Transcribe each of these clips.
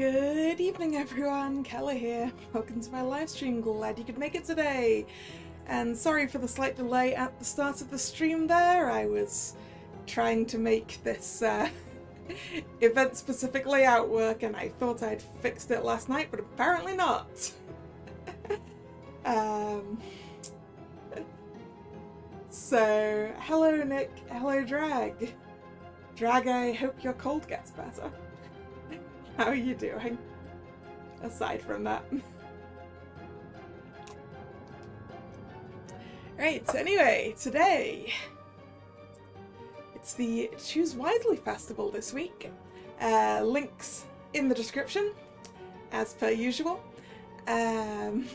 Good evening, everyone. Kalla here. Welcome to my live stream. Glad you could make it today. And sorry for the slight delay at the start of the stream there. I was trying to make this event-specific layout work, and I thought I'd fixed it last night, but apparently not. So, hello Nick, hello Drag. Drag, I hope your cold gets better. How are you doing? Aside from that. Right, so anyway, today it's the Choose Wisely Festival this week. Links in the description, as per usual. And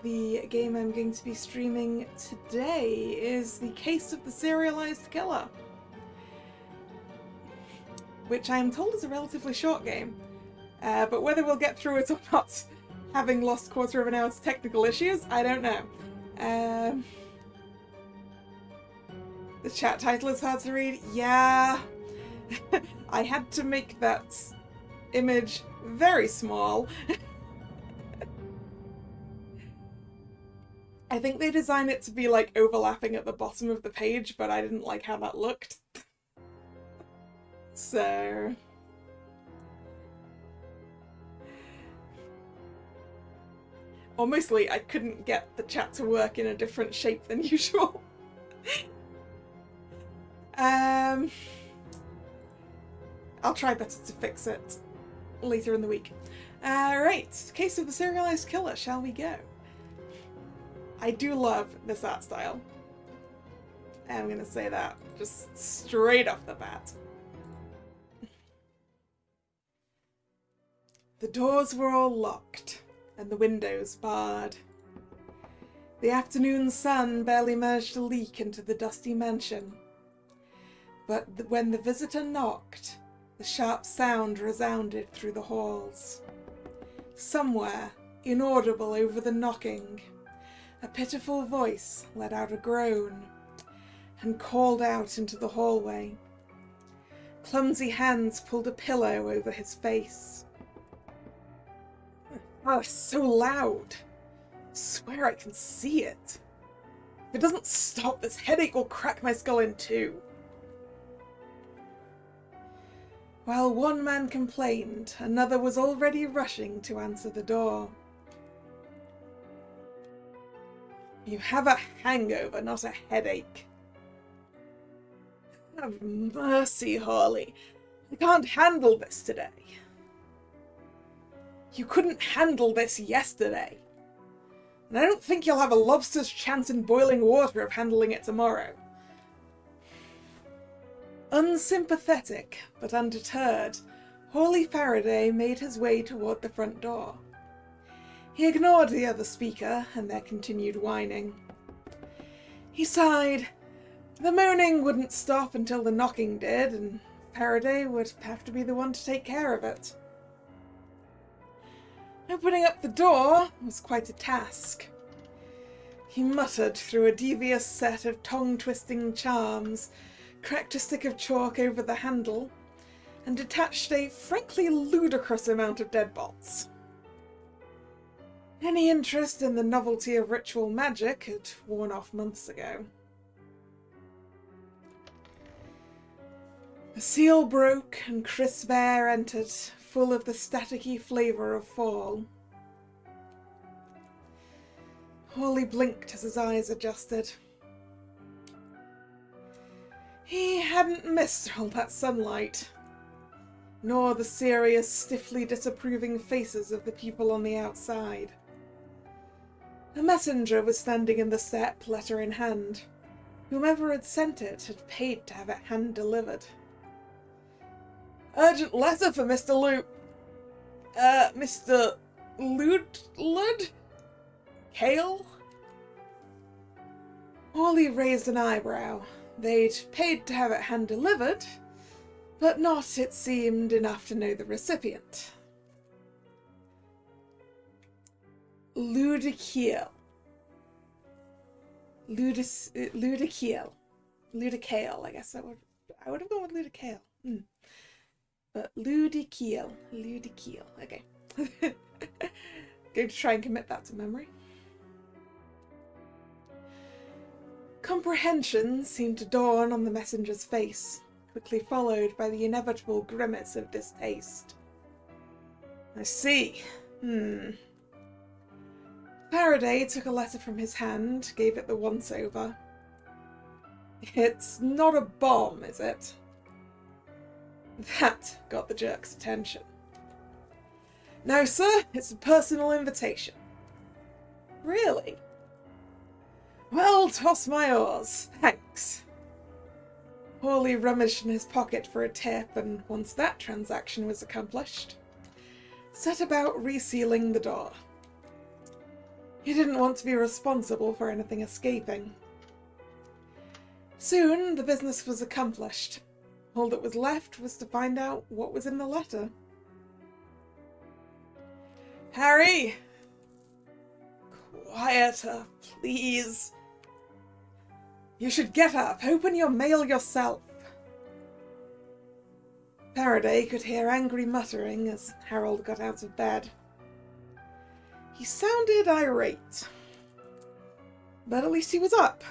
the game I'm going to be streaming today is The Case of the Serialised Killer, which I am told is a relatively short game, but whether we'll get through it or not, having lost quarter of an hour to technical issues, I don't know. The chat title is hard to read. Yeah, I had to make that image very small. I think they designed it to be like overlapping at the bottom of the page, but I didn't like how that looked. So or mostly I couldn't get the chat to work in a different shape than usual. I'll try better to fix it later in the week. Right, Case of the Serialized Killer, shall we go? I do love this art style. I'm gonna say that just straight off the bat. The doors were all locked, and the windows barred. The afternoon sun barely managed to leak into the dusty mansion. But when the visitor knocked, the sharp sound resounded through the halls. Somewhere, inaudible over the knocking, a pitiful voice let out a groan and called out into the hallway. Clumsy hands pulled a pillow over his face. Oh, it's so loud. I swear I can see it. If it doesn't stop, this headache will crack my skull in two. While one man complained, another was already rushing to answer the door. You have a hangover, not a headache. Have mercy, Harley. I can't handle this today. You couldn't handle this yesterday. And I don't think you'll have a lobster's chance in boiling water of handling it tomorrow. Unsympathetic, but undeterred, Hawley Faraday made his way toward the front door. He ignored the other speaker and their continued whining. He sighed. The moaning wouldn't stop until the knocking did, and Faraday would have to be the one to take care of it. Opening up the door was quite a task. He muttered through a devious set of tongue-twisting charms, cracked a stick of chalk over the handle, and detached a frankly ludicrous amount of deadbolts. Any interest in the novelty of ritual magic had worn off months ago. The seal broke and crisp air entered, full of the staticky flavour of fall. Hawley blinked as his eyes adjusted. He hadn't missed all that sunlight, nor the serious, stiffly disapproving faces of the people on the outside. A messenger was standing in the step, letter in hand. Whomever had sent it had paid to have it hand-delivered. Urgent letter for Mr. Mr. Lud? Kale? Hawley raised an eyebrow. They'd paid to have it hand-delivered, but not, it seemed, enough to know the recipient. Ludikiel. Ludicale, I guess I would have gone with Ludicale. But Ludiceel. Okay. Going to try and commit that to memory. Comprehension seemed to dawn on the messenger's face, quickly followed by the inevitable grimace of distaste. I see. Faraday took a letter from his hand, gave it the once-over. It's not a bomb, is it? That got the jerk's attention. No, sir, it's a personal invitation. Really? Well, toss my oars, thanks. Hawley rummaged in his pocket for a tip, and once that transaction was accomplished, set about resealing the door. He didn't want to be responsible for anything escaping. Soon the business was accomplished. All that was left was to find out what was in the letter. Harry! Quieter, please. You should get up. Open your mail yourself. Faraday could hear angry muttering as Harold got out of bed. He sounded irate, but at least he was up.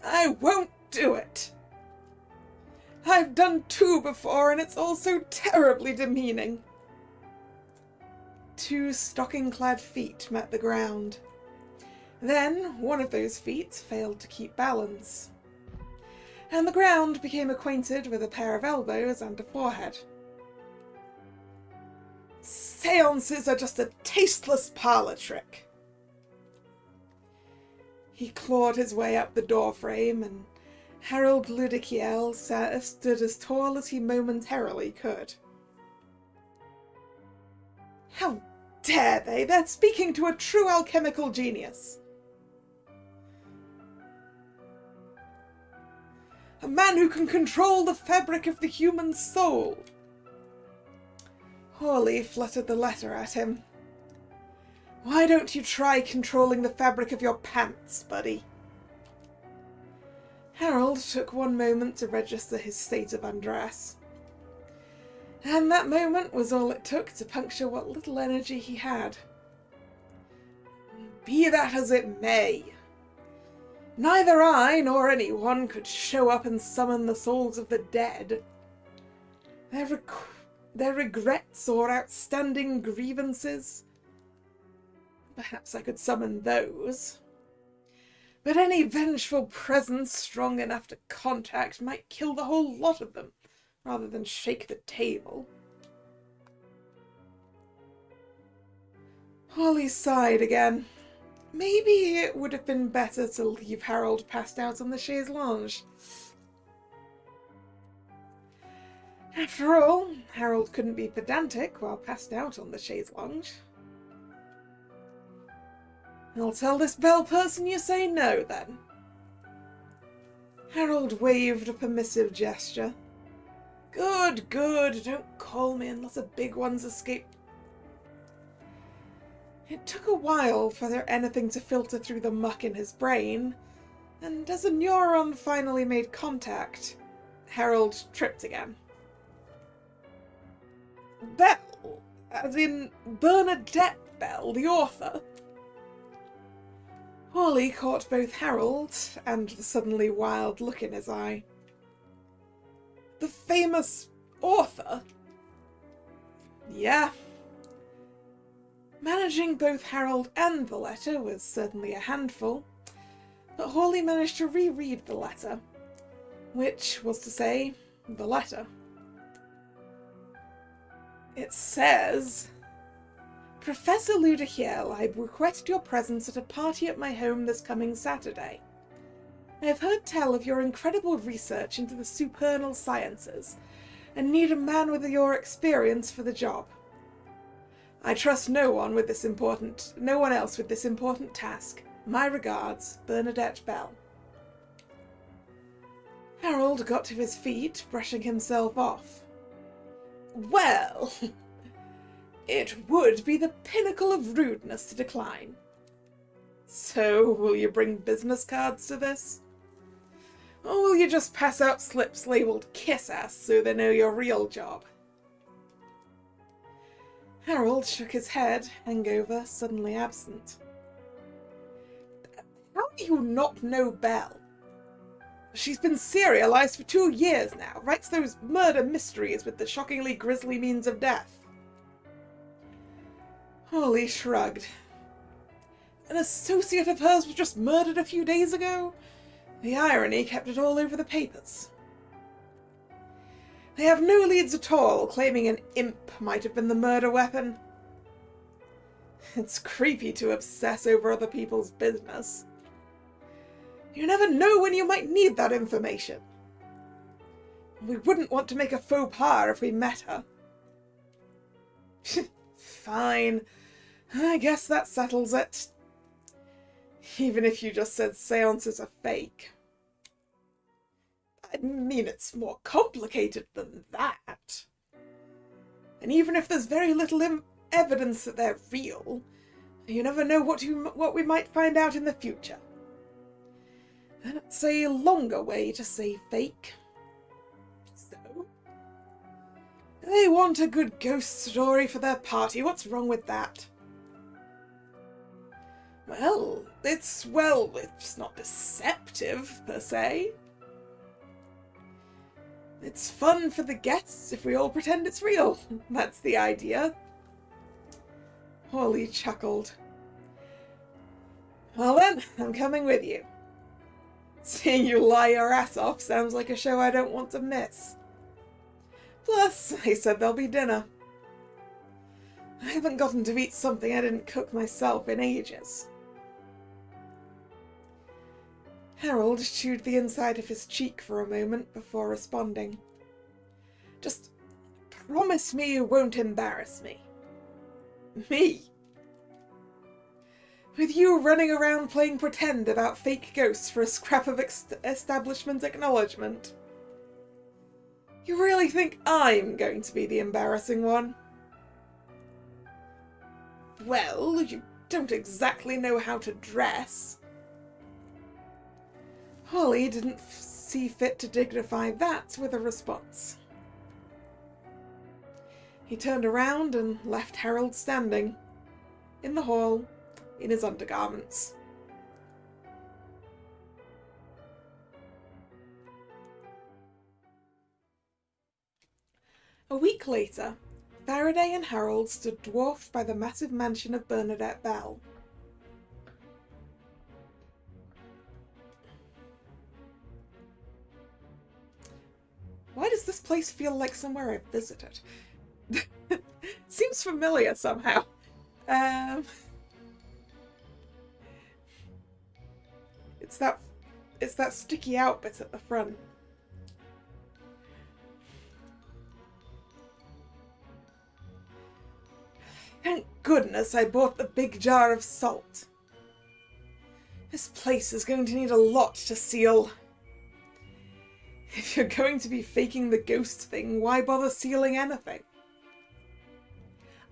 I won't do it. I've done 2 before, and it's all so terribly demeaning. 2 stocking-clad feet met the ground. Then one of those feet failed to keep balance, and the ground became acquainted with a pair of elbows and a forehead. Seances are just a tasteless parlour trick. He clawed his way up the doorframe, and Harold Ludiceel stood as tall as he momentarily could. How dare they? They're speaking to a true alchemical genius. A man who can control the fabric of the human soul. Hawley fluttered the letter at him. Why don't you try controlling the fabric of your pants, buddy? Harold took one moment to register his state of undress. And that moment was all it took to puncture what little energy he had. Be that as it may, neither I nor anyone could show up and summon the souls of the dead. Their regrets or outstanding grievances. Perhaps I could summon those. But any vengeful presence strong enough to contact might kill the whole lot of them, rather than shake the table. Hawley sighed again. Maybe it would have been better to leave Harold passed out on the chaise longue. After all, Harold couldn't be pedantic while passed out on the chaise longue. I'll tell this bell person you say no, then. Harold waved a permissive gesture. Good, good, don't call me unless the big ones escape. It took a while for there anything to filter through the muck in his brain, and as a neuron finally made contact, Harold tripped again. Bell, as in Bernadette Bell, the author. Hawley caught both Harold and the suddenly wild look in his eye. The famous author? Yeah. Managing both Harold and the letter was certainly a handful, but Hawley managed to reread the letter, which was to say, the letter. It says, Professor Ludiceel, I request your presence at a party at my home this coming Saturday. I have heard tell of your incredible research into the supernal sciences, and need a man with your experience for the job. I trust no one else with this important task. My regards, Bernadette Bell. Harold got to his feet, brushing himself off. Well, it would be the pinnacle of rudeness to decline. So, will you bring business cards to this? Or will you just pass out slips labelled Kiss Ass so they know your real job? Harold shook his head, hangover suddenly absent. How do you not know Belle? She's been serialised for 2 years now, writes those murder mysteries with the shockingly grisly means of death. Hawley shrugged. An associate of hers was just murdered a few days ago? The irony kept it all over the papers. They have no leads at all, claiming an imp might have been the murder weapon. It's creepy to obsess over other people's business. You never know when you might need that information. We wouldn't want to make a faux pas if we met her. Fine. I guess that settles it. Even if you just said seances are fake. I mean, it's more complicated than that. And even if there's very little evidence that they're real, you never know what we might find out in the future. And it's a longer way to say fake. So, they want a good ghost story for their party. What's wrong with that? Well, it's not deceptive, per se. It's fun for the guests if we all pretend it's real. That's the idea. Hawley chuckled. Well then, I'm coming with you. Seeing you lie your ass off sounds like a show I don't want to miss. Plus, they said there'll be dinner. I haven't gotten to eat something I didn't cook myself in ages. Harold chewed the inside of his cheek for a moment before responding. Just promise me you won't embarrass me. Me? With you running around playing pretend about fake ghosts for a scrap of establishment acknowledgement. You really think I'm going to be the embarrassing one? Well, you don't exactly know how to dress. Hawley didn't see fit to dignify that with a response. He turned around and left Harold standing in the hall in his undergarments. A week later, Faraday and Harold stood dwarfed by the massive mansion of Bernadette Bell. Why does this place feel like somewhere I've visited? Seems familiar somehow. It's that sticky out bit at the front. Thank goodness I bought the big jar of salt. This place is going to need a lot to seal. If you're going to be faking the ghost thing, why bother sealing anything?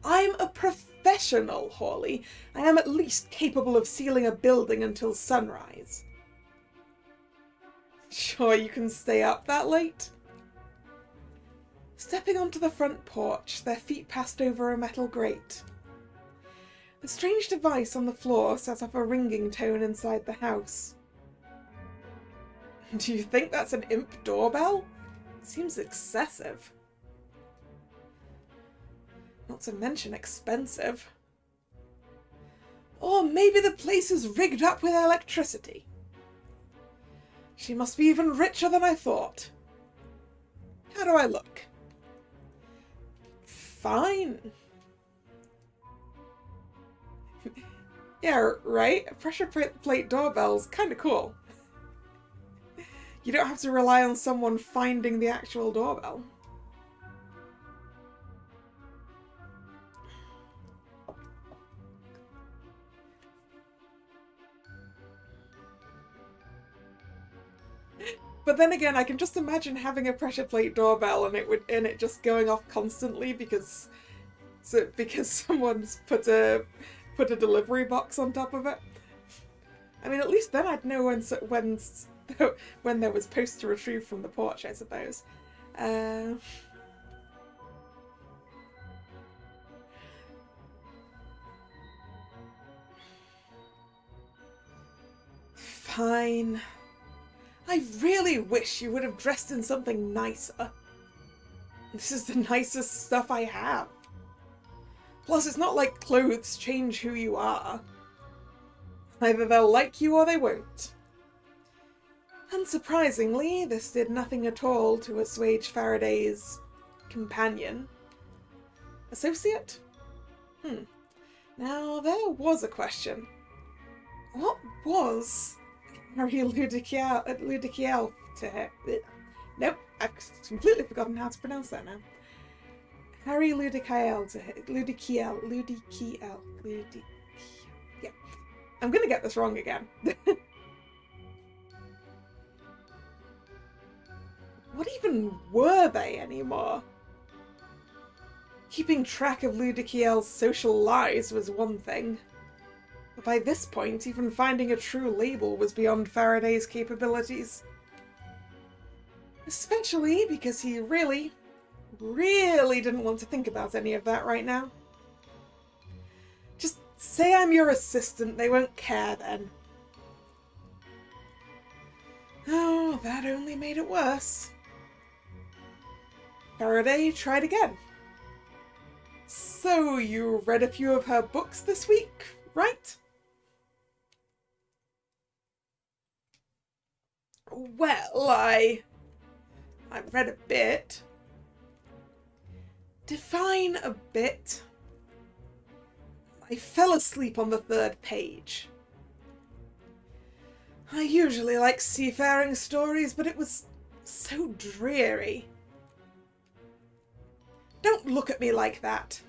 I'm a professional, Hawley. I am at least capable of sealing a building until sunrise. Sure you can stay up that late? Stepping onto the front porch, their feet passed over a metal grate. The strange device on the floor set off a ringing tone inside the house. Do you think that's an imp doorbell? Seems excessive. Not to mention expensive. Or maybe the place is rigged up with electricity. She must be even richer than I thought. How do I look? Fine. Yeah, right? A pressure plate doorbell's kind of cool. You don't have to rely on someone finding the actual doorbell. But then again, I can just imagine having a pressure plate doorbell and it just going off constantly because someone's put a delivery box on top of it. I mean, at least then I'd know when when there was posts to retrieve from the porch, I suppose. Fine. I really wish you would have dressed in something nicer. This is the nicest stuff I have. Plus, it's not like clothes change who you are. Either they'll like you or they won't. Unsurprisingly, this did nothing at all to assuage Faraday's companion. Associate? Now, there was a question. What was Harry Ludikiel to him? Nope, I've completely forgotten how to pronounce that now. Harry Ludikiel to him. Ludikiel. Yeah. I'm gonna get this wrong again. What even were they anymore? Keeping track of Ludikiel's social lies was one thing. But by this point, even finding a true label was beyond Faraday's capabilities. Especially because he really didn't want to think about any of that right now. Just say I'm your assistant, they won't care then. Oh, that only made it worse. Faraday tried again. So you read a few of her books this week, right? Well, I read a bit. Define a bit. I fell asleep on the 3rd page. I usually like seafaring stories, but it was so dreary. Don't look at me like that.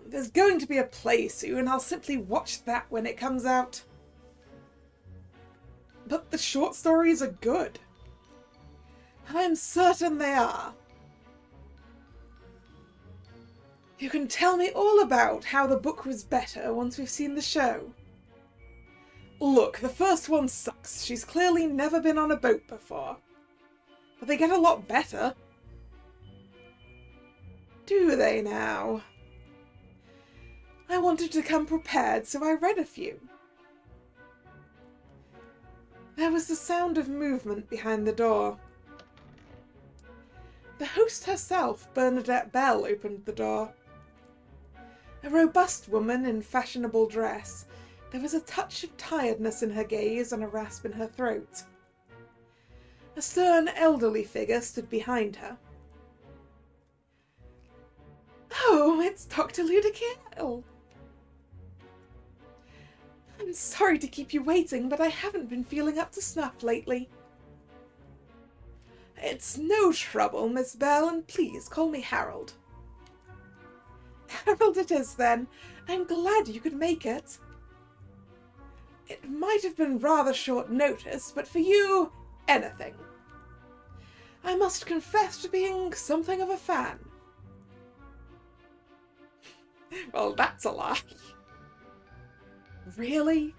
There's going to be a play soon. I'll simply watch that when it comes out. But the short stories are good. I'm certain they are. You can tell me all about how the book was better once we've seen the show. Look, the first one sucks. She's clearly never been on a boat before. But they get a lot better. Do they now? I wanted to come prepared, so I read a few. There was the sound of movement behind the door. The host herself, Bernadette Bell, opened the door. A robust woman in fashionable dress, there was a touch of tiredness in her gaze and a rasp in her throat. A stern, elderly figure stood behind her. Oh, it's Dr. Ludikiel. I'm sorry to keep you waiting, but I haven't been feeling up to snuff lately. It's no trouble, Miss Bell, and please call me Harold. Harold it is, then. I'm glad you could make it. It might have been rather short notice, but for you, anything. I must confess to being something of a fan. Well, that's a lie. Really?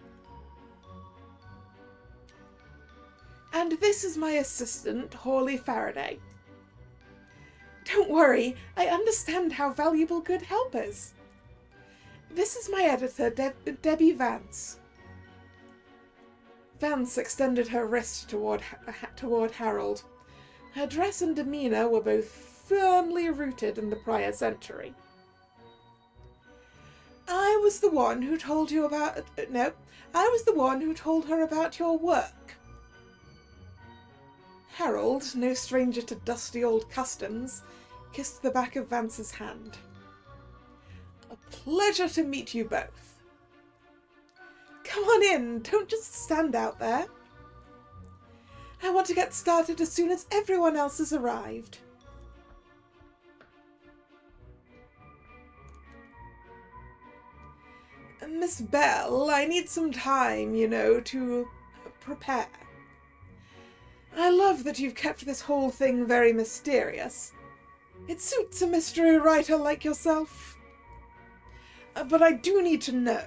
And this is my assistant, Hawley Faraday. Don't worry, I understand how valuable good help is. This is my editor, Debbie Vance. Vance extended her wrist toward Harold. Her dress and demeanour were both firmly rooted in the prior century. I was the one who told you about... No, I was the one who told her about your work. Harold, no stranger to dusty old customs, kissed the back of Vance's hand. A pleasure to meet you both. Come on in, don't just stand out there. I want to get started as soon as everyone else has arrived. Miss Bell, I need some time, to prepare. I love that you've kept this whole thing very mysterious. It suits a mystery writer like yourself. But I do need to know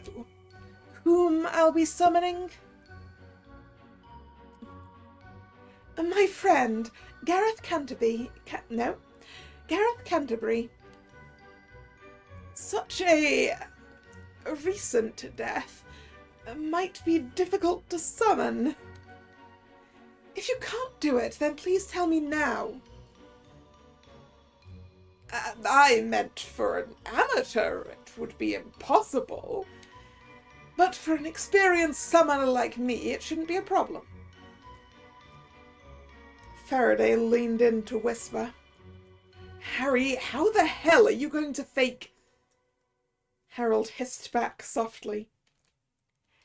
whom I'll be summoning. My friend, Gareth Canterbury... Gareth Canterbury. Such a recent death might be difficult to summon. If you can't do it, then please tell me now. I meant for an amateur it would be impossible. But for an experienced summoner like me, it shouldn't be a problem. Faraday leaned in to whisper. Harry, how the hell are you going to fake... Harold hissed back softly.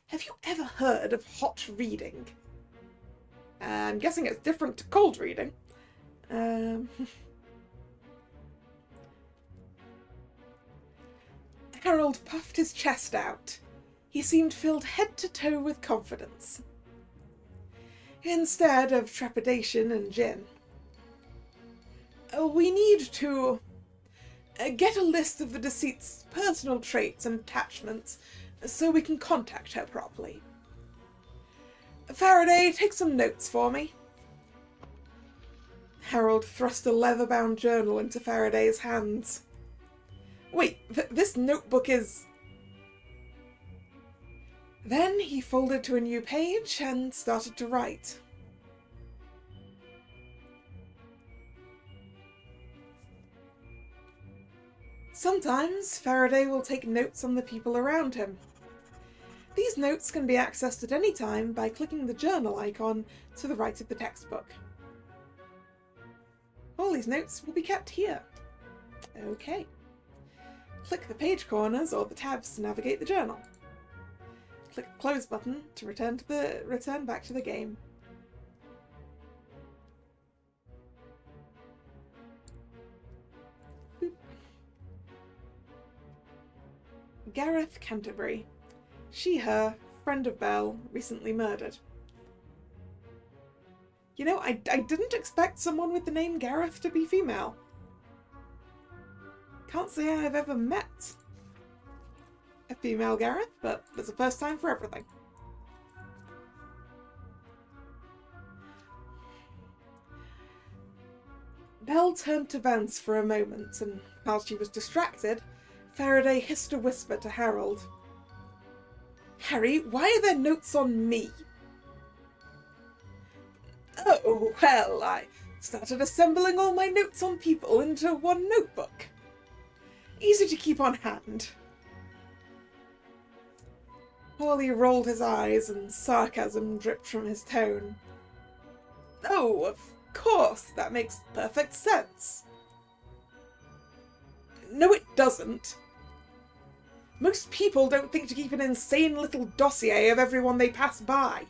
Have you ever heard of hot reading? I'm guessing it's different to cold reading. Harold puffed his chest out. He seemed filled head to toe with confidence, instead of trepidation and gin. We need to get a list of the deceased's personal traits and attachments so we can contact her properly. Faraday, take some notes for me. Harold thrust a leather-bound journal into Faraday's hands. Wait, this notebook is... Then he folded to a new page and started to write. Sometimes Faraday will take notes on the people around him. These notes can be accessed at any time by clicking the journal icon to the right of the textbook. All these notes will be kept here. Okay. Click the page corners or the tabs to navigate the journal. Click the close button to return back to the game. Boop. Gareth Canterbury. She, her, friend of Belle, recently murdered. You know, I didn't expect someone with the name Gareth to be female. Can't say I've ever met a female Gareth, but there's a first time for everything. Belle turned to Vance for a moment, and while she was distracted, Faraday hissed a whisper to Harold. Harry, why are there notes on me? Oh, well, I started assembling all my notes on people into one notebook. Easy to keep on hand. Hawley rolled his eyes and sarcasm dripped from his tone. Oh, of course, that makes perfect sense. No, it doesn't. Most people don't think to keep an insane little dossier of everyone they pass by.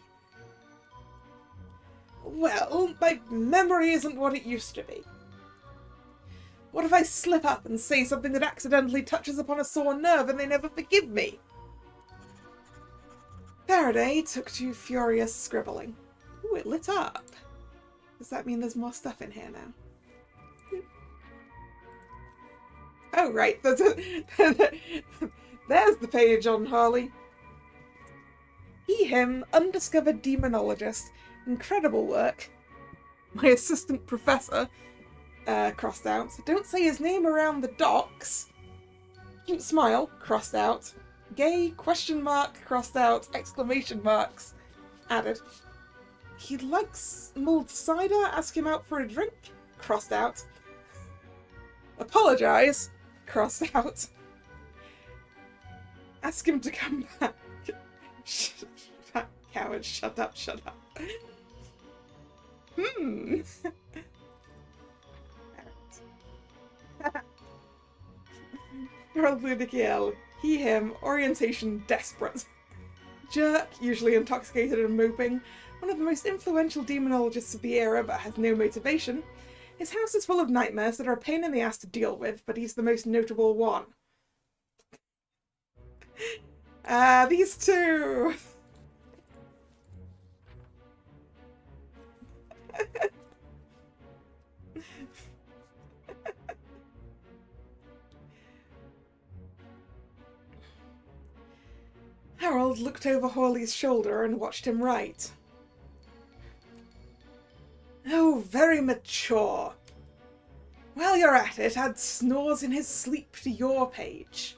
Well, my memory isn't what it used to be. What if I slip up and say something that accidentally touches upon a sore nerve and they never forgive me? Faraday took to furious scribbling. Ooh, it lit up. Does that mean there's more stuff in here now? Oh, right. There's the page on Harley. He, him, undiscovered demonologist. Incredible work. My assistant professor, crossed out. Don't say his name around the docks. Cute smile, crossed out. Gay, question mark, crossed out. Exclamation marks, added. He likes mulled cider, ask him out for a drink, crossed out. Apologise, crossed out. Ask him to come back. That coward, shut up, shut up. Harold Ludikiel. He, him, orientation desperate. Jerk, usually intoxicated and moping. One of the most influential demonologists of the era, but has no motivation. His house is full of nightmares that are a pain in the ass to deal with, but he's the most notable one. These two! Harold looked over Hawley's shoulder and watched him write. very mature. While you're at it, add snores in his sleep to your page.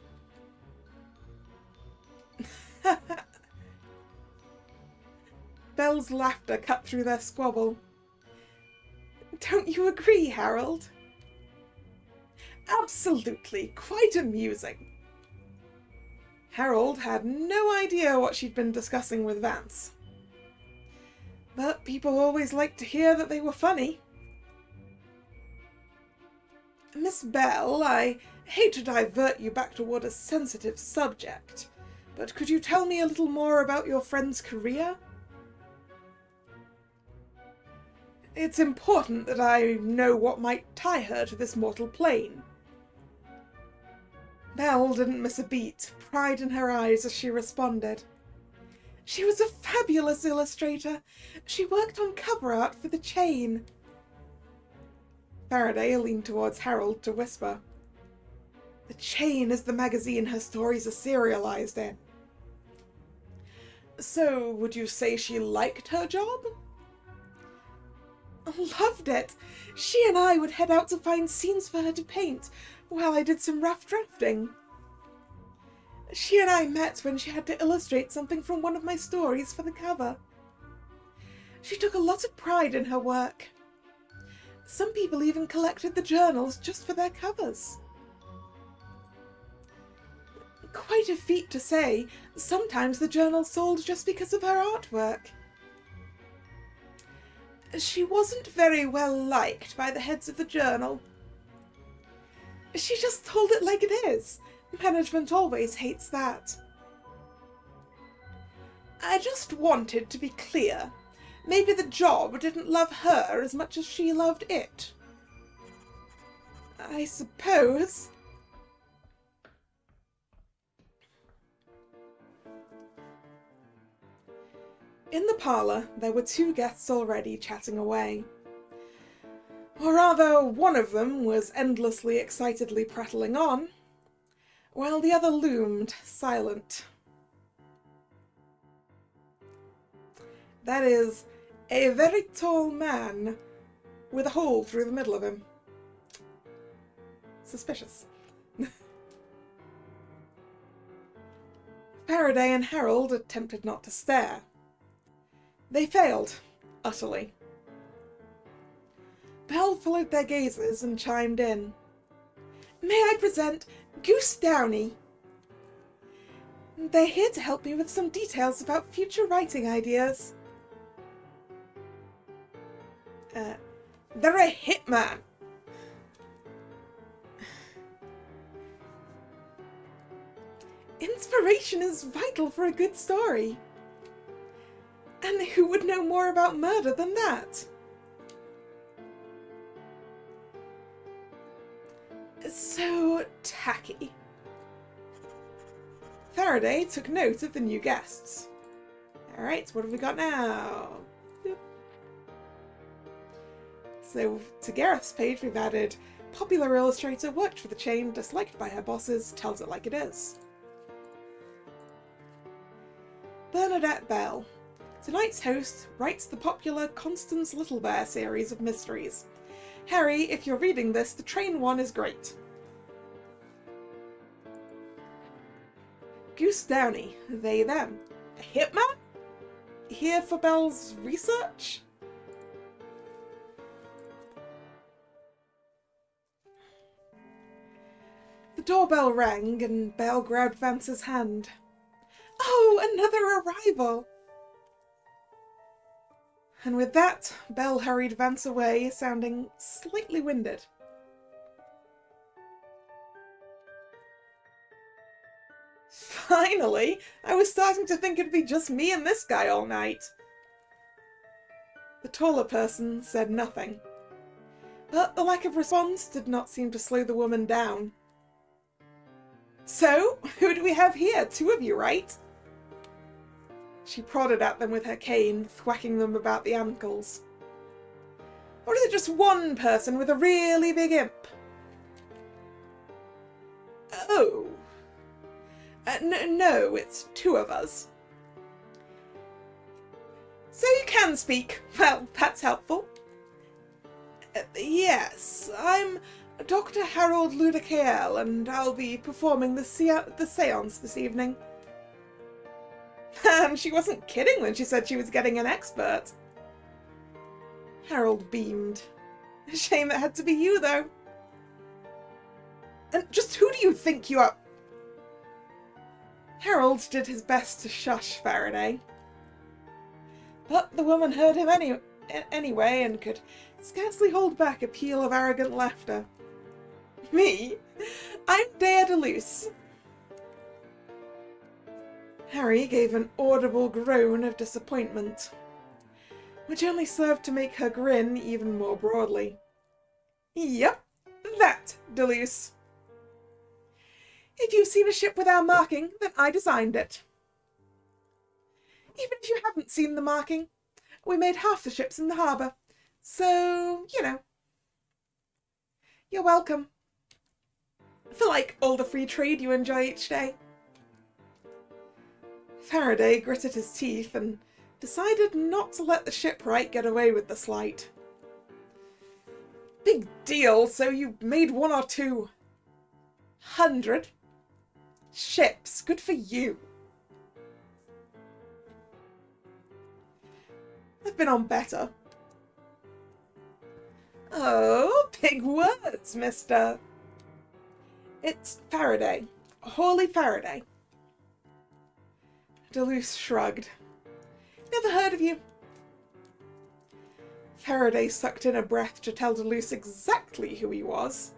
Belle's laughter cut through their squabble. Don't you agree, Harold? Absolutely, quite amusing. Harold had no idea what she'd been discussing with Vance. But people always liked to hear that they were funny. Miss Belle, I hate to divert you back toward a sensitive subject, but could you tell me a little more about your friend's career? It's important that I know what might tie her to this mortal plane. Belle didn't miss a beat, pride in her eyes as she responded. She was a fabulous illustrator. She worked on cover art for the chain. Faraday leaned towards Harold to whisper. The chain is the magazine her stories are serialized in. So, would you say she liked her job? Loved it. She and I would head out to find scenes for her to paint while I did some rough drafting. She and I met when she had to illustrate something from one of my stories for the cover. She took a lot of pride in her work. Some people even collected the journals just for their covers. Quite a feat to say. Sometimes the journals sold just because of her artwork. She wasn't very well liked by the heads of the journal. She just told it like it is. Management always hates that. I just wanted to be clear. Maybe the job didn't love her as much as she loved it. I suppose. In the parlour, there were two guests already chatting away. Or rather, one of them was endlessly excitedly prattling on, while the other loomed, silent. That is, a very tall man with a hole through the middle of him. Suspicious. Faraday and Harold attempted not to stare. They failed, utterly. Belle followed their gazes and chimed in. May I present Goose Downey? They're here to help me with some details about future writing ideas. They're a hitman. Inspiration is vital for a good story. And who would know more about murder than that? So tacky. Faraday took note of the new guests. Alright, what have we got now? So, to Gareth's page we've added, popular illustrator, worked for the chain, disliked by her bosses, tells it like it is. Bernadette Bell. Tonight's host writes the popular Constance Little Bear series of mysteries. Harry, if you're reading this, the train one is great. Goose Downey, they, them. A hitman? Here for Belle's research? The doorbell rang and Belle grabbed Vance's hand. Oh, another arrival! And with that, Belle hurried Vance away, sounding slightly winded. Finally! I was starting to think it'd be just me and this guy all night. The taller person said nothing. But the lack of response did not seem to slow the woman down. So, who do we have here? Two of you, right? She prodded at them with her cane, thwacking them about the ankles. Or is it just one person with a really big imp? Oh. No, it's two of us. So you can speak. Well, that's helpful. Yes, I'm Dr. Harold Ludicael, and I'll be performing the seance this evening. And she wasn't kidding when she said she was getting an expert. Harold beamed. Shame it had to be you, though. And just who do you think you are? Harold did his best to shush Faraday. But the woman heard him anyway and could scarcely hold back a peal of arrogant laughter. Me? I'm Dea Deleuze. Harry gave an audible groan of disappointment, which only served to make her grin even more broadly. Yep, that, Deleuze. If you've seen a ship with our marking, then I designed it. Even if you haven't seen the marking, we made half the ships in the harbour, so, you know. You're welcome. For like all the free trade you enjoy each day. Faraday gritted his teeth and decided not to let the shipwright get away with the slight. Big deal, so you made 1 or 200 ships. Good for you. I've been on better. Oh, big words, mister. It's Faraday. Holy Faraday. Deleuze shrugged. Never heard of you. Faraday sucked in a breath to tell Deleuze exactly who he was.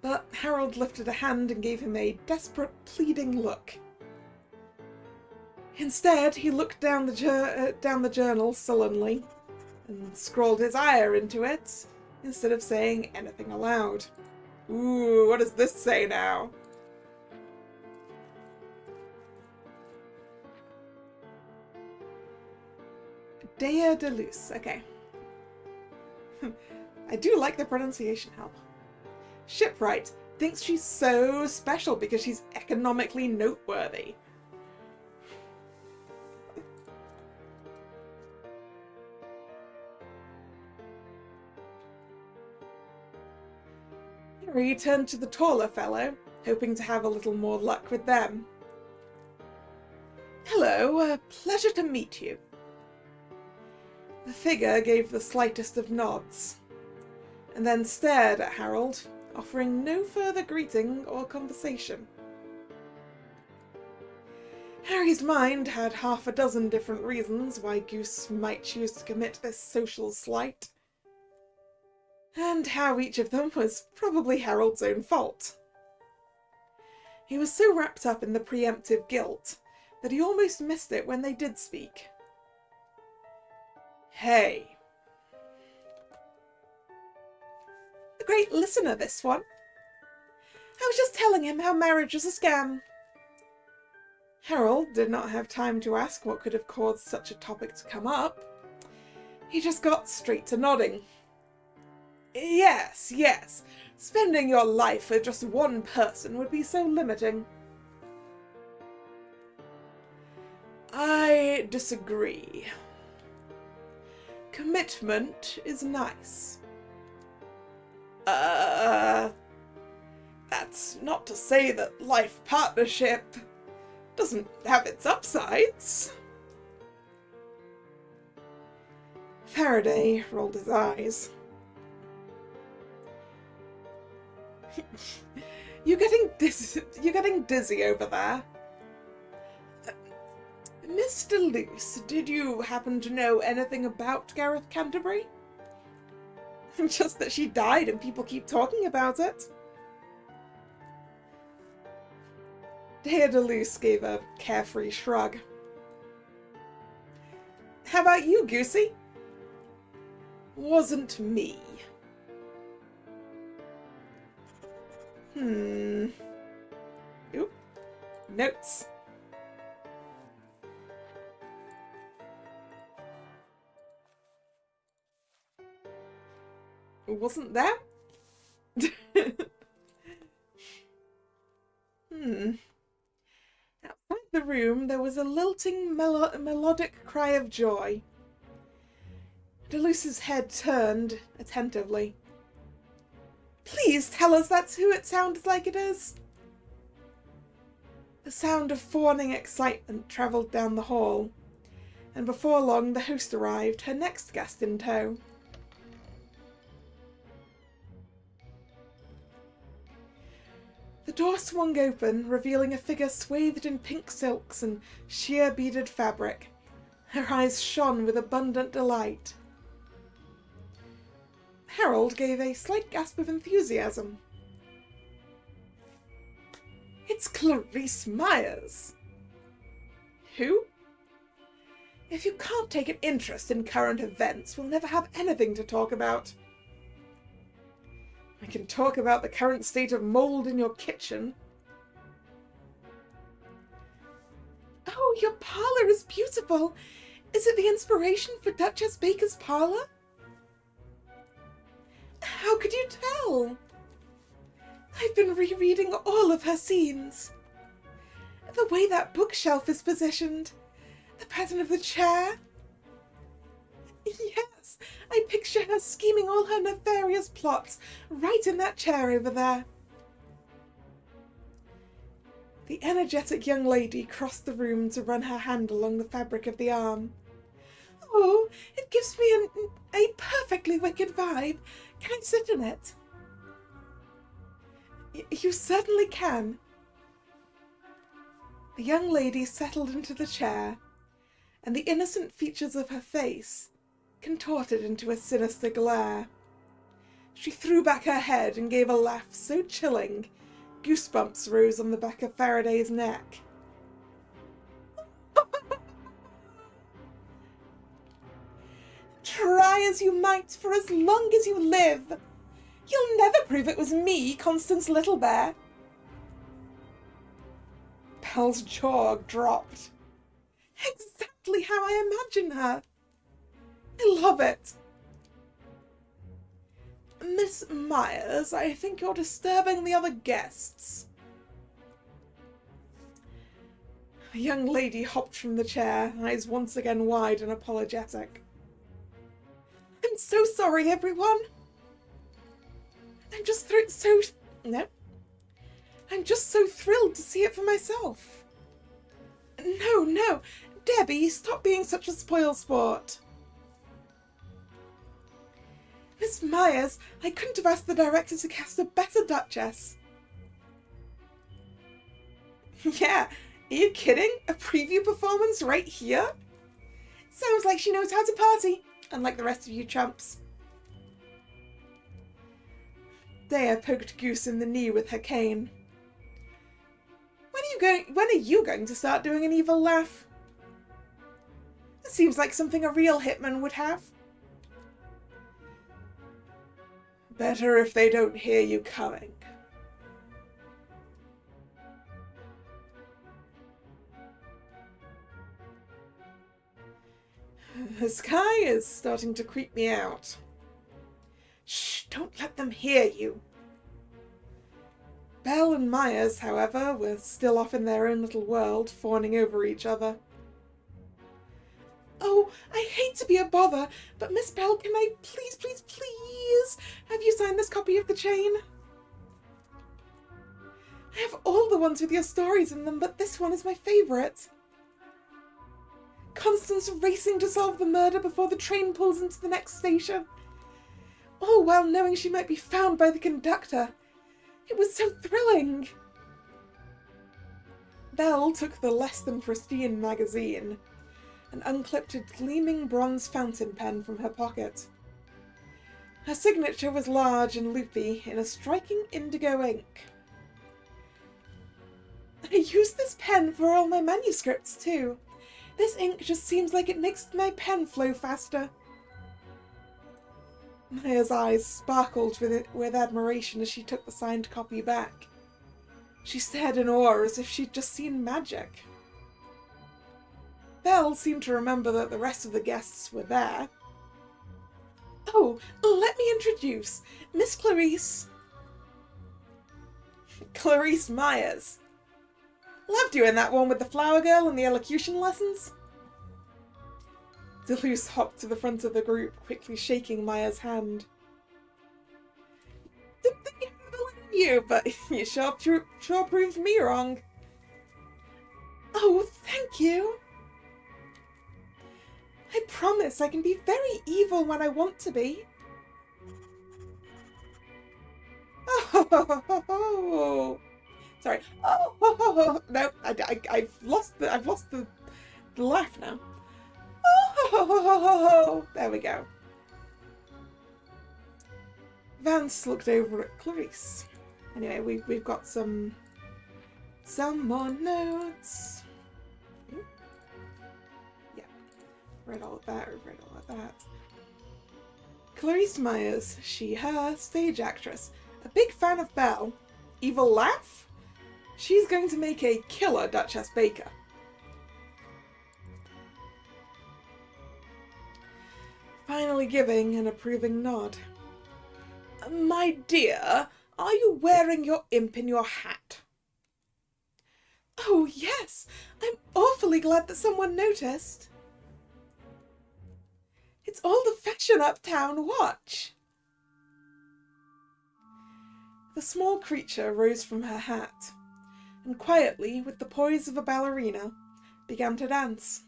But Harold lifted a hand and gave him a desperate, pleading look. Instead, he looked down the journal sullenly and scrawled his ire into it instead of saying anything aloud. Ooh, what does this say now? Dea Deleuze. Okay. I do like the pronunciation help. Shipwright thinks she's so special because she's economically noteworthy. Harry turned to the taller fellow, hoping to have a little more luck with them. Hello, pleasure to meet you. The figure gave the slightest of nods, and then stared at Harold, offering no further greeting or conversation. Harry's mind had half a dozen different reasons why Goose might choose to commit this social slight, and how each of them was probably Harold's own fault. He was so wrapped up in the preemptive guilt that he almost missed it when they did speak. Hey. A great listener, this one. I was just telling him how marriage was a scam. Harold did not have time to ask what could have caused such a topic to come up. He just got straight to nodding. Yes, yes. Spending your life with just one person would be so limiting. I disagree. Commitment is nice. That's not to say that life partnership doesn't have its upsides. Faraday rolled his eyes. You're getting dizzy over there. Mr. Luce, did you happen to know anything about Gareth Canterbury? Just that she died and people keep talking about it. Dea Deleuze gave a carefree shrug. How about you, Goosey? Wasn't me. Oop. Notes. Wasn't that? Outside the room, there was a lilting melodic cry of joy. Deluce's head turned attentively. Please tell us that's who it sounds like it is. The sound of fawning excitement travelled down the hall, and before long the host arrived, her next guest in tow. The door swung open, revealing a figure swathed in pink silks and sheer beaded fabric. Her eyes shone with abundant delight. Harold gave a slight gasp of enthusiasm. It's Clarice Myers. Who? If you can't take an interest in current events, we'll never have anything to talk about. I can talk about the current state of mould in your kitchen. Oh, your parlour is beautiful. Is it the inspiration for Duchess Baker's parlour? How could you tell? I've been rereading all of her scenes. The way that bookshelf is positioned, the pattern of the chair. Yes, I picture her scheming all her nefarious plots right in that chair over there. The energetic young lady crossed the room to run her hand along the fabric of the arm. Oh, it gives me a perfectly wicked vibe. Can I sit in it? You certainly can. The young lady settled into the chair, and the innocent features of her face contorted into a sinister glare. She threw back her head and gave a laugh so chilling, goosebumps rose on the back of Faraday's neck. Try as you might for as long as you live, you'll never prove it was me, Constance Littlebear. Belle's jaw dropped. Exactly how I imagine her. I love it. Miss Myers, I think you're disturbing the other guests. The young lady hopped from the chair, eyes once again wide and apologetic. I'm so sorry, everyone. I'm just so thrilled to see it for myself. No, Debbie, stop being such a spoilsport. Miss Myers, I couldn't have asked the director to cast a better Duchess. Yeah, are you kidding? A preview performance right here? Sounds like she knows how to party, unlike the rest of you chumps. Dea poked Goose in the knee with her cane. When are you going to start doing an evil laugh? It seems like something a real hitman would have. Better if they don't hear you coming. The sky is starting to creep me out. Shh, don't let them hear you. Belle and Myers, however, were still off in their own little world, fawning over each other. Oh, I hate to be a bother, but Miss Belle, can I please have you sign this copy of the chain? I have all the ones with your stories in them, but this one is my favourite. Constance racing to solve the murder before the train pulls into the next station. All while knowing she might be found by the conductor. It was so thrilling. Belle took the less than pristine magazine and unclipped a gleaming bronze fountain pen from her pocket. Her signature was large and loopy in a striking indigo ink. I use this pen for all my manuscripts too. This ink just seems like it makes my pen flow faster. Maya's eyes sparkled with admiration as she took the signed copy back. She stared in awe as if she'd just seen magic. Belle seemed to remember that the rest of the guests were there. Oh, let me introduce Miss Clarice. Clarice Myers. Loved you in that one with the flower girl and the elocution lessons. Deleuze hopped to the front of the group, quickly shaking Maya's hand. Didn't think I'd believe you, but you sure proved me wrong. Oh, thank you. I promise I can be very evil when I want to be. Oh, sorry. Oh, no, I've lost the laugh now. Oh, there we go. Vance looked over at Clarice. Anyway, we've got some more notes. Yeah, read all of that. Clarice Myers, she, her, stage actress. A big fan of Belle. Evil laugh? She's going to make a killer Duchess Baker. Finally giving an approving nod. My dear, are you wearing your imp in your hat? Oh, yes. I'm awfully glad that someone noticed. It's all the fashion uptown, watch. The small creature rose from her hat, and quietly, with the poise of a ballerina, began to dance.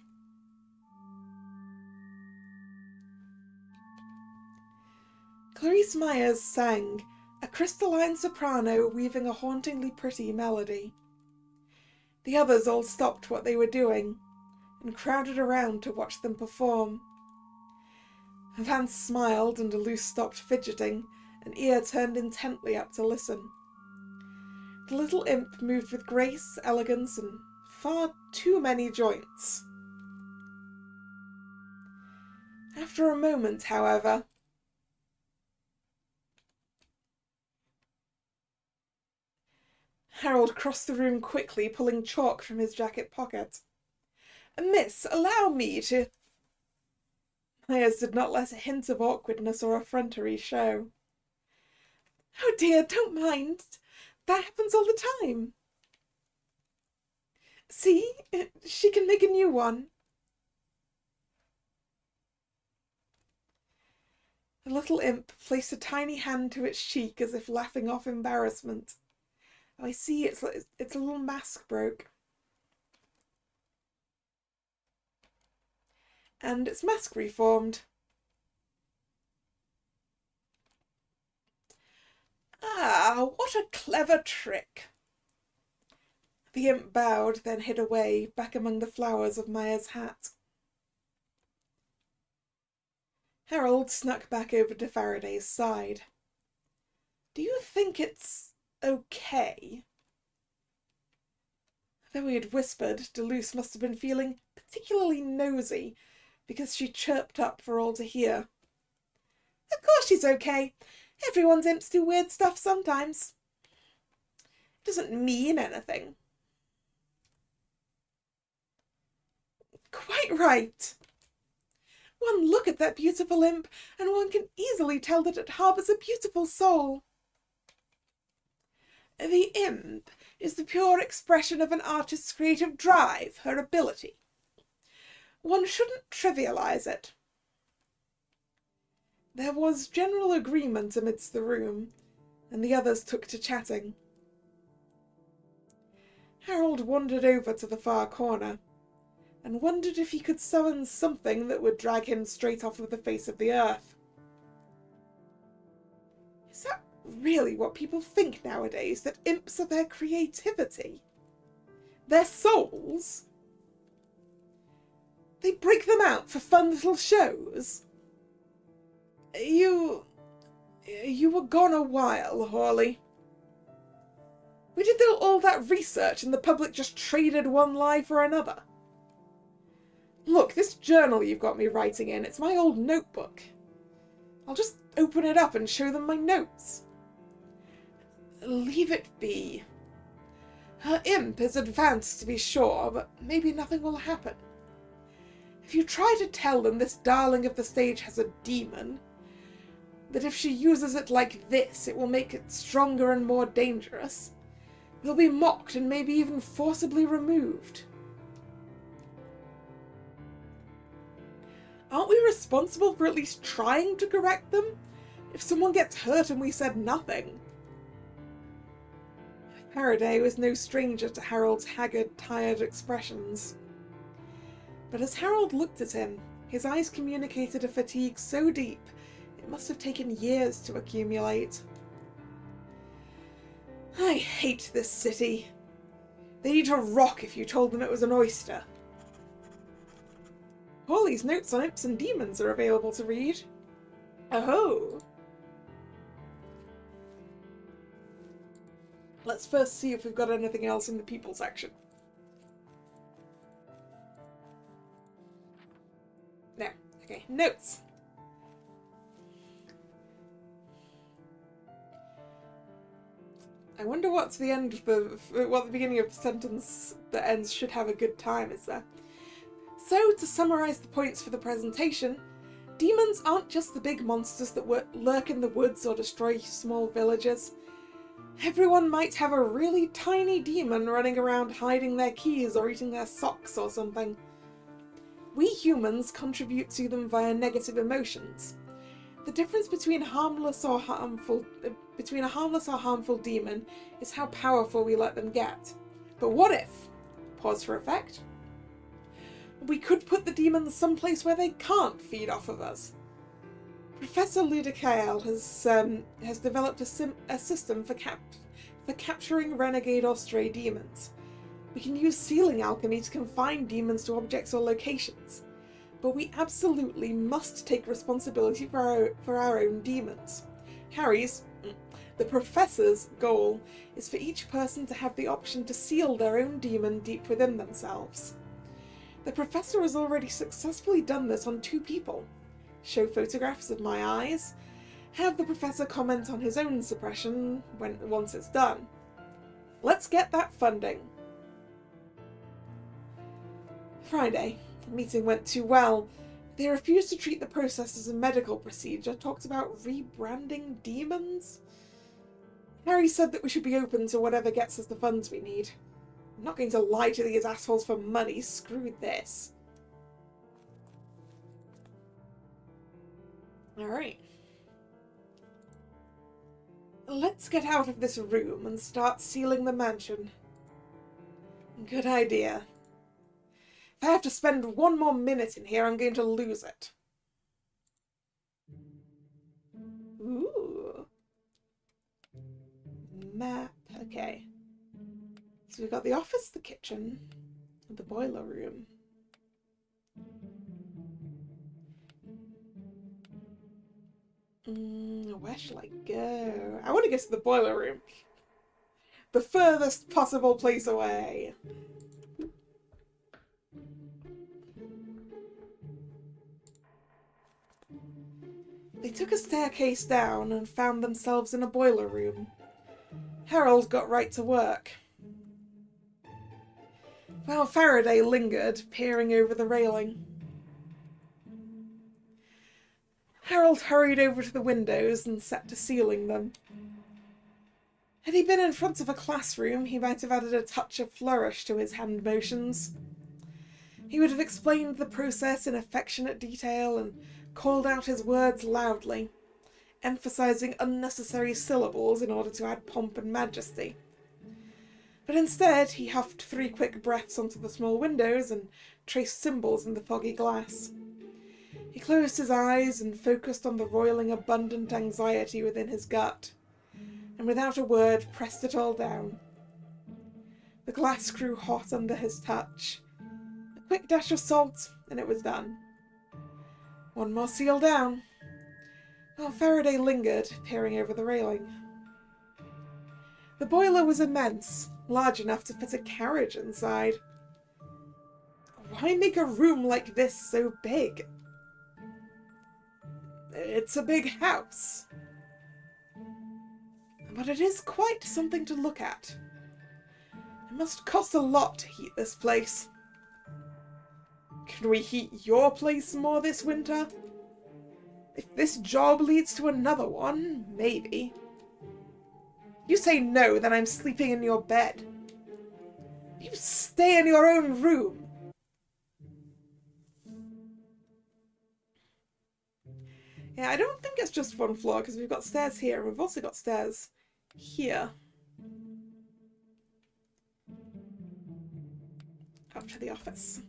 Clarice Myers sang, a crystalline soprano weaving a hauntingly pretty melody. The others all stopped what they were doing, and crowded around to watch them perform. Vance smiled, and Deleuze stopped fidgeting, an ear turned intently up to listen. The little imp moved with grace, elegance, and far too many joints. After a moment, however, Harold crossed the room quickly, pulling chalk from his jacket pocket. Miss, allow me to... Myers did not let a hint of awkwardness or effrontery show. Oh dear, don't mind. That happens all the time. See, she can make a new one. The little imp placed a tiny hand to its cheek as if laughing off embarrassment. Oh, I see, its a little mask broke. And its mask reformed. Ah, what a clever trick. The imp bowed, then hid away, back among the flowers of Maya's hat. Harold snuck back over to Faraday's side. Do you think it's okay? Though he had whispered, Deleuze must have been feeling particularly nosy, because she chirped up for all to hear. Of course she's okay. Everyone's imps do weird stuff sometimes. It doesn't mean anything. Quite right. One look at that beautiful imp, and one can easily tell that it harbours a beautiful soul. The imp is the pure expression of an artist's creative drive, her ability. One shouldn't trivialise it. There was general agreement amidst the room, and the others took to chatting. Harold wandered over to the far corner, and wondered if he could summon something that would drag him straight off of the face of the earth. Is that really what people think nowadays, that imps are their creativity? Their souls? They break them out for fun little shows? You were gone a while, Hawley. We did all that research and the public just traded one lie for another. Look, this journal you've got me writing in, it's my old notebook. I'll just open it up and show them my notes. Leave it be. Her imp is advanced, to be sure, but maybe nothing will happen. If you try to tell them this darling of the stage has a demon, that if she uses it like this, it will make it stronger and more dangerous, they'll be mocked and maybe even forcibly removed. responsible for at least trying to correct them? If someone gets hurt and we said nothing. Faraday was no stranger to Harold's haggard, tired expressions. But as Harold looked at him, his eyes communicated a fatigue so deep it must have taken years to accumulate. I hate this city. They'd eat a rock if you told them it was an oyster. Hawley's notes on imps and demons are available to read. Oh. Let's first see if we've got anything else in the people section. No. Okay, notes. I wonder what's the end of what the beginning of the sentence that ends should have a good time is there. So, to summarise the points for the presentation, demons aren't just the big monsters that lurk in the woods or destroy small villages. Everyone might have a really tiny demon running around hiding their keys or eating their socks or something. We humans contribute to them via negative emotions. The difference between a harmless or harmful demon is how powerful we let them get. But what if, pause for effect, we could put the demons someplace where they can't feed off of us? Professor Ludicael has developed a system for capturing renegade or stray demons. We can use sealing alchemy to confine demons to objects or locations, but we absolutely must take responsibility for our own demons. The Professor's goal is for each person to have the option to seal their own demon deep within themselves. The Professor has already successfully done this on 2 people. Show photographs of my eyes, have the Professor comment on his own suppression once it's done. Let's get that funding. Friday. The meeting went too well. They refused to treat the process as a medical procedure, talked about rebranding demons. Harry said that we should be open to whatever gets us the funds we need. I'm not going to lie to these assholes for money, screw this. Alright. Let's get out of this room and start sealing the mansion. Good idea. If I have to spend 1 more minute in here, I'm going to lose it. Ooh. Map. Okay. So we've got the office, the kitchen, and the boiler room. Where shall I go? I want to go to the boiler room. The furthest possible place away. They took a staircase down and found themselves in a boiler room. Harold got right to work, while Faraday lingered, peering over the railing. Harold hurried over to the windows and set to sealing them. Had he been in front of a classroom, he might have added a touch of flourish to his hand motions. He would have explained the process in affectionate detail and called out his words loudly, emphasizing unnecessary syllables in order to add pomp and majesty. But instead, he huffed 3 quick breaths onto the small windows and traced symbols in the foggy glass. He closed his eyes and focused on the roiling, abundant anxiety within his gut, and without a word pressed it all down. The glass grew hot under his touch. A quick dash of salt, and it was done. 1 more seal down, while Faraday lingered, peering over the railing. The boiler was immense, large enough to fit a carriage inside. Why make a room like this so big? It's a big house. But it is quite something to look at. It must cost a lot to heat this place. Can we heat your place more this winter? If this job leads to another one, maybe. You say no, then I'm sleeping in your bed. You stay in your own room. Yeah, I don't think it's just one floor, because we've got stairs here, and we've also got stairs here. Up to the office.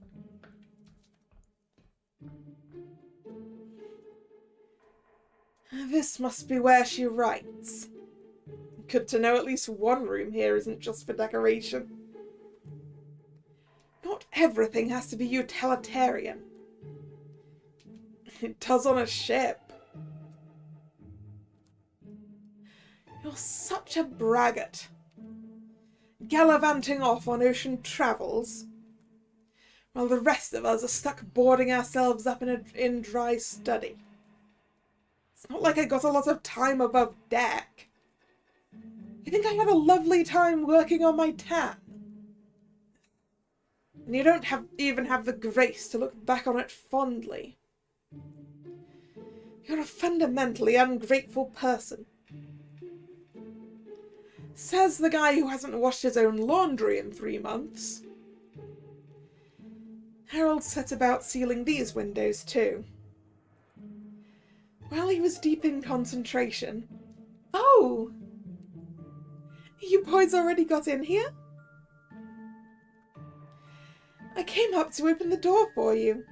This must be where she writes. Good to know at least one room here isn't just for decoration. Not everything has to be utilitarian. It does on a ship. You're such a braggart. Gallivanting off on ocean travels, while the rest of us are stuck boarding ourselves up in dry study. It's not like I got a lot of time above deck. You think I had a lovely time working on my tan? And you don't even have the grace to look back on it fondly. You're a fundamentally ungrateful person. Says the guy who hasn't washed his own laundry in 3 months. Harold set about sealing these windows too. While he was deep in concentration... Oh! You boys already got in here? I came up to open the door for you.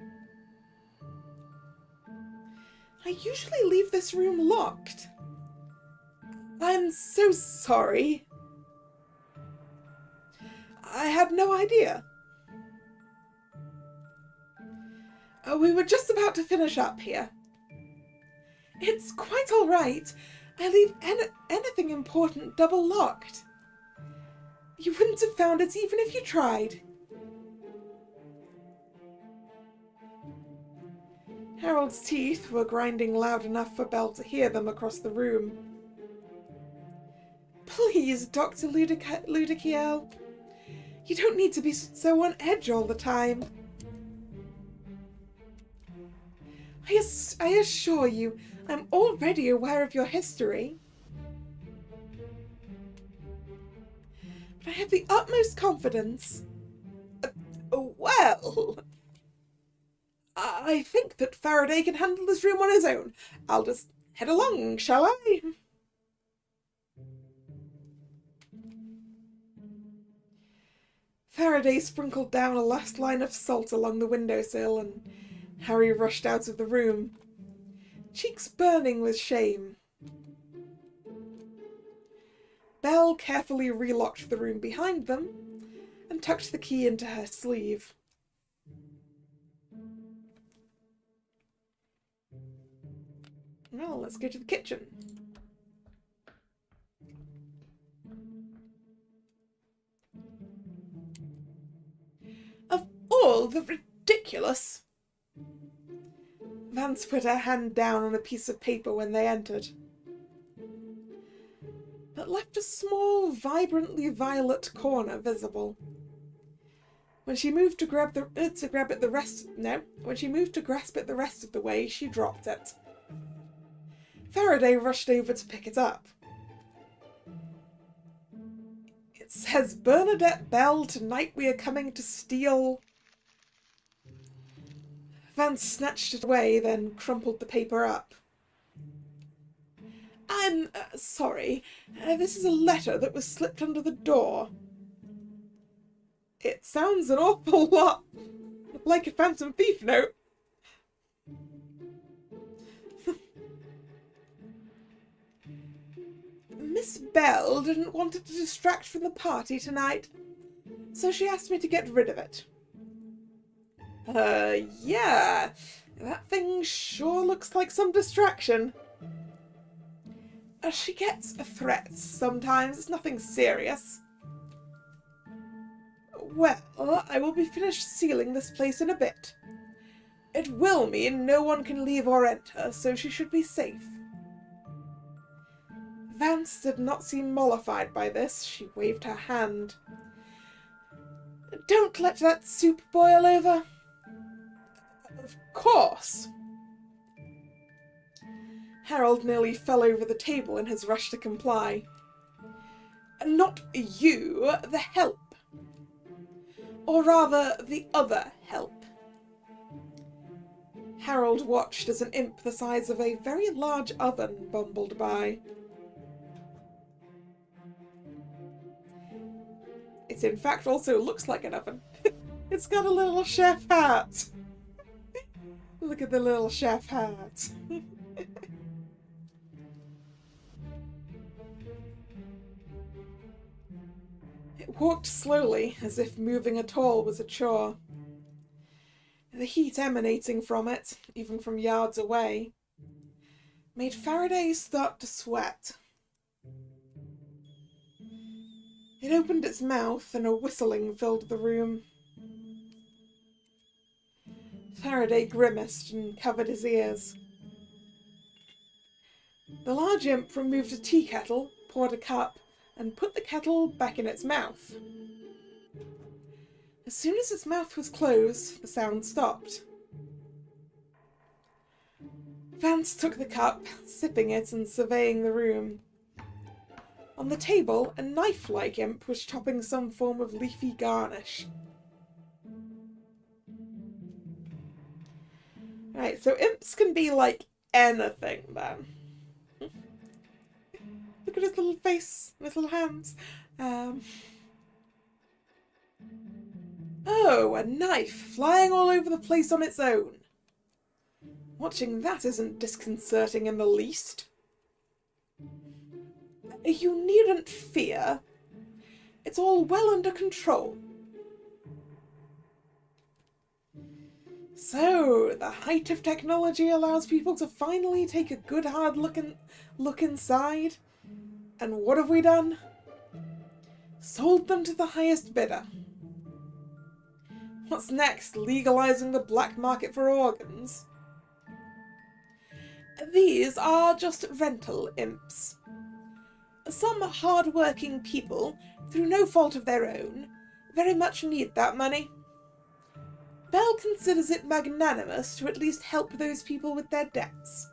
I usually leave this room locked. I'm so sorry. I had no idea. We were just about to finish up here. It's quite all right. I leave anything important double-locked. You wouldn't have found it even if you tried. Harold's teeth were grinding loud enough for Belle to hear them across the room. Please, Dr. Ludikiel. You don't need to be so on edge all the time. I assure you, I'm already aware of your history. But I have the utmost confidence. Well... I think that Faraday can handle this room on his own. I'll just head along, shall I? Faraday sprinkled down a last line of salt along the windowsill, and Harry rushed out of the room, cheeks burning with shame. Belle carefully relocked the room behind them and tucked the key into her sleeve. Well, let's go to the kitchen. Of all the ridiculous... Vance put her hand down on a piece of paper when they entered, but left a small, vibrantly violet corner visible. When she moved to grasp it the rest of the way, she dropped it. Faraday rushed over to pick it up. It says, Bernadette Bell, tonight we are coming to steal... Vance snatched it away, then crumpled the paper up. I'm sorry. This is a letter that was slipped under the door. It sounds an awful lot like a Phantom Thief note. Miss Bell didn't want it to distract from the party tonight, so she asked me to get rid of it. Yeah, that thing sure looks like some distraction. She gets threats sometimes, it's nothing serious. Well, I will be finished sealing this place in a bit. It will mean no one can leave or enter, so she should be safe. Vance did not seem mollified by this. She waved her hand. Don't let that soup boil over. Of course. Harold nearly fell over the table in his rush to comply. Not you, the help. Or rather, the other help. Harold watched as an imp the size of a very large oven bumbled by. It in fact also looks like an oven. It's got a little chef hat. Look at the little chef hat. It walked slowly, as if moving at all was a chore. The heat emanating from it, even from yards away, made Faraday start to sweat. It opened its mouth and a whistling filled the room. Faraday grimaced and covered his ears. The large imp removed a tea kettle, poured a cup, and put the kettle back in its mouth. As soon as its mouth was closed, the sound stopped. Vance took the cup, sipping it and surveying the room. On the table, a knife-like imp was chopping some form of leafy garnish. Right, so imps can be like anything then. Look at his little face, his little hands. Oh, a knife flying all over the place on its own. Watching that isn't disconcerting in the least. You needn't fear. It's all well under control. So, the height of technology allows people to finally take a good hard look inside. And what have we done? Sold them to the highest bidder. What's next? Legalizing the black market for organs? These are just rental imps. Some hard-working people, through no fault of their own, very much need that money. Belle considers it magnanimous to at least help those people with their debts.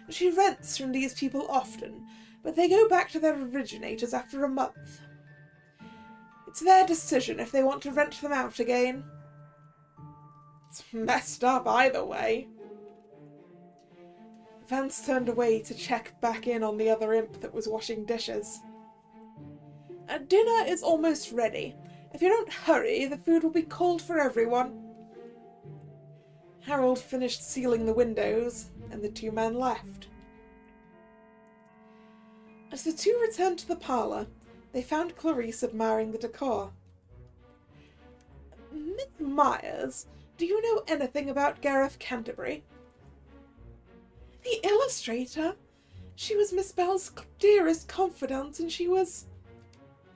She rents from these people often, but they go back to their originators after a month. It's their decision if they want to rent them out again. It's messed up either way. Vance turned away to check back in on the other imp that was washing dishes. Dinner is almost ready. If you don't hurry, the food will be cold for everyone. Harold finished sealing the windows, and the two men left. As the two returned to the parlour, they found Clarice admiring the decor. Miss Myers, do you know anything about Gareth Canterbury? The illustrator? She was Miss Belle's dearest confidant, and she was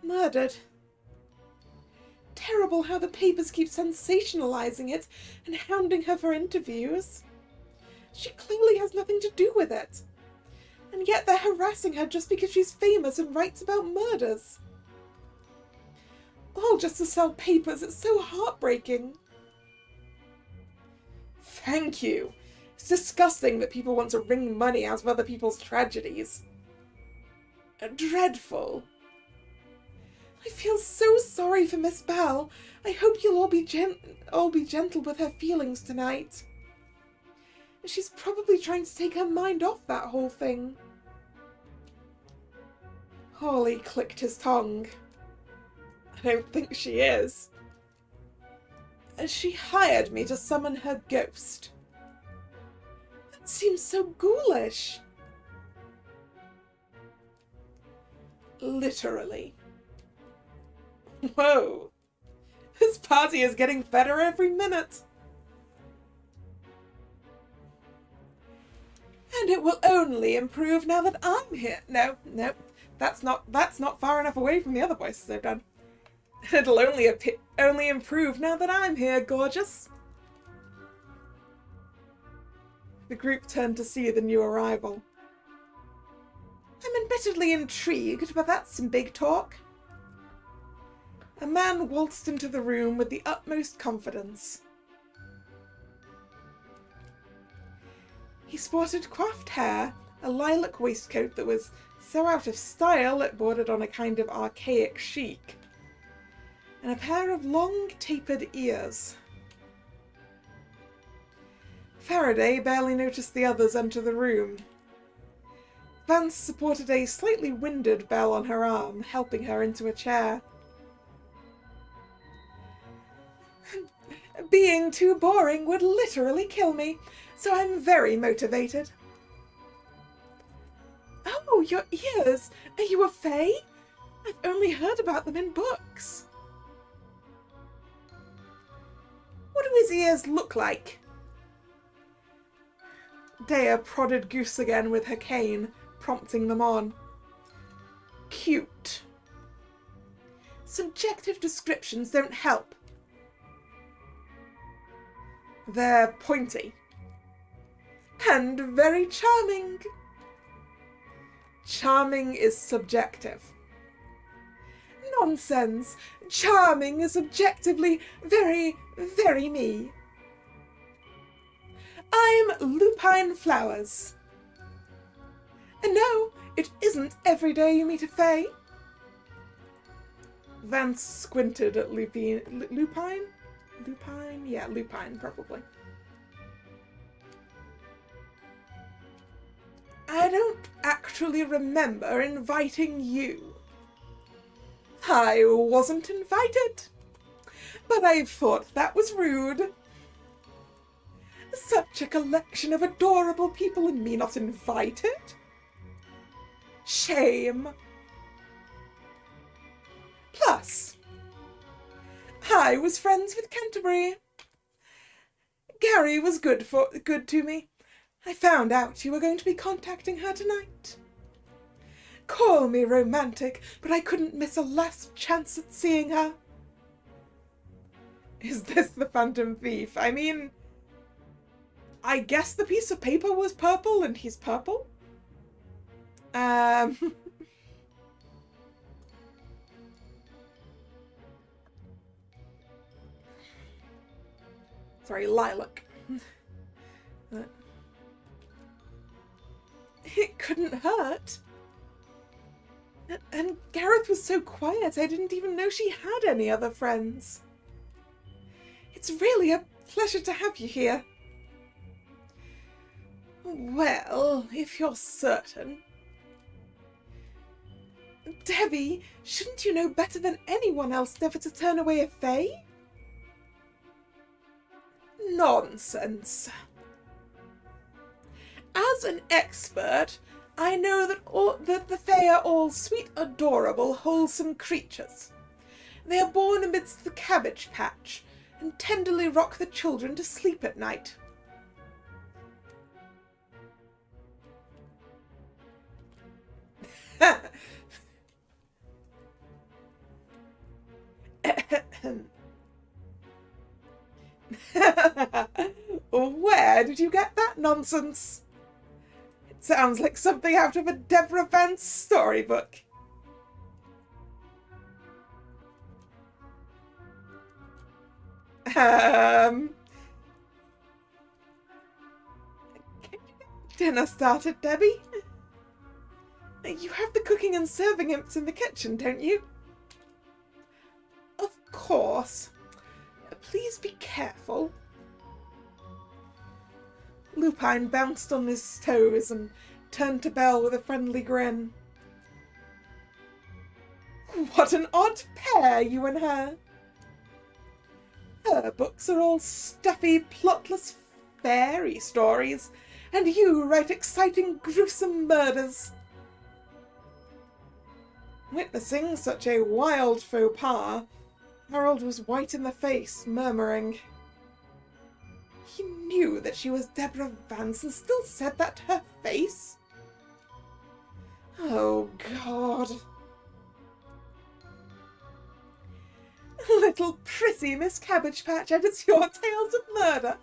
murdered. Terrible how the papers keep sensationalizing it and hounding her for interviews. She clearly has nothing to do with it. And yet they're harassing her just because she's famous and writes about murders. All just to sell papers. It's so heartbreaking. Thank you. It's disgusting that people want to wring money out of other people's tragedies. Dreadful. I feel so sorry for Miss Belle. I hope you'll all be gentle with her feelings tonight. She's probably trying to take her mind off that whole thing. Hawley clicked his tongue. I don't think she is. She hired me to summon her ghost. That seems so ghoulish. Literally. Whoa. This party is getting better every minute. And it will only improve now that I'm here. No, that's not far enough away from the other voices I've done. It'll only improve now that I'm here, gorgeous. The group turned to see the new arrival. I'm admittedly intrigued, but that's some big talk. A man waltzed into the room with the utmost confidence. He sported coiffed hair, a lilac waistcoat that was so out of style it bordered on a kind of archaic chic, and a pair of long, tapered ears. Faraday barely noticed the others enter the room. Vance supported a slightly winded Belle on her arm, helping her into a chair. Being too boring would literally kill me, so I'm very motivated. Oh, your ears! Are you a fae? I've only heard about them in books. What do his ears look like? Dea prodded Goose again with her cane, prompting them on. Cute. Subjective descriptions don't help. They're pointy. And very charming. Charming is subjective. Nonsense. Charming is objectively very, very me. I'm Lupine Flowers. And no, it isn't every day you meet a fae. Vance squinted at Lupine? Lupine? Yeah, Lupine, probably. I don't actually remember inviting you. I wasn't invited, but I thought that was rude. Such a collection of adorable people and me not invited? Shame. Plus, I was friends with Canterbury. Gary was good to me. I found out you were going to be contacting her tonight. Call me romantic, but I couldn't miss a last chance at seeing her. Is this the Phantom Thief? I mean, I guess the piece of paper was purple and he's purple. Sorry, lilac. It couldn't hurt. And Gareth was so quiet, I didn't even know she had any other friends. It's really a pleasure to have you here. Well, if you're certain. Debbie, shouldn't you know better than anyone else never to turn away a fae? Nonsense. As an expert, I know that the fae are all sweet, adorable, wholesome creatures. They are born amidst the cabbage patch and tenderly rock the children to sleep at night. Where did you get that nonsense? It sounds like something out of a Deborah Vance storybook. Can you get dinner started, Debbie? You have the cooking and serving imps in the kitchen, don't you? Of course. Please be careful. Lupine bounced on his toes and turned to Belle with a friendly grin. What an odd pair, you and her. Her books are all stuffy, plotless fairy stories, and you write exciting, gruesome murders. Witnessing such a wild faux pas, Harold was white in the face, murmuring. He knew that she was Deborah Vance and still said that to her face? Oh, God. Little pretty Miss Cabbage Patch, and it's your tales of murder.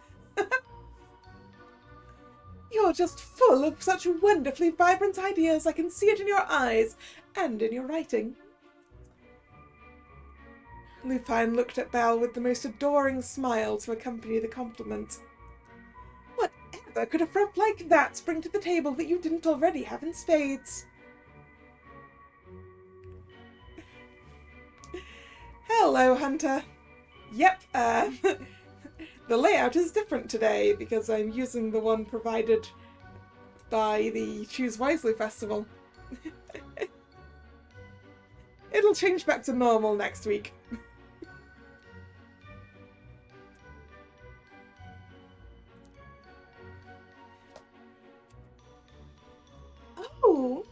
You're just full of such wonderfully vibrant ideas. I can see it in your eyes and in your writing. Lupine looked at Belle with the most adoring smile to accompany the compliment. Whatever could a frump like that bring to the table that you didn't already have in spades? Hello, Hunter. Yep, The layout is different today because I'm using the one provided by the Choose Wisely Festival. It'll change back to normal next week. Oh!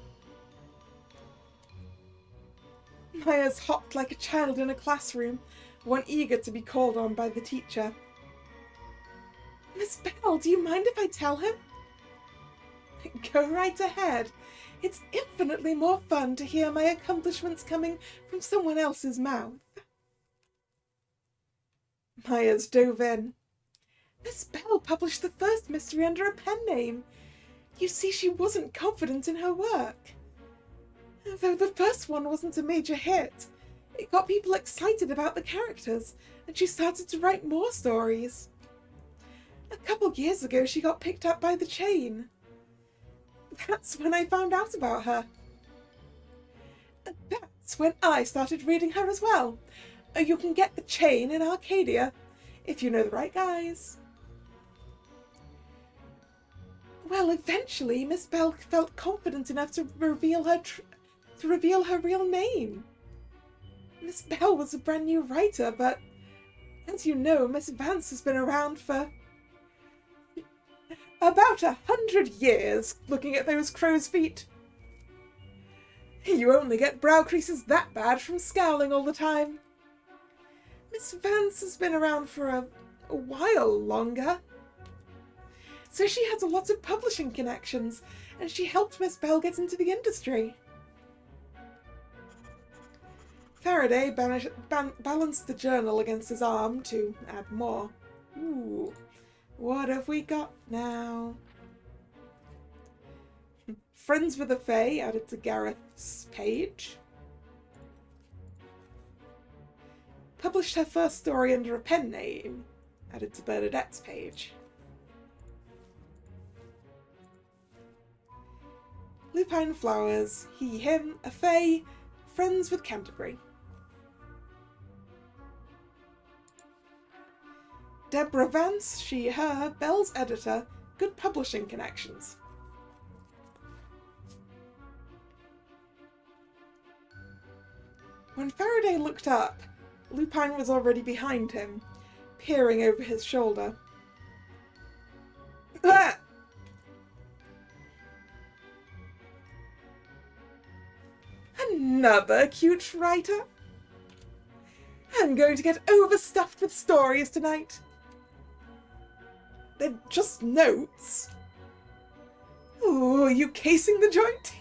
Maya's hopped like a child in a classroom, one eager to be called on by the teacher. Miss Bell, do you mind if I tell him? Go right ahead. It's infinitely more fun to hear my accomplishments coming from someone else's mouth. Myers dove in. Miss Bell published the first mystery under a pen name. You see, she wasn't confident in her work. Though the first one wasn't a major hit, it got people excited about the characters, and she started to write more stories. A couple years ago, she got picked up by the chain. That's when I found out about her. And that's when I started reading her as well. You can get the chain in Arcadia, if you know the right guys. Well, eventually, Miss Bell felt confident enough to reveal her real name. Miss Bell was a brand new writer, but as you know, Miss Vance has been around for about 100 years, looking at those crow's feet. You only get brow creases that bad from scowling all the time. Miss Vance has been around for a while longer. So she has a lot of publishing connections, and she helped Miss Bell get into the industry. Faraday balanced the journal against his arm to add more. Ooh, what have we got now? Friends with a Fae added to Gareth's page. Published her first story under a pen name, added to Bernadette's page. Lupine Flowers, he, him, a Fae, friends with Canterbury. Deborah Vance, she, her, Bell's editor, good publishing connections. When Faraday looked up, Lupine was already behind him, peering over his shoulder. Ah! Another cute writer? I'm going to get overstuffed with stories tonight. They're just notes. Oh, are you casing the joint?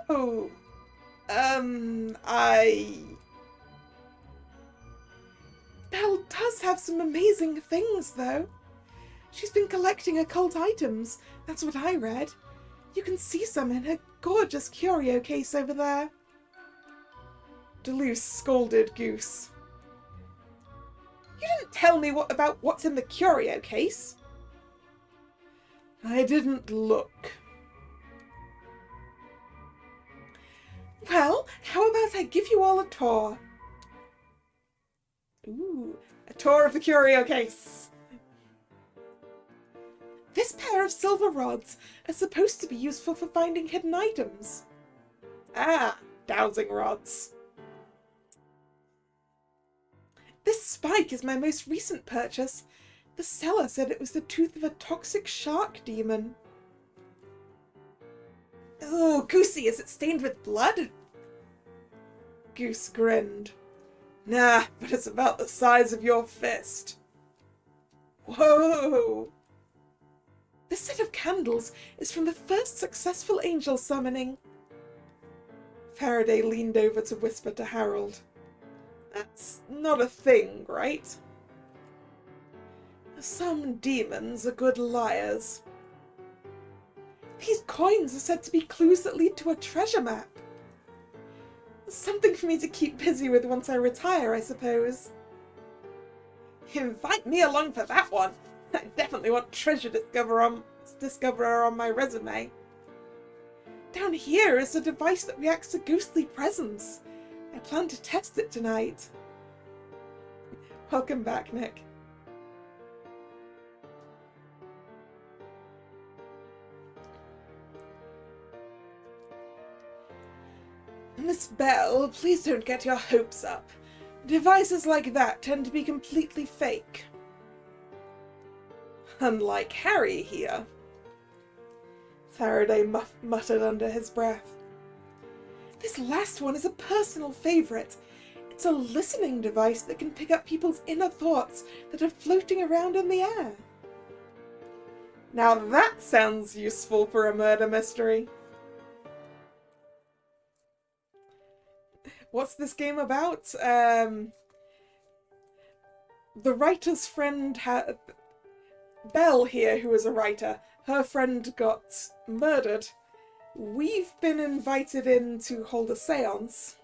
Oh, Belle does have some amazing things, though. She's been collecting occult items. That's what I read. You can see some in her gorgeous curio case over there. Deleuze scolded Goose. You didn't tell me about what's in the curio case. I didn't look. Well, how about I give you all a tour? Ooh, a tour of the curio case. This pair of silver rods are supposed to be useful for finding hidden items. Ah, dowsing rods. This spike is my most recent purchase. The seller said it was the tooth of a toxic shark demon. Oh, Goosey, is it stained with blood? Goose grinned. Nah, but it's about the size of your fist. Whoa! This set of candles is from the first successful angel summoning. Faraday leaned over to whisper to Harold. That's not a thing, right? Some demons are good liars. These coins are said to be clues that lead to a treasure map. Something for me to keep busy with once I retire, I suppose. Invite me along for that one. I definitely want treasure discoverer on my resume. Down here is a device that reacts to ghostly presence. I plan to test it tonight. Welcome back, Nick. Miss Bell, please don't get your hopes up. Devices like that tend to be completely fake. Unlike Harry here, Faraday muttered under his breath. This last one is a personal favourite. It's a listening device that can pick up people's inner thoughts that are floating around in the air. Now that sounds useful for a murder mystery. What's this game about? The writer's friend had... Belle here, who is a writer, her friend got murdered. We've been invited in to hold a seance.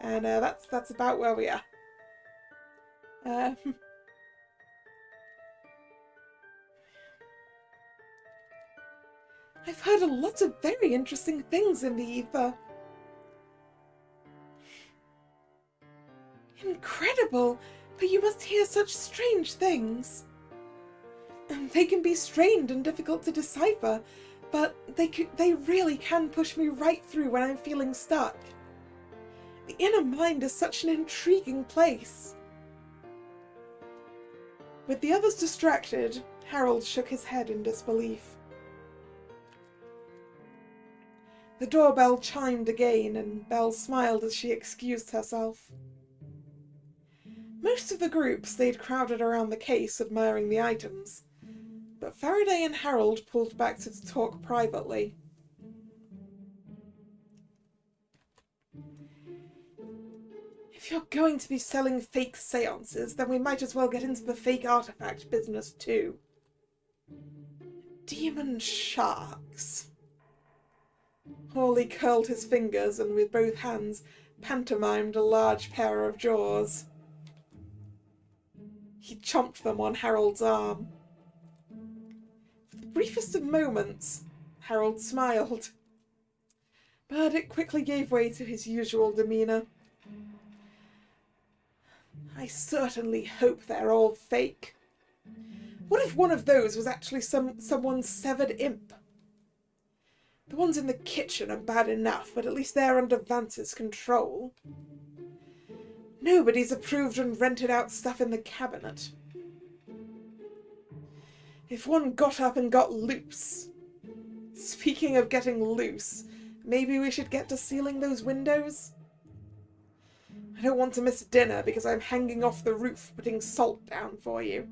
And that's about where we are. I've heard a lot of very interesting things in the ether. Incredible! But you must hear such strange things. They can be strained and difficult to decipher, but they really can push me right through when I'm feeling stuck. The inner mind is such an intriguing place. With the others distracted, Harold shook his head in disbelief. The doorbell chimed again, and Belle smiled as she excused herself. Most of the group stayed crowded around the case, admiring the items, but Faraday and Harold pulled back to talk privately. If you're going to be selling fake seances, then we might as well get into the fake artifact business too. Demon sharks. Hawley curled his fingers and with both hands pantomimed a large pair of jaws. He chomped them on Harold's arm. For the briefest of moments, Harold smiled, but it quickly gave way to his usual demeanour. I certainly hope they're all fake. What if one of those was actually someone's severed imp? The ones in the kitchen are bad enough, but at least they're under Vance's control. Nobody's approved and rented out stuff in the cabinet. If one got up and got loose. Speaking of getting loose, maybe we should get to sealing those windows? I don't want to miss dinner because I'm hanging off the roof putting salt down for you.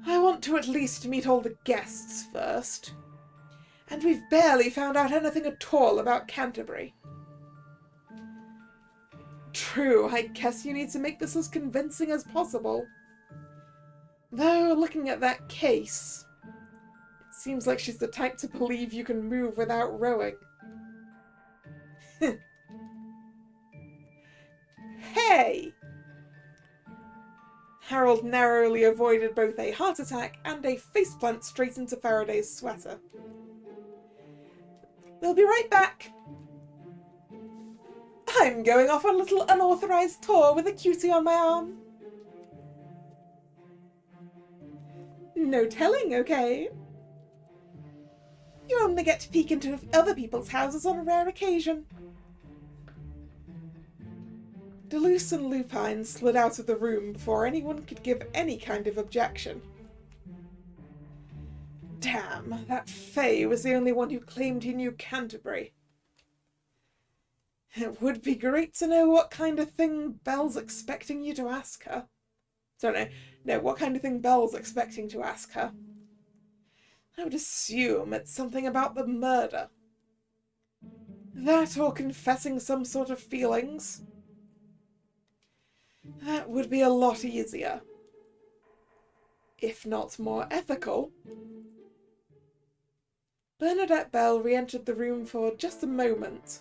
I want to at least meet all the guests first. And we've barely found out anything at all about Canterbury. True, I guess you need to make this as convincing as possible. Though, looking at that case, it seems like she's the type to believe you can move without rowing. Hey! Harold narrowly avoided both a heart attack and a faceplant straight into Faraday's sweater. We'll be right back. I'm going off on a little unauthorized tour with a cutie on my arm. No telling, okay? You only get to peek into other people's houses on a rare occasion. Deleuze and Lupine slid out of the room before anyone could give any kind of objection. Damn, that Faye was the only one who claimed he knew Canterbury. It would be great to know what kind of thing Belle's expecting you to ask her. No, what kind of thing Belle's expecting to ask her. I would assume it's something about the murder. That or confessing some sort of feelings. That would be a lot easier. If not more ethical. Bernadette Bell re-entered the room for just a moment,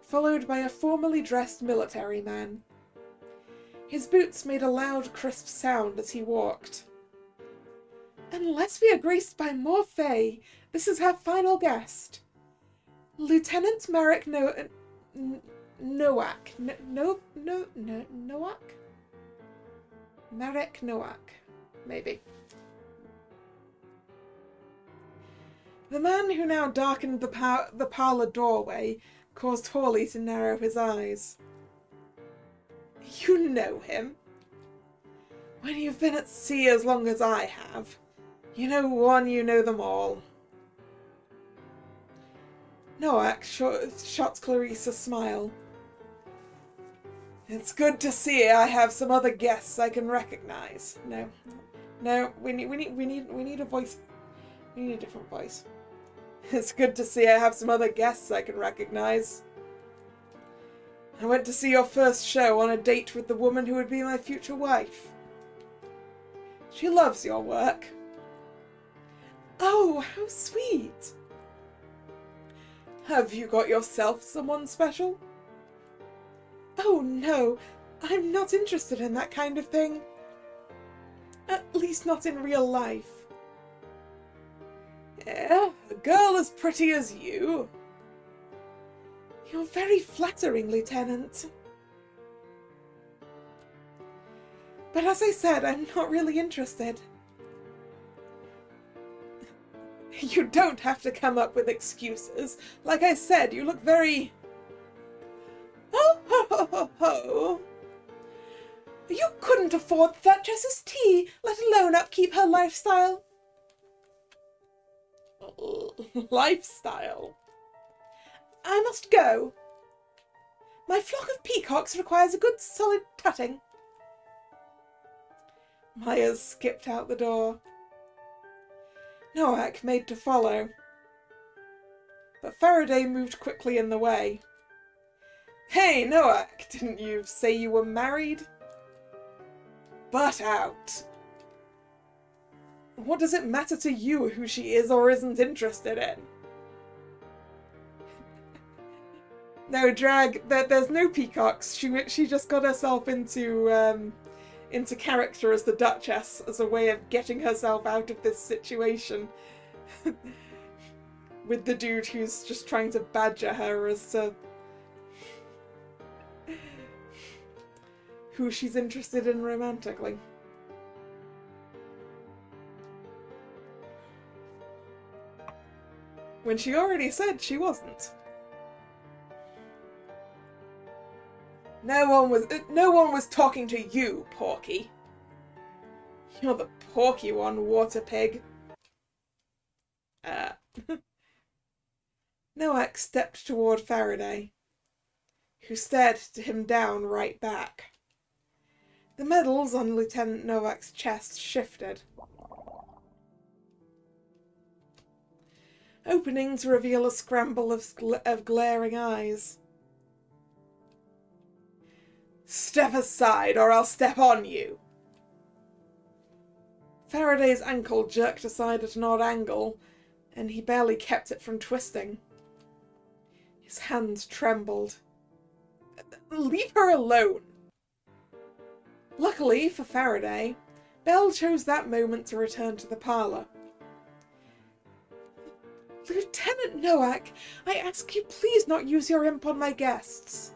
followed by a formally dressed military man. His boots made a loud, crisp sound as he walked. Unless we are graced by more Fae, this is her final guest. Lieutenant Merrick Nowak. Nowak? Marek Nowak. Maybe. The man who now darkened the parlour doorway caused Hawley to narrow his eyes. You know him. When you've been at sea as long as I have, you know one, you know them all. Nowak shot Clarice a smile. It's good to see I have some other guests I can recognize. No, we need a voice. We need a different voice. It's good to see I have some other guests I can recognize. I went to see your first show on a date with the woman who would be my future wife. She loves your work. Oh, how sweet. Have you got yourself someone special? Oh, no. I'm not interested in that kind of thing. At least not in real life. Yeah, a girl as pretty as you. You're very flattering, Lieutenant. But as I said, I'm not really interested. You don't have to come up with excuses. Like I said, you look very... Oh, ho, ho, ho, ho. You couldn't afford Duchess's tea, let alone upkeep her lifestyle. Lifestyle? I must go. My flock of peacocks requires a good solid tutting. Myers skipped out the door. Nowak made to follow. But Faraday moved quickly in the way. Hey, Nowak, didn't you say you were married? Butt out. What does it matter to you who she is or isn't interested in? No, Drag, there's no peacocks. She just got herself into character as the Duchess as a way of getting herself out of this situation. With the dude who's just trying to badger her as to who she's interested in romantically. When she already said she wasn't. No one was talking to you, Porky. You're the porky one, water pig. Nowak stepped toward Faraday, who stared him down right back. The medals on Lieutenant Nowak's chest shifted. Opening to reveal a scramble of glaring eyes. Step aside or I'll step on you. Faraday's ankle jerked aside at an odd angle, and he barely kept it from twisting. His hands trembled. Leave her alone. Luckily for Faraday, Belle chose that moment to return to the parlour. Lieutenant Nowak, I ask you please not use your imp on my guests.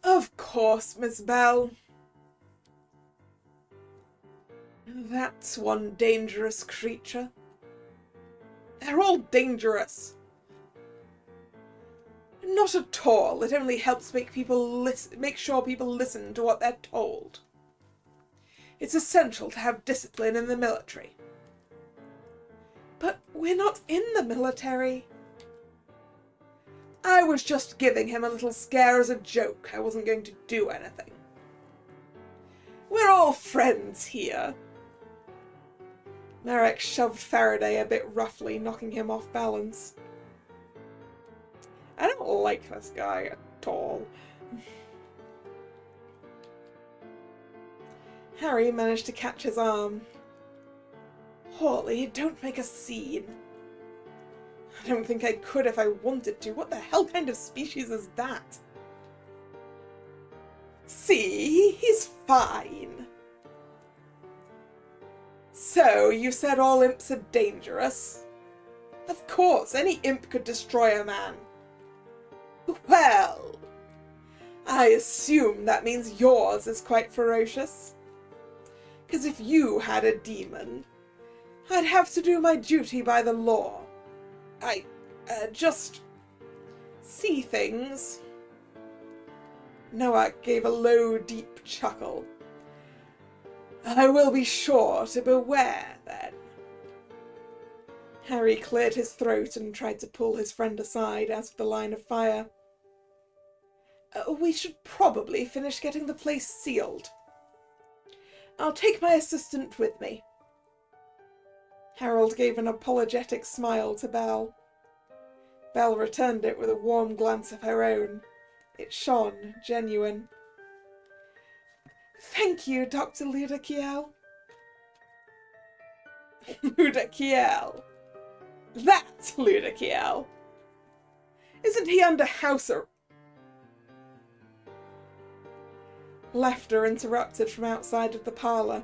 Of course, Miss Belle. That's one dangerous creature. They're all dangerous. Not at all. It only helps make sure people listen to what they're told. It's essential to have discipline in the military. But we're not in the military. I was just giving him a little scare as a joke. I wasn't going to do anything. We're all friends here. Marek shoved Faraday a bit roughly, knocking him off balance. I don't like this guy at all. Harry managed to catch his arm. Hawley, don't make a scene. I don't think I could if I wanted to. What the hell kind of species is that? See? He's fine. So, you said all imps are dangerous? Of course, any imp could destroy a man. Well, I assume that means yours is quite ferocious. 'Cause if you had a demon, I'd have to do my duty by the law. I, just see things. Noah gave a low, deep chuckle. I will be sure to beware, then. Harry cleared his throat and tried to pull his friend aside as for the line of fire. We should probably finish getting the place sealed. I'll take my assistant with me. Harold gave an apologetic smile to Belle. Belle returned it with a warm glance of her own. It shone genuine. Thank you, Dr. Ludakiel. Ludakiel? That's Ludakiel. Isn't he under house arrest? Laughter interrupted from outside of the parlour.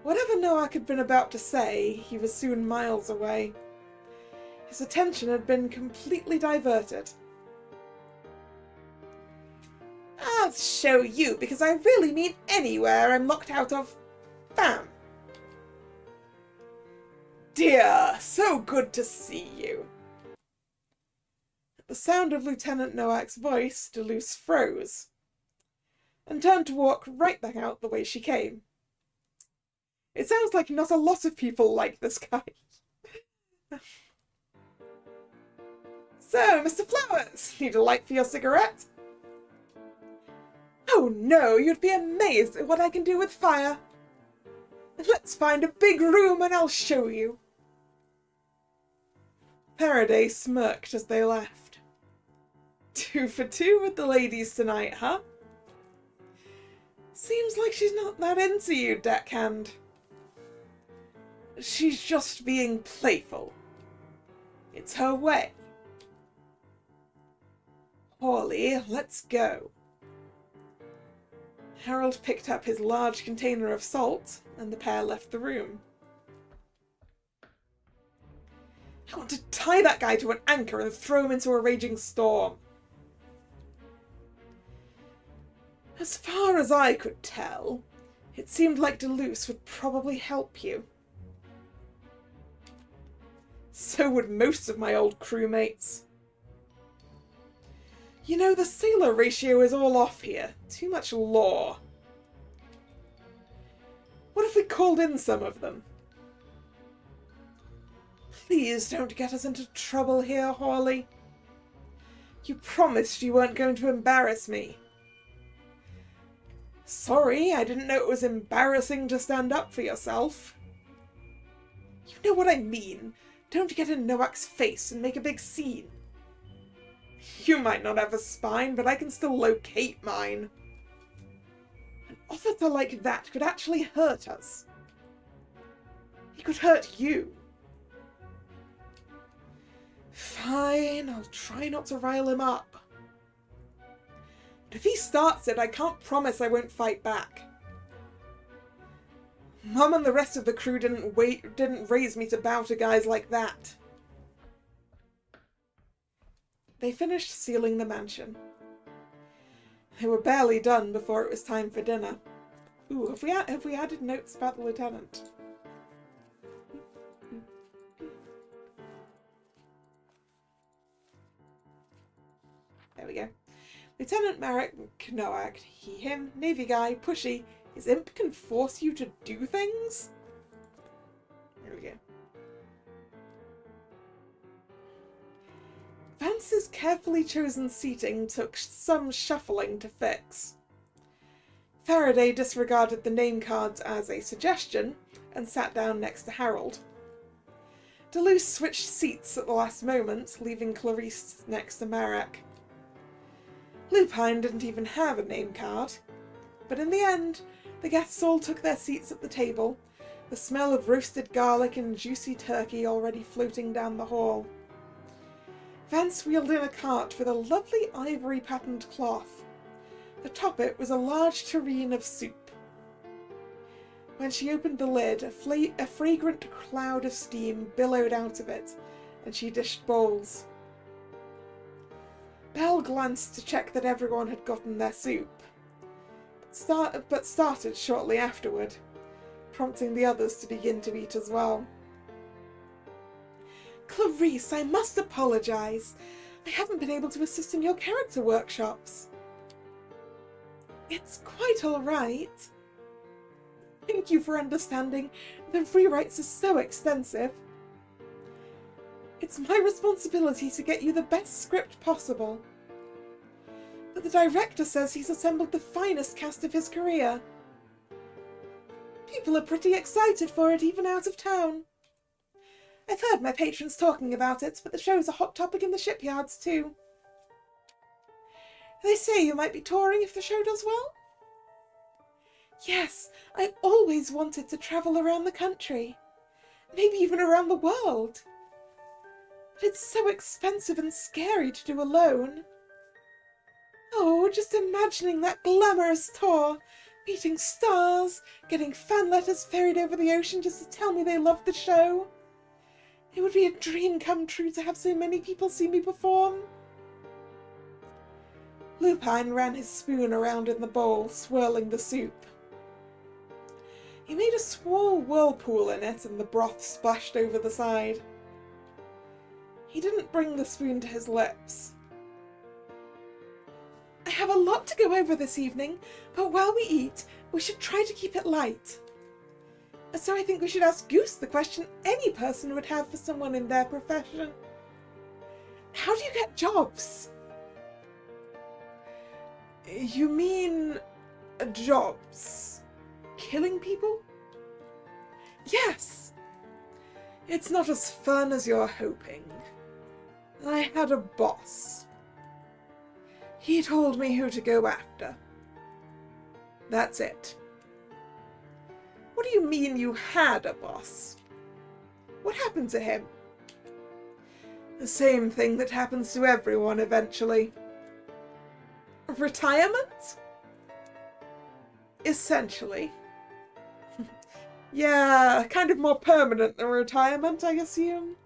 Whatever Noack had been about to say, he was soon miles away. His attention had been completely diverted. I'll show you, because I really mean anywhere I'm locked out of. Bam! Dear, so good to see you. At the sound of Lieutenant Noack's voice, Deleuze froze and turned to walk right back out the way she came. It sounds like not a lot of people like this guy. So, Mr. Flowers, need a light for your cigarette? Oh no, you'd be amazed at what I can do with fire. Let's find a big room and I'll show you. Faraday smirked as they left. 2 for 2 with the ladies tonight, huh? Seems like she's not that into you, deckhand. She's just being playful. It's her way. Hawley, let's go. Harold picked up his large container of salt, and the pair left the room. I want to tie that guy to an anchor and throw him into a raging storm. As far as I could tell, it seemed like Deleuze would probably help you. So would most of my old crewmates. You know, the sailor ratio is all off here. Too much law. What if we called in some of them? Please don't get us into trouble here, Hawley. You promised you weren't going to embarrass me. Sorry, I didn't know it was embarrassing to stand up for yourself. You know what I mean. Don't get in Noack's face and make a big scene. You might not have a spine, but I can still locate mine. An officer like that could actually hurt us. He could hurt you. Fine, I'll try not to rile him up. But if he starts it, I can't promise I won't fight back. Mum and the rest of the crew didn't raise me to bow to guys like that. They finished sealing the mansion. They were barely done before it was time for dinner. Ooh, have we added notes about the lieutenant? There we go. Lieutenant Marek Noack, he, him, Navy guy, pushy. His imp can force you to do things? There we go. Vance's carefully chosen seating took some shuffling to fix. Faraday disregarded the name cards as a suggestion and sat down next to Harold. Deleuze switched seats at the last moment, leaving Clarice next to Marek. Lupine didn't even have a name card, but in the end, the guests all took their seats at the table, the smell of roasted garlic and juicy turkey already floating down the hall. Vance wheeled in a cart with a lovely ivory-patterned cloth. Atop it was a large tureen of soup. When she opened the lid, a fragrant cloud of steam billowed out of it, and she dished bowls. Belle glanced to check that everyone had gotten their soup, but started shortly afterward, prompting the others to begin to eat as well. Clarice, I must apologise. I haven't been able to assist in your character workshops. It's quite all right. Thank you for understanding. The rewrites are so extensive. It's my responsibility to get you the best script possible. But the director says he's assembled the finest cast of his career. People are pretty excited for it, even out of town. I've heard my patrons talking about it, but the show's a hot topic in the shipyards too. They say you might be touring if the show does well. Yes, I always wanted to travel around the country. Maybe even around the world. But it's so expensive and scary to do alone. Oh, just imagining that glamorous tour, meeting stars, getting fan letters ferried over the ocean just to tell me they loved the show. It would be a dream come true to have so many people see me perform. Lupin ran his spoon around in the bowl, swirling the soup. He made a small whirlpool in it and the broth splashed over the side. He didn't bring the spoon to his lips. I have a lot to go over this evening, but while we eat, we should try to keep it light. So I think we should ask Goose the question any person would have for someone in their profession. How do you get jobs? You mean jobs? Killing people? Yes. It's not as fun as you're hoping. I had a boss. He told me who to go after. That's it. What do you mean you had a boss? What happened to him? The same thing that happens to everyone eventually. Retirement? Essentially. Yeah, kind of more permanent than retirement, I assume.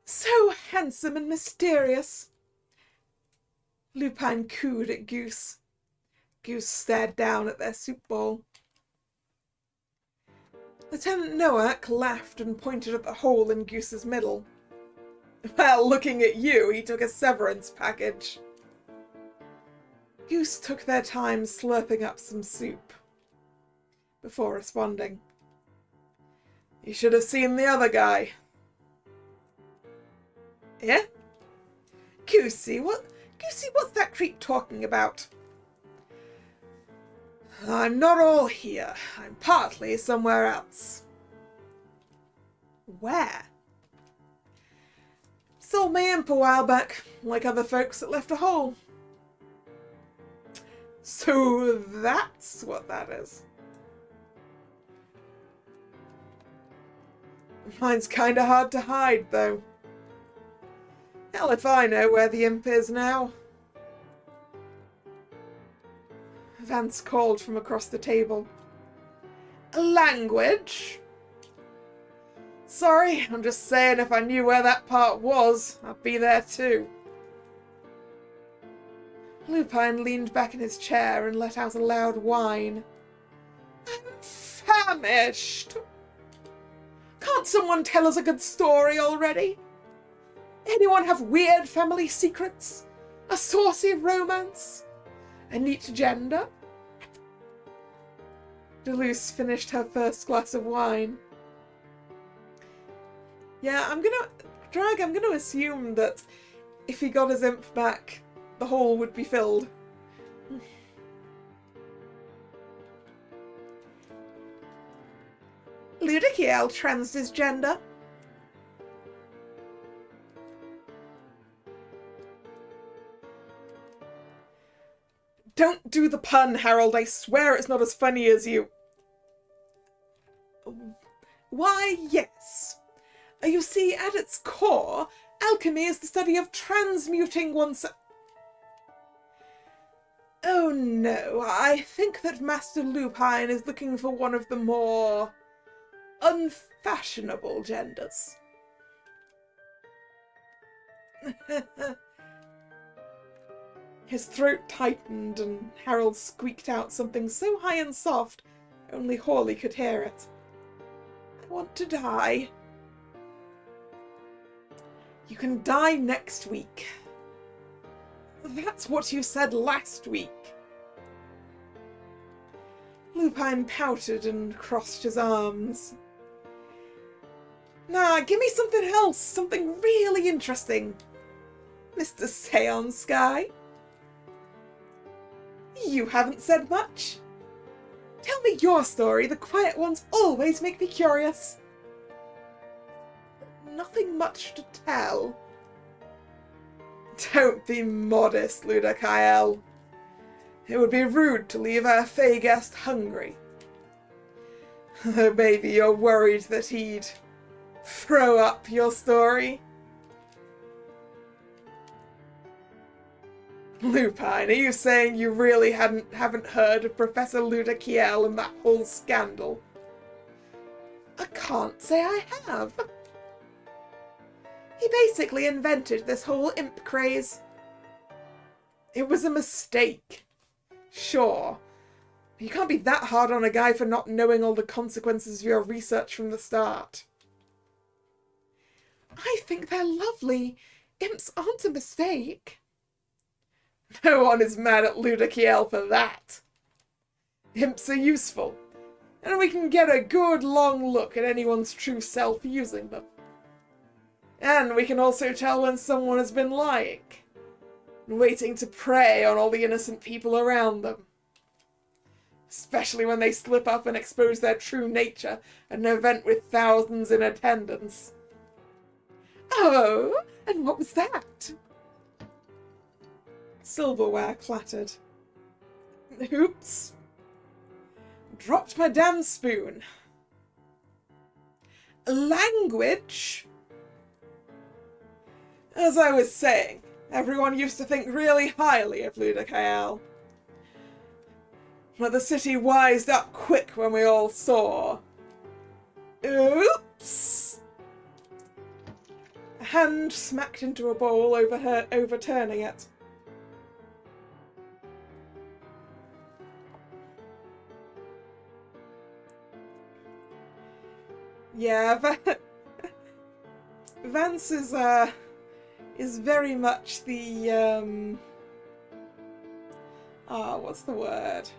So handsome and mysterious. Lupin cooed at Goose. Goose stared down at their soup bowl. Lieutenant Nowak laughed and pointed at the hole in Goose's middle. Well, looking at you, he took a severance package. Goose took their time slurping up some soup before responding. You should have seen the other guy. Yeah? Goosey, what's that creep talking about? I'm not all here. I'm partly somewhere else. Where? Sold my imp a while back, like other folks that left a hole. So that's what that is. Mine's kinda hard to hide, though. Hell if I know where the imp is now. Vance called from across the table. Language? Sorry, I'm just saying if I knew where that part was, I'd be there too. Lupin leaned back in his chair and let out a loud whine. I'm famished. Can't someone tell us a good story already? Anyone have weird family secrets? A saucy romance? A neat gender? Deleuze finished her first glass of wine. Yeah, I'm gonna assume that if he got his imp back, the hole would be filled. Ludikiel transgender. Don't do the pun, Harold. I swear it's not as funny as you. Why, yes. You see, at its core, alchemy is the study of transmuting oneself. Oh no, I think that Master Lupin is looking for one of the more unfashionable genders. His throat tightened and Harold squeaked out something so high and soft only Hawley could hear it. I want to die. You can die next week. That's what you said last week. Lupin pouted and crossed his arms. Nah, give me something else, something really interesting, Mr. Seance Guy. You haven't said much. Tell me your story, the quiet ones always make me curious. Nothing much to tell. Don't be modest, Ludakiel. It would be rude to leave our Fey guest hungry. Maybe you're worried that he'd throw up your story. Lupin, are you saying you really haven't heard of Professor Ludakiel and that whole scandal? I can't say I have. He basically invented this whole imp craze. It was a mistake. Sure. You can't be that hard on a guy for not knowing all the consequences of your research from the start. I think they're lovely. Imps aren't a mistake. No one is mad at Ludakiel for that. Imps are useful, and we can get a good long look at anyone's true self using them. And we can also tell when someone has been lying, and waiting to prey on all the innocent people around them. Especially when they slip up and expose their true nature at an event with thousands in attendance. Oh, and what was that? Silverware clattered. Oops. Dropped my damn spoon. Language? As I was saying, everyone used to think really highly of Ludakiel. But the city wised up quick when we all saw. Oops! A hand smacked into a bowl overturning it. Yeah, Vance is very much the what's the word?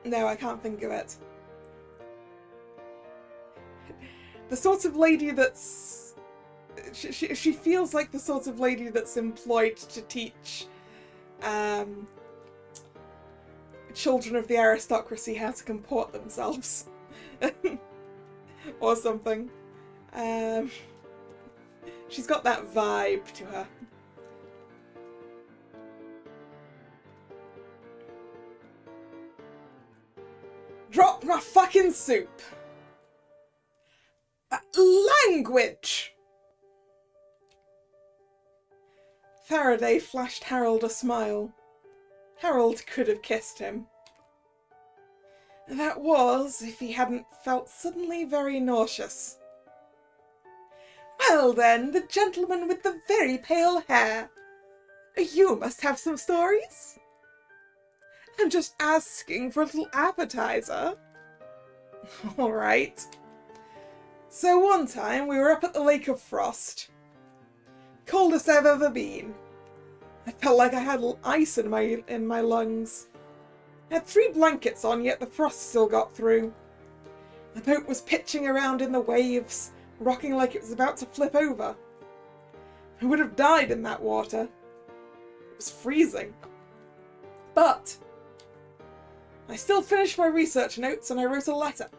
No, I can't think of it. The sort of lady that's... She feels like the sort of lady that's employed to teach children of the aristocracy how to comport themselves. Or something. She's got that vibe to her. Drop my fucking soup! Language! Faraday flashed Harold a smile. Harold could have kissed him. That was, if he hadn't felt suddenly very nauseous. Well then, the gentleman with the very pale hair. You must have some stories? I'm just asking for a little appetizer. All right. So one time we were up at the Lake of Frost. Coldest I've ever been. I felt like I had ice in my lungs. I had 3 blankets on, yet the frost still got through. The boat was pitching around in the waves, rocking like it was about to flip over. I would have died in that water. It was freezing. But I still finished my research notes and I wrote a letter.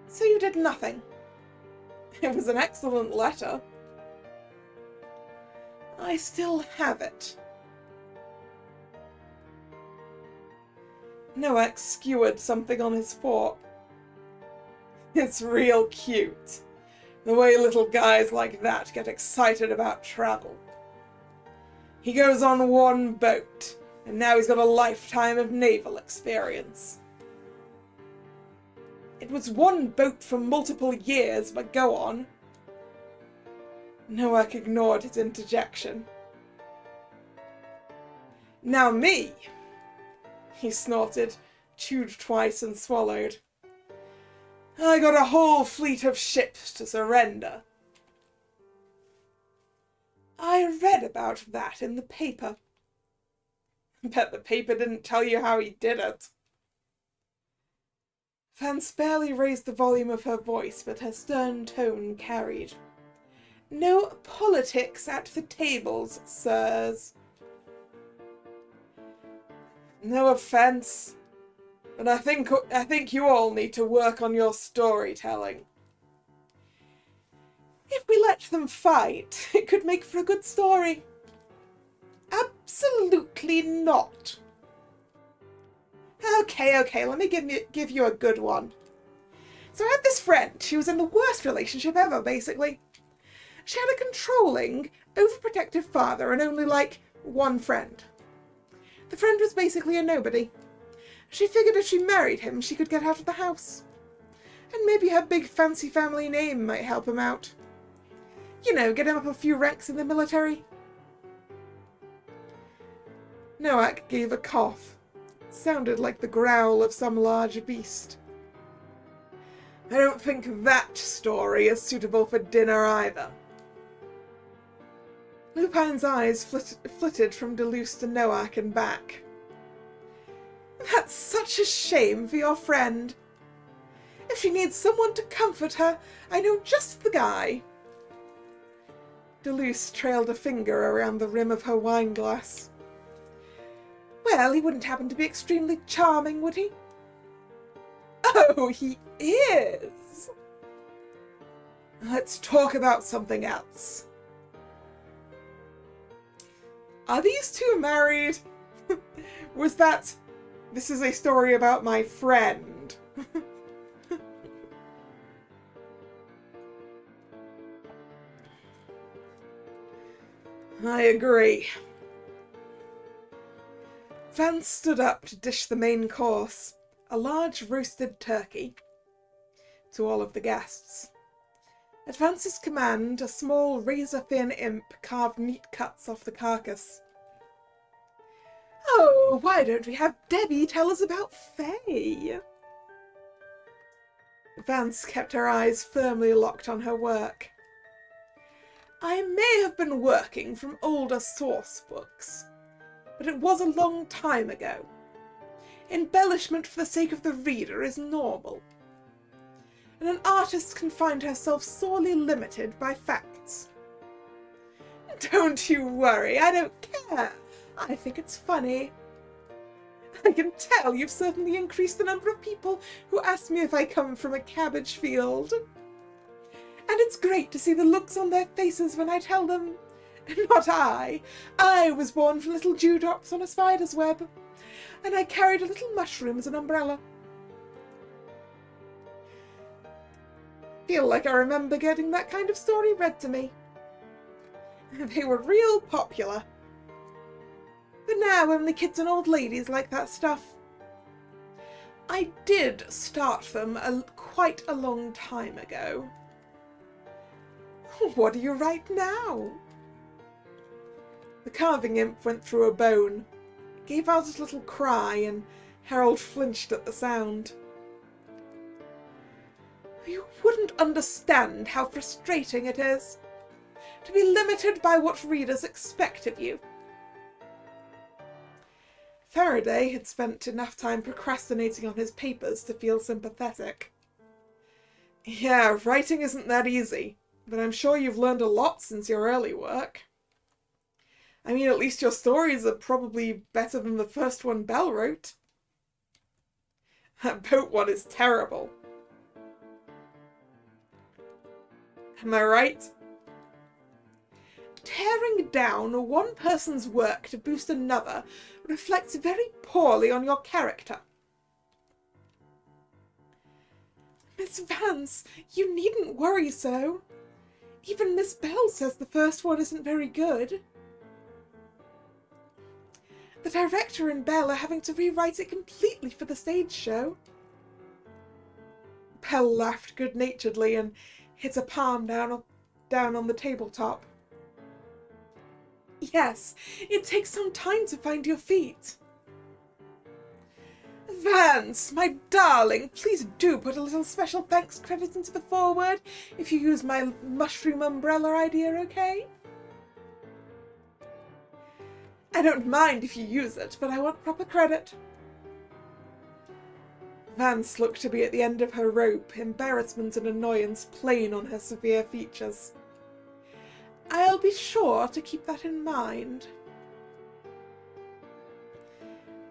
So you did nothing. It was an excellent letter. I still have it. Noack skewered something on his fork. It's real cute. The way little guys like that get excited about travel. He goes on one boat, And now he's got a lifetime of naval experience. It was one boat for multiple years, but go on. Noack ignored his interjection. Now me, he snorted, chewed twice and swallowed. I got a whole fleet of ships to surrender. I read about that in the paper. Bet the paper didn't tell you how he did it. Vance barely raised the volume of her voice, but her stern tone carried. No politics at the tables, sirs. No offence, but I think you all need to work on your storytelling. If we let them fight, it could make for a good story. Absolutely not. Okay, let me give you a good one. So I had this friend. She was in the worst relationship ever, basically. She had a controlling, overprotective father and only, one friend. The friend was basically a nobody. She figured if she married him, she could get out of the house. And maybe her big fancy family name might help him out. You know, get him up a few ranks in the military. Noack gave a cough. It sounded like the growl of some large beast. I don't think that story is suitable for dinner either. Lupine's eyes flitted from Deleuze to Noack and back. That's such a shame for your friend. If she needs someone to comfort her, I know just the guy. Deleuze trailed a finger around the rim of her wineglass. Well, he wouldn't happen to be extremely charming, would he? Oh, he is! Let's talk about something else. Are these two married? This is a story about my friend. I agree. Vance stood up to dish the main course, a large roasted turkey, to all of the guests. At Vance's command, a small razor-thin imp carved neat cuts off the carcass. Oh, why don't we have Debbie tell us about Faye? Vance kept her eyes firmly locked on her work. I may have been working from older source books, but it was a long time ago. Embellishment for the sake of the reader is normal, and an artist can find herself sorely limited by facts. Don't you worry, I don't care. I think it's funny. I can tell you've certainly increased the number of people who ask me if I come from a cabbage field. And it's great to see the looks on their faces when I tell them, not I. I was born from little dewdrops on a spider's web, and I carried a little mushroom as an umbrella. Feel like I remember getting that kind of story read to me. They were real popular. But now only kids and old ladies like that stuff. I did start them quite a long time ago. What do you write now? The carving imp went through a bone, gave out a little cry, and Harold flinched at the sound. You wouldn't understand how frustrating it is to be limited by what readers expect of you. Faraday had spent enough time procrastinating on his papers to feel sympathetic. Yeah, writing isn't that easy, but I'm sure you've learned a lot since your early work. I mean, at least your stories are probably better than the first one Belle wrote. That boat one is terrible. Am I right? Tearing down one person's work to boost another reflects very poorly on your character. Miss Vance, you needn't worry so. Even Miss Bell says the first one isn't very good. The director and Belle are having to rewrite it completely for the stage show. Belle laughed good-naturedly and hit a palm down on the tabletop. Yes, it takes some time to find your feet. Vance, my darling, please do put a little special thanks credit into the foreword if you use my mushroom umbrella idea, okay? I don't mind if you use it, but I want proper credit. Vance looked to be at the end of her rope, embarrassment and annoyance plain on her severe features. I'll be sure to keep that in mind.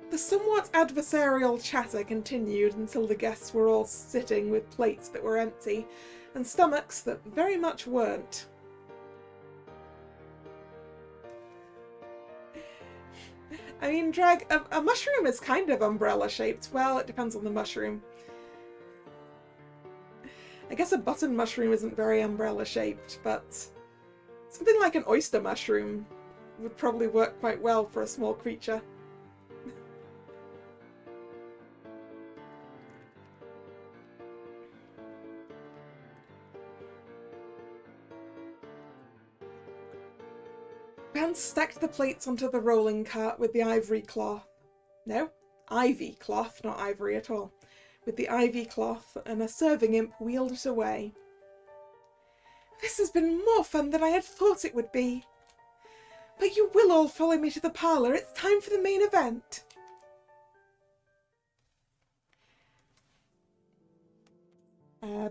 The somewhat adversarial chatter continued until the guests were all sitting with plates that were empty and stomachs that very much weren't. I mean, Drag, a mushroom is kind of umbrella-shaped. Well, it depends on the mushroom. I guess a button mushroom isn't very umbrella-shaped, but something like an oyster mushroom would probably work quite well for a small creature. Vance stacked the plates onto the rolling cart with the ivory cloth. No, ivy cloth, not ivory at all. With the ivy cloth, and a serving imp wheeled it away. This has been more fun than I had thought it would be. But you will all follow me to the parlour. It's time for the main event.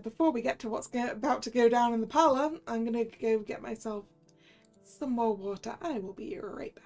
Before we get to what's about to go down in the parlour, I'm going to go get myself some more water. I will be right back.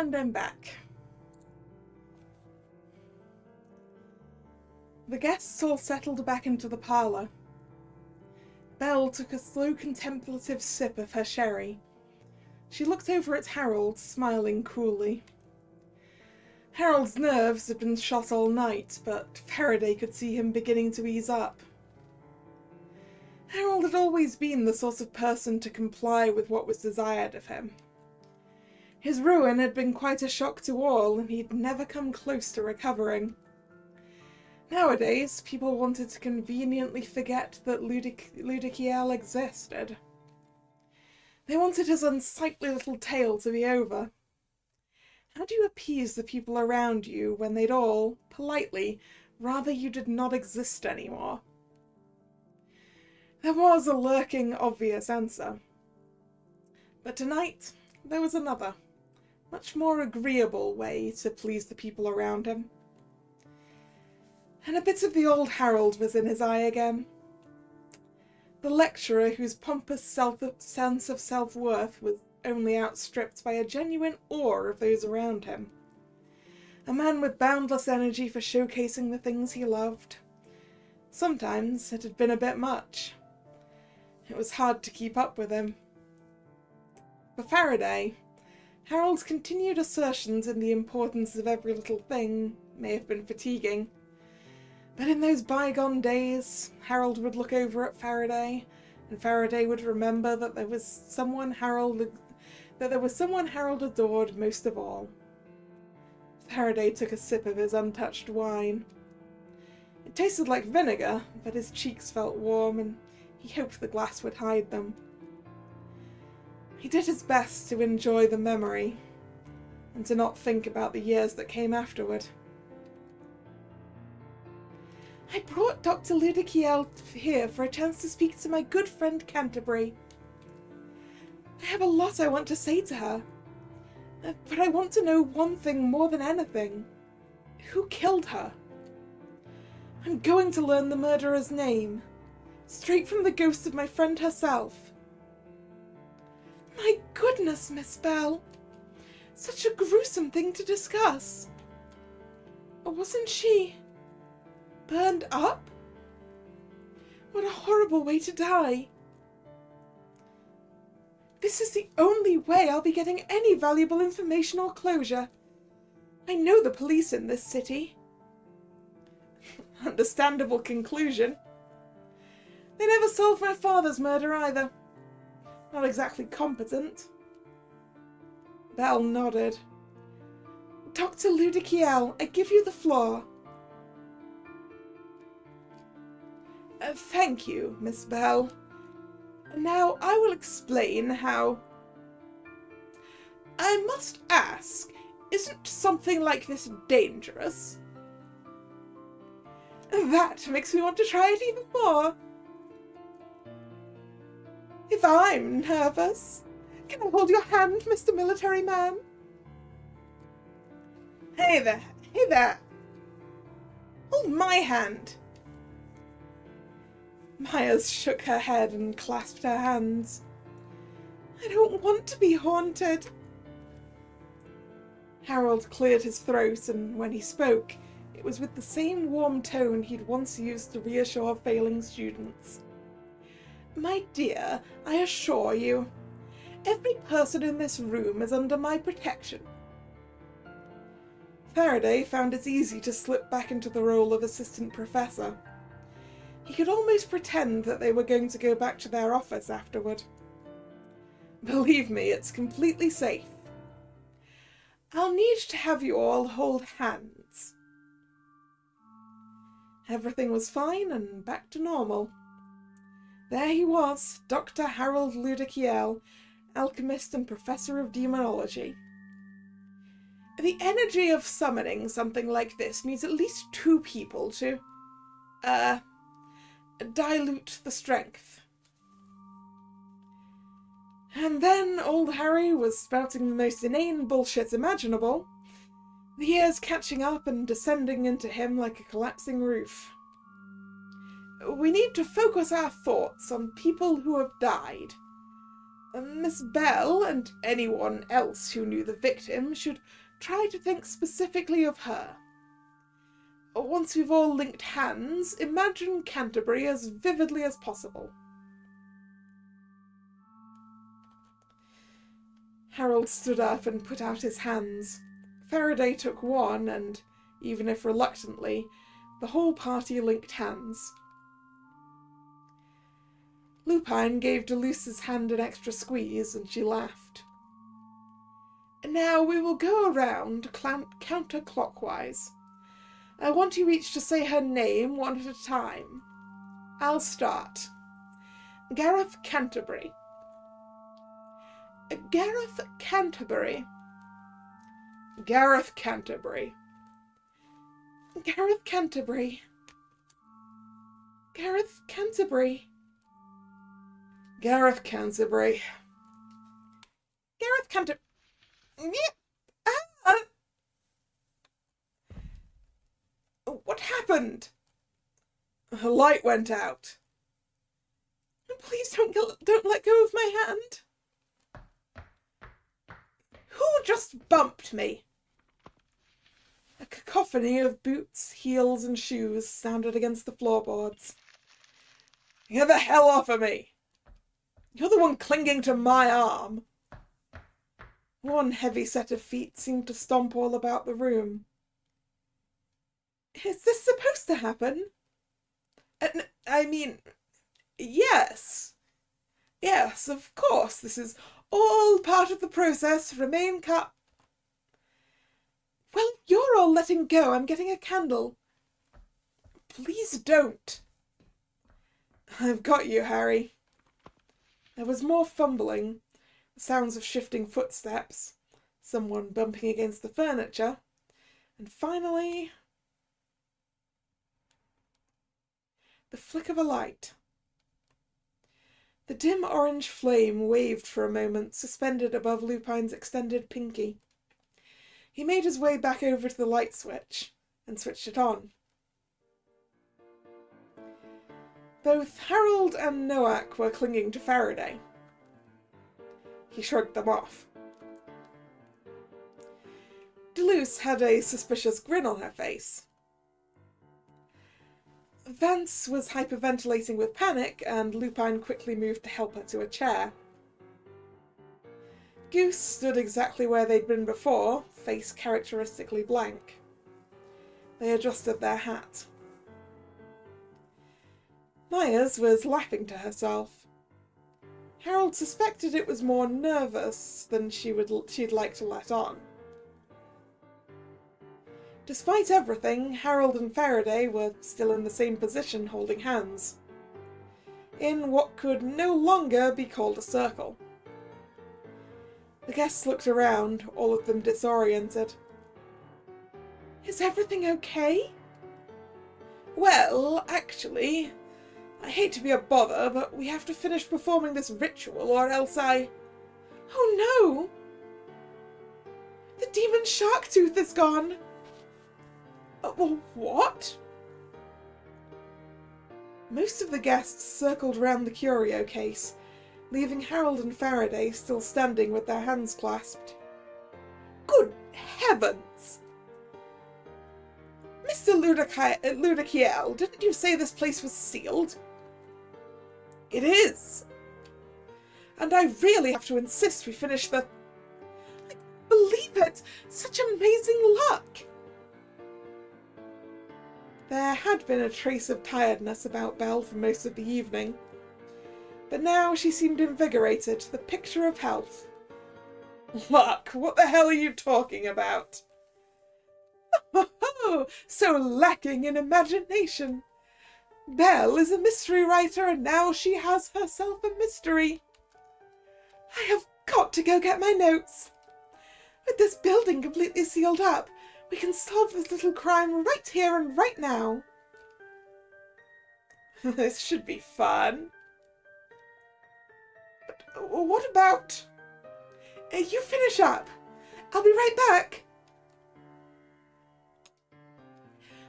And I'm back. The guests all settled back into the parlour. Belle took a slow, contemplative sip of her sherry. She looked over at Harold, smiling coolly. Harold's nerves had been shot all night, but Faraday could see him beginning to ease up. Harold had always been the sort of person to comply with what was desired of him. His ruin had been quite a shock to all, and he'd never come close to recovering. Nowadays, people wanted to conveniently forget that Ludikiel existed. They wanted his unsightly little tale to be over. How do you appease the people around you when they'd all, politely, rather you did not exist anymore? There was a lurking, obvious answer. But tonight, there was another, much more agreeable way to please the people around him. And a bit of the old Harold was in his eye again. The lecturer whose pompous sense of self-worth was only outstripped by a genuine awe of those around him. A man with boundless energy for showcasing the things he loved. Sometimes it had been a bit much. It was hard to keep up with him. For Faraday, Harold's continued assertions in the importance of every little thing may have been fatiguing. But in those bygone days, Harold would look over at Faraday, and Faraday would remember that there was someone Harold adored most of all. Faraday took a sip of his untouched wine. It tasted like vinegar, but his cheeks felt warm, and he hoped the glass would hide them. He did his best to enjoy the memory, and to not think about the years that came afterward. I brought Dr. Ludikiel here for a chance to speak to my good friend Canterbury. I have a lot I want to say to her, but I want to know one thing more than anything. Who killed her? I'm going to learn the murderer's name, straight from the ghost of my friend herself. My goodness, Miss Bell. Such a gruesome thing to discuss. Wasn't she burned up? What a horrible way to die. This is the only way I'll be getting any valuable information or closure. I know the police in this city. Understandable conclusion. They never solved my father's murder either. Not exactly competent. Belle nodded. Dr. Ludikiel, I give you the floor. Thank you, Miss Bell. Now I will explain how... I must ask, isn't something like this dangerous? That makes me want to try it even more. If I'm nervous, can I hold your hand, Mr. Military Man? Hey there. Hold my hand. Myers shook her head and clasped her hands. I don't want to be haunted. Harold cleared his throat, and when he spoke, it was with the same warm tone he'd once used to reassure failing students. My dear, I assure you, every person in this room is under my protection. Faraday found it easy to slip back into the role of assistant professor. He could almost pretend that they were going to go back to their office afterward. Believe me, it's completely safe. I'll need to have you all hold hands. Everything was fine and back to normal. There he was, Dr. Harold Ludikiel, alchemist and professor of demonology. The energy of summoning something like this needs at least 2 people to, dilute the strength. And then old Harry was spouting the most inane bullshit imaginable, the years catching up and descending into him like a collapsing roof. We need to focus our thoughts on people who have died. Miss Bell and anyone else who knew the victim should try to think specifically of her. Once we've all linked hands, imagine Canterbury as vividly as possible. Harold stood up and put out his hands. Faraday took one, and, even if reluctantly, the whole party linked hands. Lupine gave Deleuze's hand an extra squeeze, and she laughed. Now we will go around counterclockwise. I want you each to say her name one at a time. I'll start. Gareth Canterbury. Gareth Canterbury. Gareth Canterbury. Gareth Canterbury. Gareth Canterbury. Gareth Canterbury. Gareth Canterbury. What happened? Her light went out. Please don't let go of my hand. Who just bumped me? A cacophony of boots, heels, and shoes sounded against the floorboards. Get the hell off of me! You're the one clinging to my arm. One heavy set of feet seemed to stomp all about the room. Is this supposed to happen? I mean, yes. Yes, of course, this is all part of the process. Remain calm. Well, you're all letting go. I'm getting a candle. Please don't. I've got you, Harry. There was more fumbling, the sounds of shifting footsteps, someone bumping against the furniture, and finally, the flick of a light. The dim orange flame waved for a moment, suspended above Lupine's extended pinky. He made his way back over to the light switch and switched it on. Both Harold and Noack were clinging to Faraday. He shrugged them off. Deleuze had a suspicious grin on her face. Vance was hyperventilating with panic, and Lupine quickly moved to help her to a chair. Goose stood exactly where they'd been before, face characteristically blank. They adjusted their hat. Myers was laughing to herself. Harold suspected it was more nervous than she'd like to let on. Despite everything, Harold and Faraday were still in the same position, holding hands, in what could no longer be called a circle. The guests looked around, all of them disoriented. Is everything okay? Well, actually, I hate to be a bother, but we have to finish performing this ritual or else Oh no! The demon shark tooth is gone! What? Most of the guests circled round the curio case, leaving Harold and Faraday still standing with their hands clasped. Good heavens! Mr. Ludikiel, didn't you say this place was sealed? It is. And I really have to insist we finish the... I can't believe it! Such amazing luck! There had been a trace of tiredness about Belle for most of the evening, but now she seemed invigorated, the picture of health. Luck? What the hell are you talking about? Oh, so lacking in imagination. Belle is a mystery writer, and now she has herself a mystery. I have got to go get my notes. With this building completely sealed up, we can solve this little crime right here and right now. This should be fun. But what about... You finish up. I'll be right back.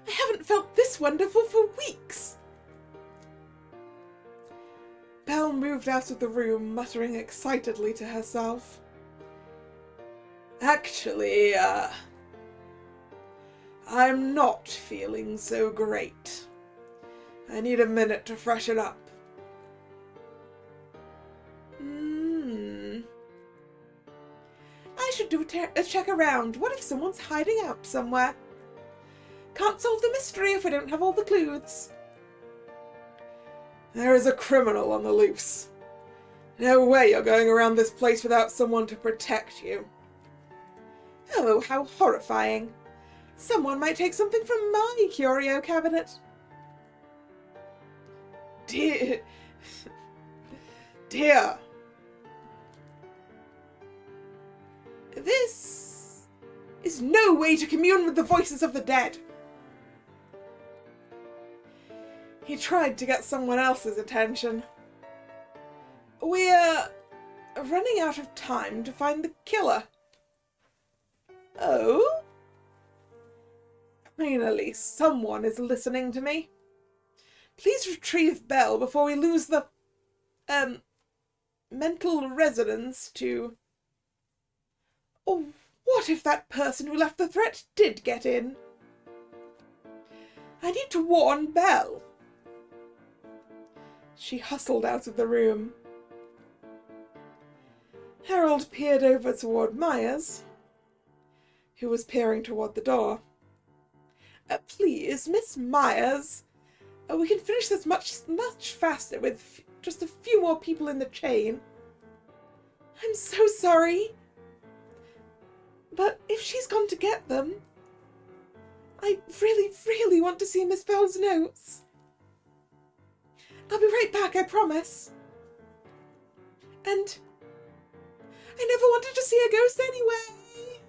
I haven't felt this wonderful for weeks. Belle moved out of the room, muttering excitedly to herself. Actually, I'm not feeling so great. I need a minute to freshen up. I should do a check around. What if someone's hiding out somewhere? Can't solve the mystery if we don't have all the clues. There is a criminal on the loose. No way you're going around this place without someone to protect you. Oh, how horrifying. Someone might take something from my curio cabinet. Dear. This is no way to commune with the voices of the dead. He tried to get someone else's attention. We're running out of time to find the killer. Oh? Finally, someone is listening to me. Please retrieve Belle before we lose the, mental resonance to... Oh, what if that person who left the threat did get in? I need to warn Belle. She hustled out of the room. Harold peered over toward Myers, who was peering toward the door. Please, Miss Myers, we can finish this much faster with just a few more people in the chain. I'm so sorry. But if she's gone to get them, I really want to see Miss Belle's notes. I'll be right back, I promise. And I never wanted to see a ghost anyway.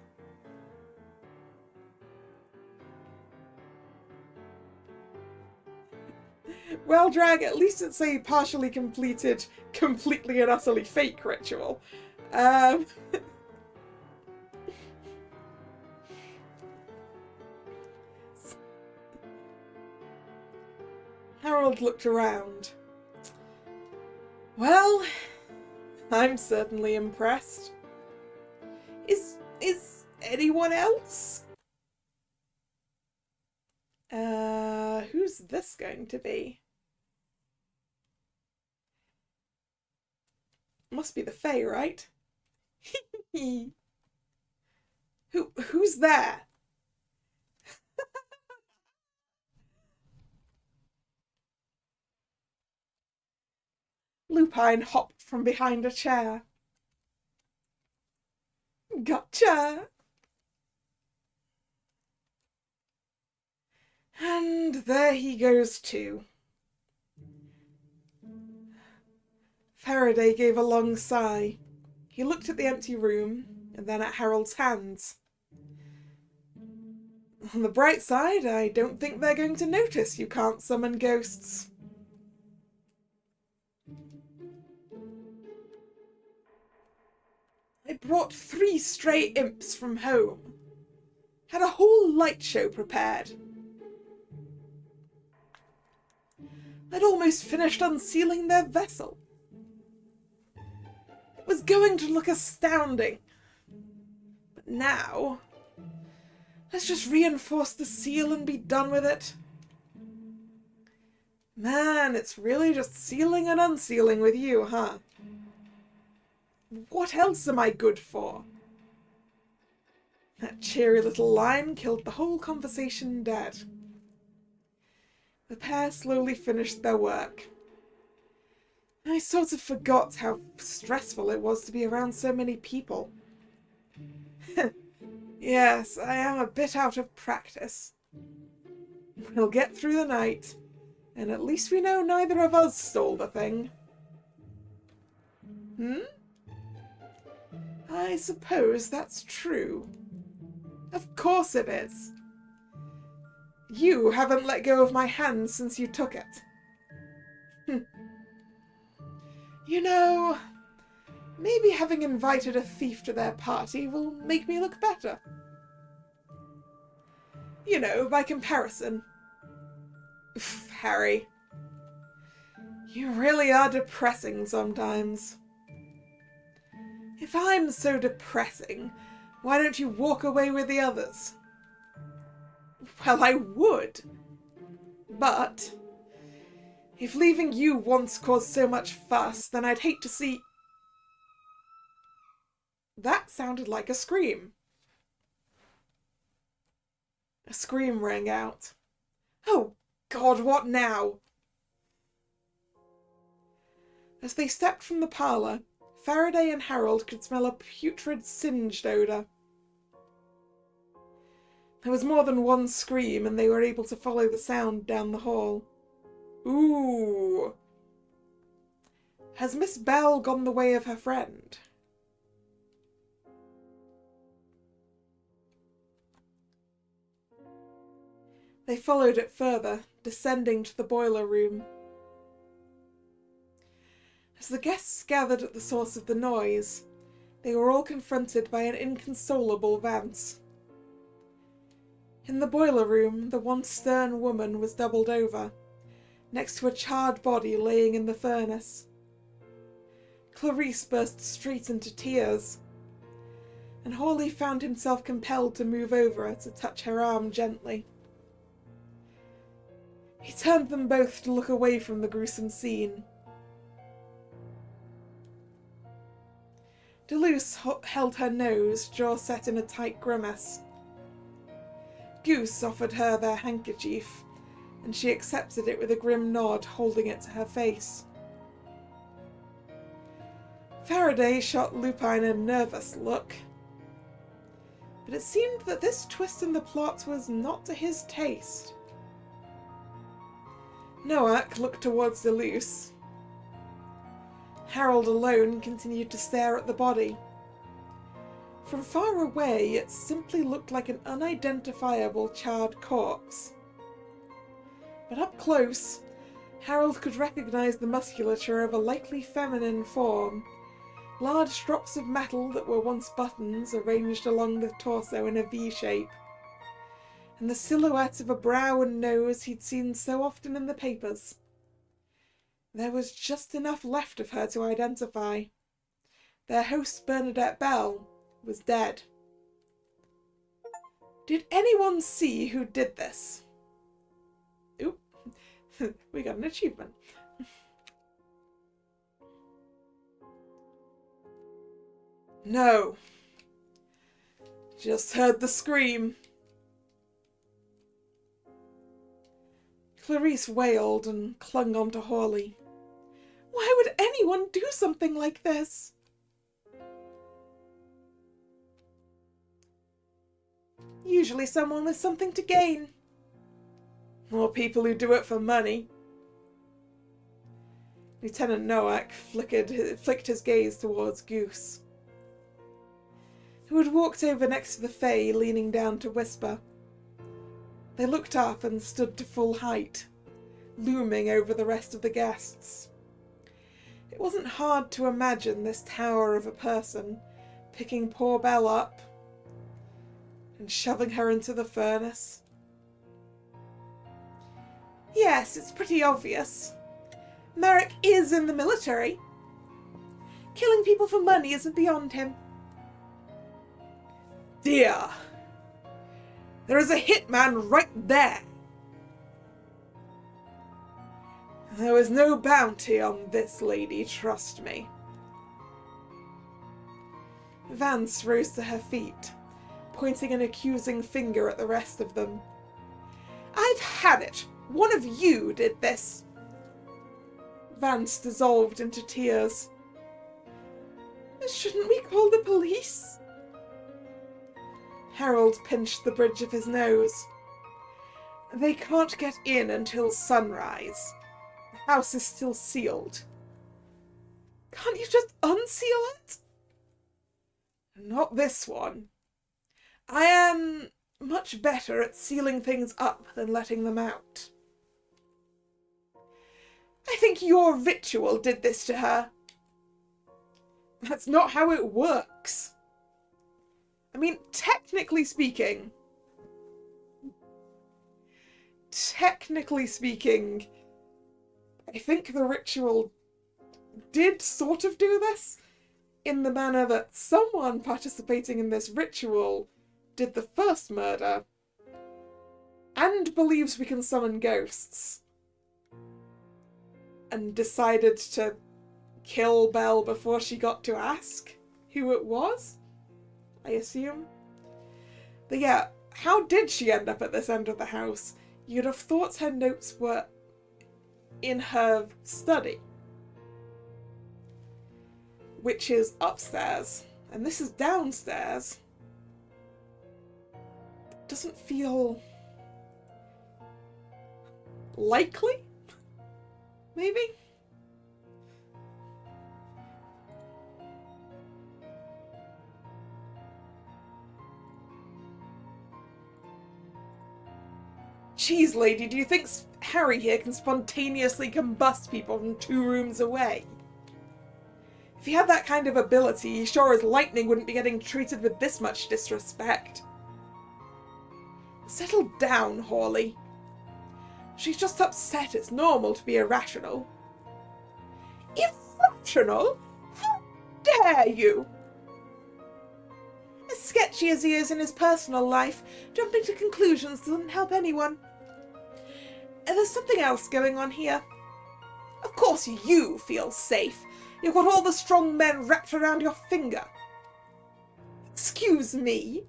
Well, Drag, at least it's a partially completed, completely and utterly fake ritual. Harold looked around. Well, I'm certainly impressed. Is anyone else? Who's this going to be? Must be the Fae, right? Who's there? Lupine hopped from behind a chair. Gotcha! And there he goes too. Faraday gave a long sigh. He looked at the empty room, and then at Harold's hands. On the bright side, I don't think they're going to notice you can't summon ghosts. I brought 3 stray imps from home. Had a whole light show prepared. I'd almost finished unsealing their vessel. It was going to look astounding. But now, let's just reinforce the seal and be done with it. Man, it's really just sealing and unsealing with you, huh? What else am I good for? That cheery little line killed the whole conversation dead. The pair slowly finished their work. I sort of forgot how stressful it was to be around so many people. Yes, I am a bit out of practice. We'll get through the night, and at least we know neither of us stole the thing. I suppose that's true. Of course it is. You haven't let go of my hand since you took it. You know, maybe having invited a thief to their party will make me look better. You know, by comparison. Harry. You really are depressing sometimes. If I'm so depressing, why don't you walk away with the others? Well, I would. But if leaving you once caused so much fuss, then I'd hate to see... That sounded like a scream. A scream rang out. Oh, God, what now? As they stepped from the parlour, Faraday and Harold could smell a putrid, singed odour. There was more than one scream, and they were able to follow the sound down the hall. Ooh! Has Miss Bell gone the way of her friend? They followed it further, descending to the boiler room. As the guests gathered at the source of the noise, they were all confronted by an inconsolable Vance. In the boiler room, the once stern woman was doubled over, next to a charred body laying in the furnace. Clarice burst straight into tears, and Hawley found himself compelled to move over her to touch her arm gently. He turned them both to look away from the gruesome scene. Deleuze held her nose, jaw set in a tight grimace. Goose offered her their handkerchief, and she accepted it with a grim nod, holding it to her face. Faraday shot Lupine a nervous look, but it seemed that this twist in the plot was not to his taste. Noack looked towards Deleuze. Harold alone continued to stare at the body. From far away, it simply looked like an unidentifiable charred corpse. But up close, Harold could recognize the musculature of a likely feminine form, large drops of metal that were once buttons arranged along the torso in a V shape, and the silhouette of a brow and nose he'd seen so often in the papers. There was just enough left of her to identify. Their host, Bernadette Bell, was dead. Did anyone see who did this? Oop, we got an achievement. No. Just heard the scream. Clarice wailed and clung onto Hawley. Why would anyone do something like this? Usually someone with something to gain. Or people who do it for money. Lieutenant Noack flicked his gaze towards Goose, who had walked over next to the Fae, leaning down to whisper. They looked up and stood to full height, looming over the rest of the guests. It wasn't hard to imagine this tower of a person picking poor Belle up and shoving her into the furnace. Yes, it's pretty obvious. Merrick is in the military. Killing people for money isn't beyond him. Dear, there is a hitman right there. There is no bounty on this lady, trust me. Vance rose to her feet, pointing an accusing finger at the rest of them. I've had it. One of you did this. Vance dissolved into tears. Shouldn't we call the police? Harold pinched the bridge of his nose. They can't get in until sunrise. The house is still sealed. Can't you just unseal it? Not this one. I am much better at sealing things up than letting them out. I think your ritual did this to her. That's not how it works. I mean, technically speaking, I I think the ritual did sort of do this, in the manner that someone participating in this ritual did the first murder and believes we can summon ghosts and decided to kill Belle before she got to ask who it was, I assume. But yeah, how did she end up at this end of the house? You'd have thought her notes were in her study, which is upstairs, and this is downstairs. Doesn't feel likely, maybe? Jeez, lady, do you think Harry here can spontaneously combust people from 2 rooms away? If he had that kind of ability, sure as lightning wouldn't be getting treated with this much disrespect. Settle down, Hawley. She's just upset. It's normal to be irrational. Irrational? How dare you? As sketchy as he is in his personal life, jumping to conclusions doesn't help anyone. And there's something else going on here. Of course you feel safe. You've got all the strong men wrapped around your finger. Excuse me?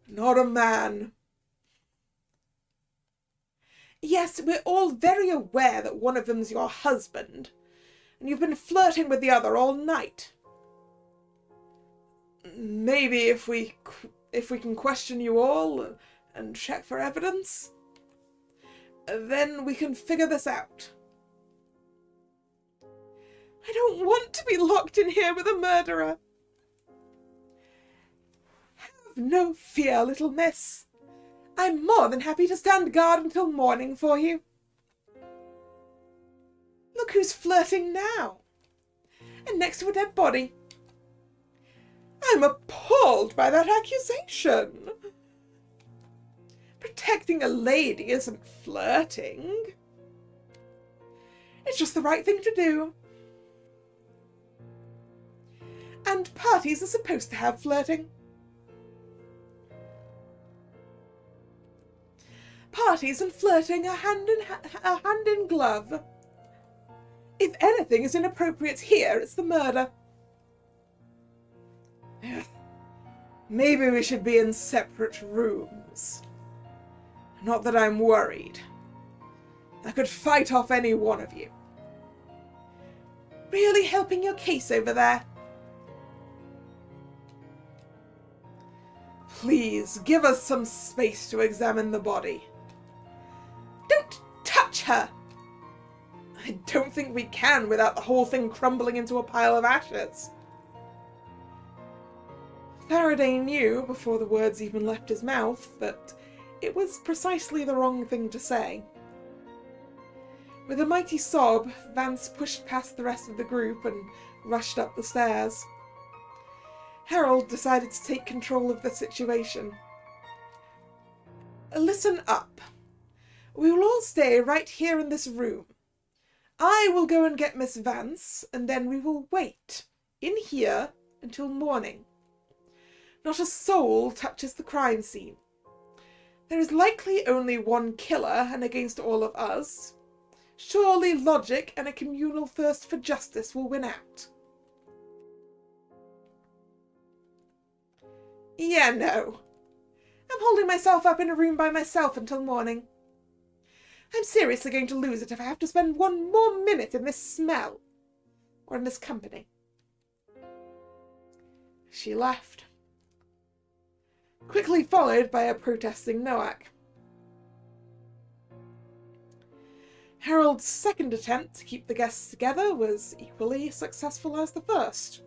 Not a man. Yes, we're all very aware that one of them's your husband, and you've been flirting with the other all night. Maybe if we can question you all and check for evidence, then we can figure this out. I don't want to be locked in here with a murderer. Have no fear, little miss. I'm more than happy to stand guard until morning for you. Look who's flirting now. And next to a dead body. I'm appalled by that accusation. Protecting a lady isn't flirting. It's just the right thing to do. And parties are supposed to have flirting. Parties and flirting are hand in glove. If anything is inappropriate here, it's the murder. Maybe we should be in separate rooms. Not that I'm worried. I could fight off any one of you. Really helping your case over there? Please, give us some space to examine the body. Don't touch her! I don't think we can without the whole thing crumbling into a pile of ashes. Faraday knew, before the words even left his mouth, that it was precisely the wrong thing to say. With a mighty sob, Vance pushed past the rest of the group and rushed up the stairs. Harold decided to take control of the situation. Listen up. We will all stay right here in this room. I will go and get Miss Vance, and then we will wait in here until morning. Not a soul touches the crime scene. There is likely only one killer, and against all of us, surely logic and a communal thirst for justice will win out. Yeah, no. I'm holding myself up in a room by myself until morning. I'm seriously going to lose it if I have to spend one more minute in this smell, or in this company. She left, quickly followed by a protesting Noack. Harold's second attempt to keep the guests together was equally successful as the first.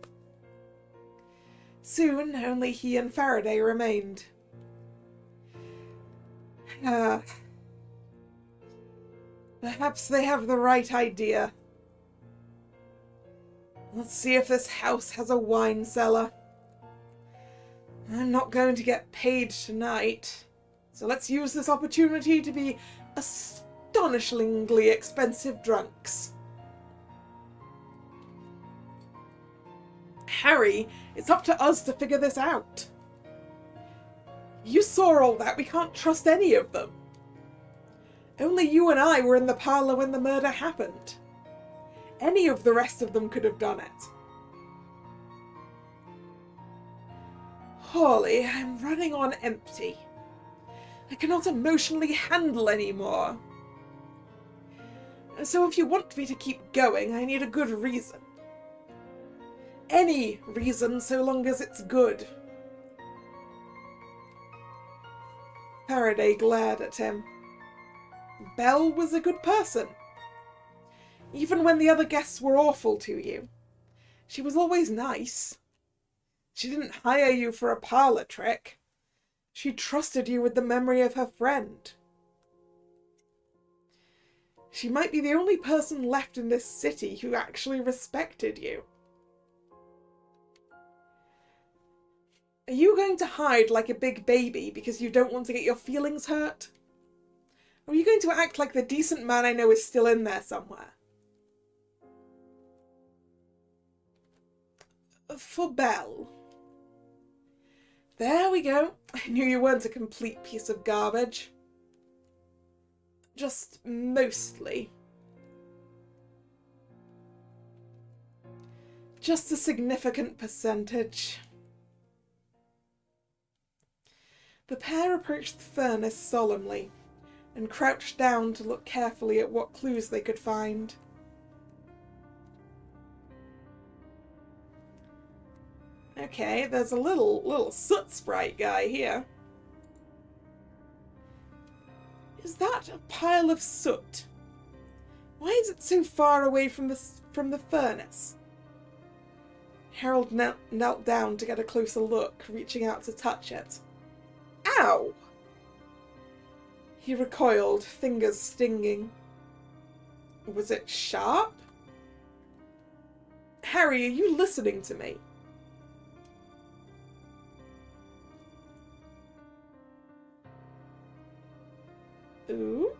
Soon, only he and Faraday remained. Perhaps they have the right idea. Let's see if this house has a wine cellar. I'm not going to get paid tonight, so let's use this opportunity to be astonishingly expensive drunks. Harry, it's up to us to figure this out. You saw all that. We can't trust any of them. Only you and I were in the parlour when the murder happened. Any of the rest of them could have done it. Hawley, I'm running on empty. I cannot emotionally handle any more. So if you want me to keep going, I need a good reason. Any reason, so long as it's good. Faraday glared at him. Belle was a good person. Even when the other guests were awful to you, she was always nice. She didn't hire you for a parlour trick. She trusted you with the memory of her friend. She might be the only person left in this city who actually respected you. Are you going to hide like a big baby because you don't want to get your feelings hurt? Or are you going to act like the decent man I know is still in there somewhere? For Belle. There we go. I knew you weren't a complete piece of garbage. Just mostly. Just a significant percentage. The pair approached the furnace solemnly and crouched down to look carefully at what clues they could find. Okay, there's a little soot sprite guy here. Is that a pile of soot? Why is it so far away from the furnace? Harold knelt down to get a closer look, reaching out to touch it. Ow! He recoiled, fingers stinging. Was it sharp? Harry, are you listening to me? Ooh?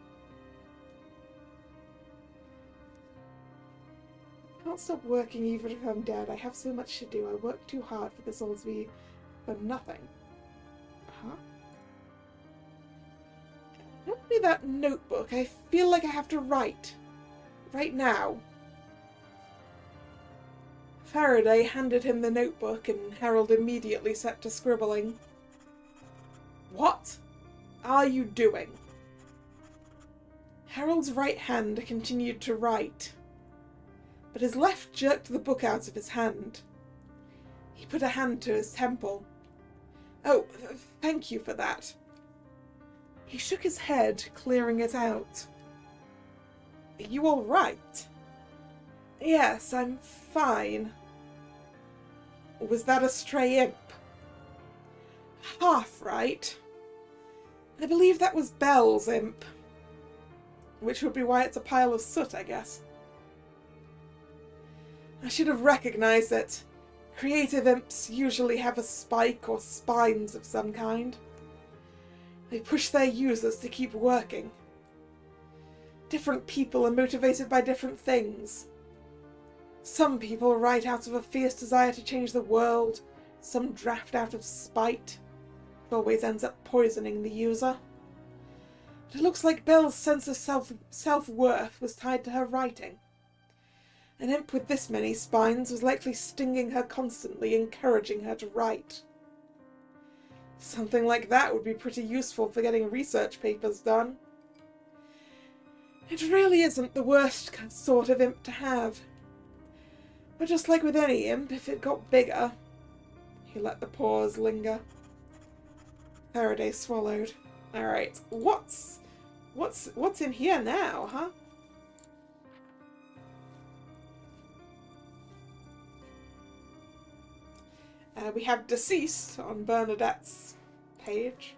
Can't stop working even if I'm dead. I have so much to do. I work too hard for this all to be for nothing. Huh? Hand me that notebook. I feel like I have to write. Right now. Faraday handed him the notebook and Harold immediately set to scribbling. What are you doing? Harold's right hand continued to write, but his left jerked the book out of his hand. He put a hand to his temple. Oh, thank you for that. He shook his head, clearing it out. Are you all right? Yes, I'm fine. Was that a stray imp? Half right. I believe that was Belle's imp. Which would be why it's a pile of soot, I guess. I should have recognized it. Creative imps usually have a spike or spines of some kind. They push their users to keep working. Different people are motivated by different things. Some people write out of a fierce desire to change the world. Some draft out of spite. It always ends up poisoning the user. It looks like Belle's sense of self-worth was tied to her writing. An imp with this many spines was likely stinging her constantly, encouraging her to write. Something like that would be pretty useful for getting research papers done. It really isn't the worst sort of imp to have. But just like with any imp, if it got bigger... He let the pause linger. Faraday swallowed. Alright, what's in here now, huh? We have deceased on Bernadette's page.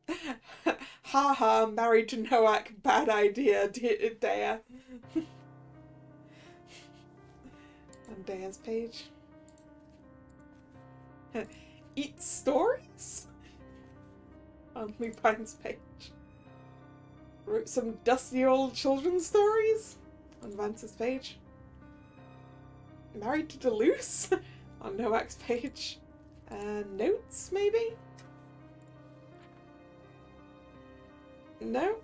Ha ha, married to Noack, bad idea, Dea. On Dea's page. Eat stories? on Lupine's page. Wrote some dusty old children's stories on Vance's page. Married to Deleuze on Nowak's page. Notes, maybe? No?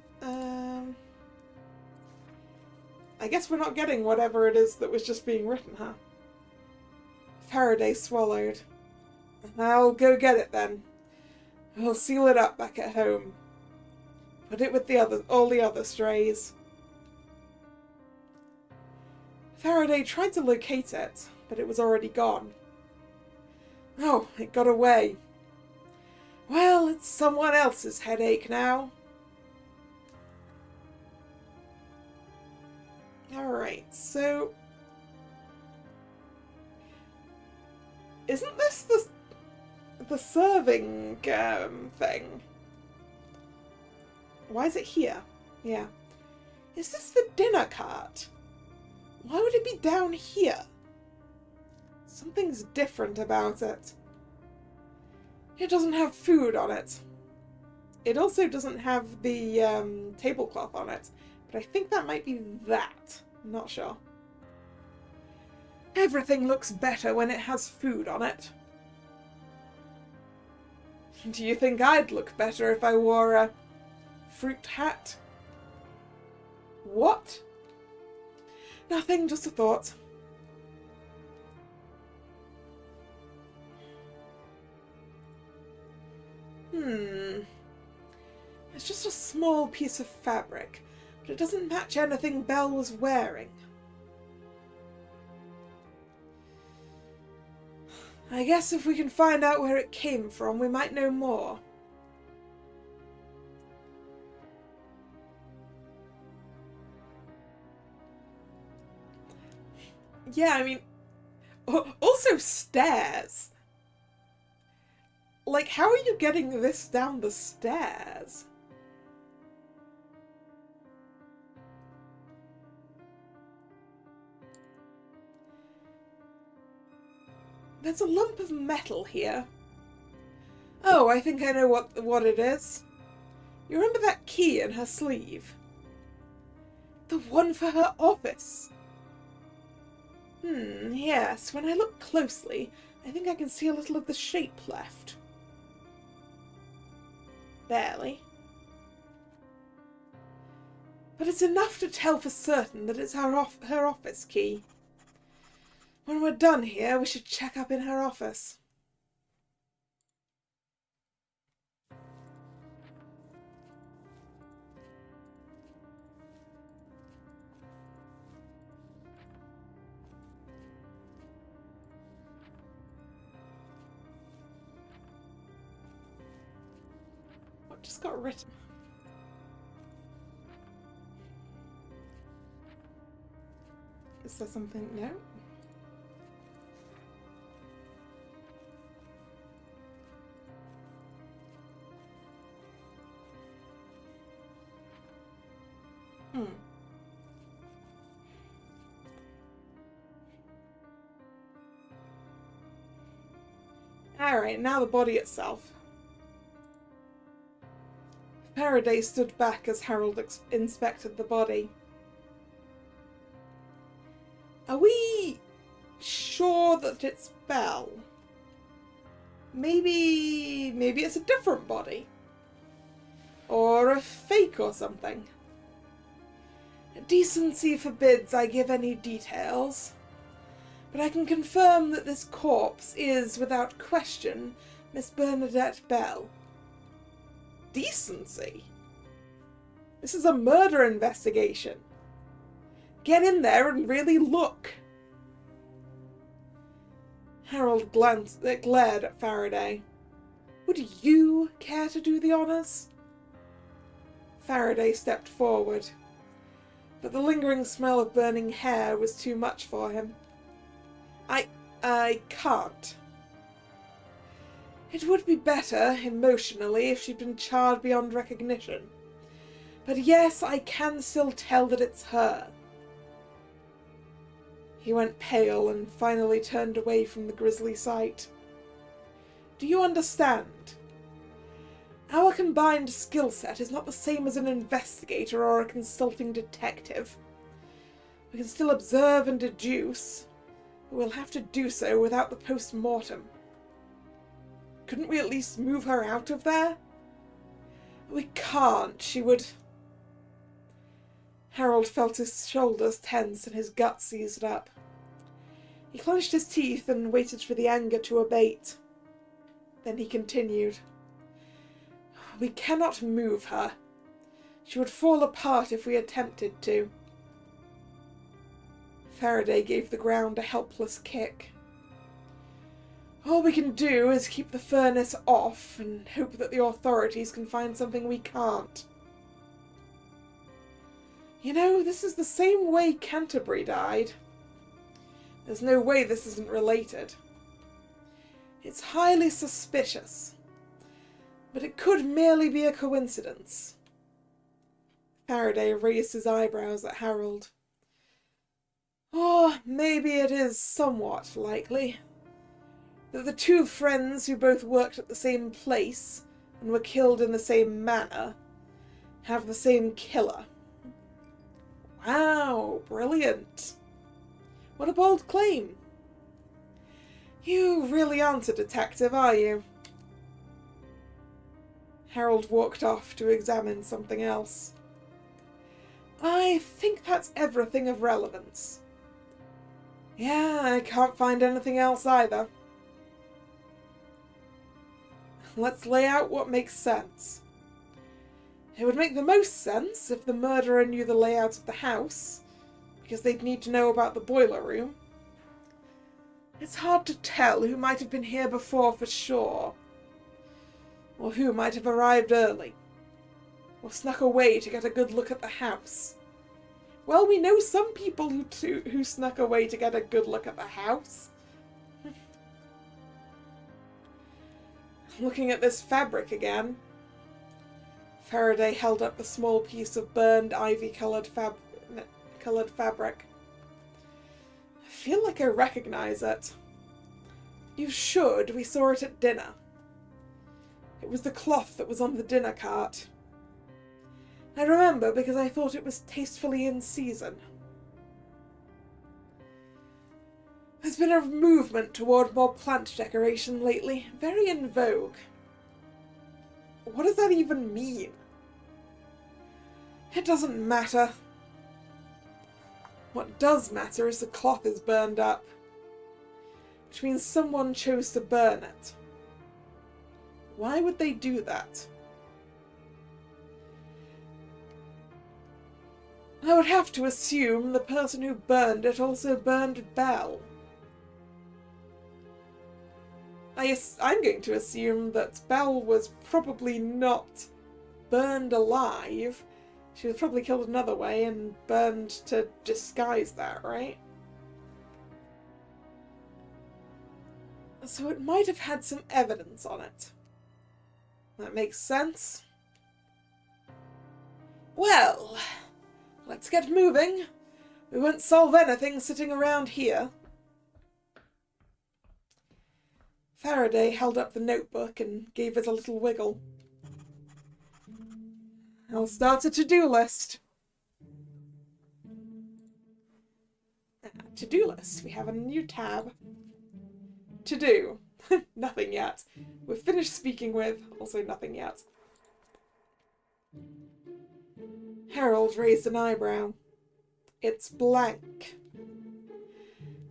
I guess we're not getting whatever it is that was just being written, huh? Faraday swallowed. I'll go get it then. We'll seal it up back at home. Put it with all the other strays. Faraday tried to locate it, but it was already gone. Oh, it got away. Well, it's someone else's headache now. Alright, so... Isn't this the serving thing? Why is it here? Yeah. Is this the dinner cart? Why would it be down here? Something's different about it. It doesn't have food on it. It also doesn't have the tablecloth on it. But I think that might be that. I'm not sure. Everything looks better when it has food on it. Do you think I'd look better if I wore a fruit hat? What? Nothing, just a thought. It's just a small piece of fabric, but it doesn't match anything Belle was wearing. I guess if we can find out where it came from, we might know more. Yeah, I mean, also stairs. Like, how are you getting this down the stairs? There's a lump of metal here. Oh, I think I know what it is. You remember that key in her sleeve? The one for her office. Yes, when I look closely, I think I can see a little of the shape left. Barely. But it's enough to tell for certain that it's her office key. When we're done here, we should check up in her office. What just got written? Is there something? No? Alright, now the body itself. Faraday stood back as Harold inspected the body. Are we sure that it's Belle? Maybe it's a different body. Or a fake or something. Decency forbids I give any details, but I can confirm that this corpse is, without question, Miss Bernadette Belle. Decency? This is a murder investigation. Get in there and really look. Harold glared at Faraday. Would you care to do the honours? Faraday stepped forward, but the lingering smell of burning hair was too much for him. I can't. It would be better, emotionally, if she'd been charred beyond recognition. But yes, I can still tell that it's her. He went pale and finally turned away from the grisly sight. Do you understand? Our combined skill set is not the same as an investigator or a consulting detective. We can still observe and deduce, but we'll have to do so without the post-mortem. Couldn't we at least move her out of there? We can't. She would... Harold felt his shoulders tense and his gut seized up. He clenched his teeth and waited for the anger to abate. Then he continued. We cannot move her. She would fall apart if we attempted to. Faraday gave the ground a helpless kick. All we can do is keep the furnace off and hope that the authorities can find something we can't. You know, this is the same way Canterbury died. There's no way this isn't related. It's highly suspicious, but it could merely be a coincidence. Faraday raised his eyebrows at Harold. Or maybe it is somewhat likely that the two friends who both worked at the same place and were killed in the same manner have the same killer. Wow, brilliant. What a bold claim. You really aren't a detective, are you? Harold walked off to examine something else. I think that's everything of relevance. Yeah, I can't find anything else either. Let's lay out what makes sense. It would make the most sense if the murderer knew the layout of the house, because they'd need to know about the boiler room. It's hard to tell who might have been here before for sure, or who might have arrived early, or snuck away to get a good look at the house. Well, we know some people who snuck away to get a good look at the house. Looking at this fabric again. Faraday held up the small piece of burned ivy-coloured fabric. I feel like I recognise it. You should. We saw it at dinner. It was the cloth that was on the dinner cart. I remember because I thought it was tastefully in season. There's been a movement toward more plant decoration lately, very in vogue. What does that even mean? It doesn't matter. What does matter is the cloth is burned up, which means someone chose to burn it. Why would they do that? I would have to assume the person who burned it also burned Belle. I'm going to assume that Belle was probably not burned alive. She was probably killed another way and burned to disguise that, right? So it might have had some evidence on it. That makes sense. Well, let's get moving. We won't solve anything sitting around here. Faraday held up the notebook and gave it a little wiggle. I'll start a to-do list. To-do list. We have a new tab. To do. Nothing yet. We're finished speaking with. Also nothing yet. Harold raised an eyebrow. It's blank.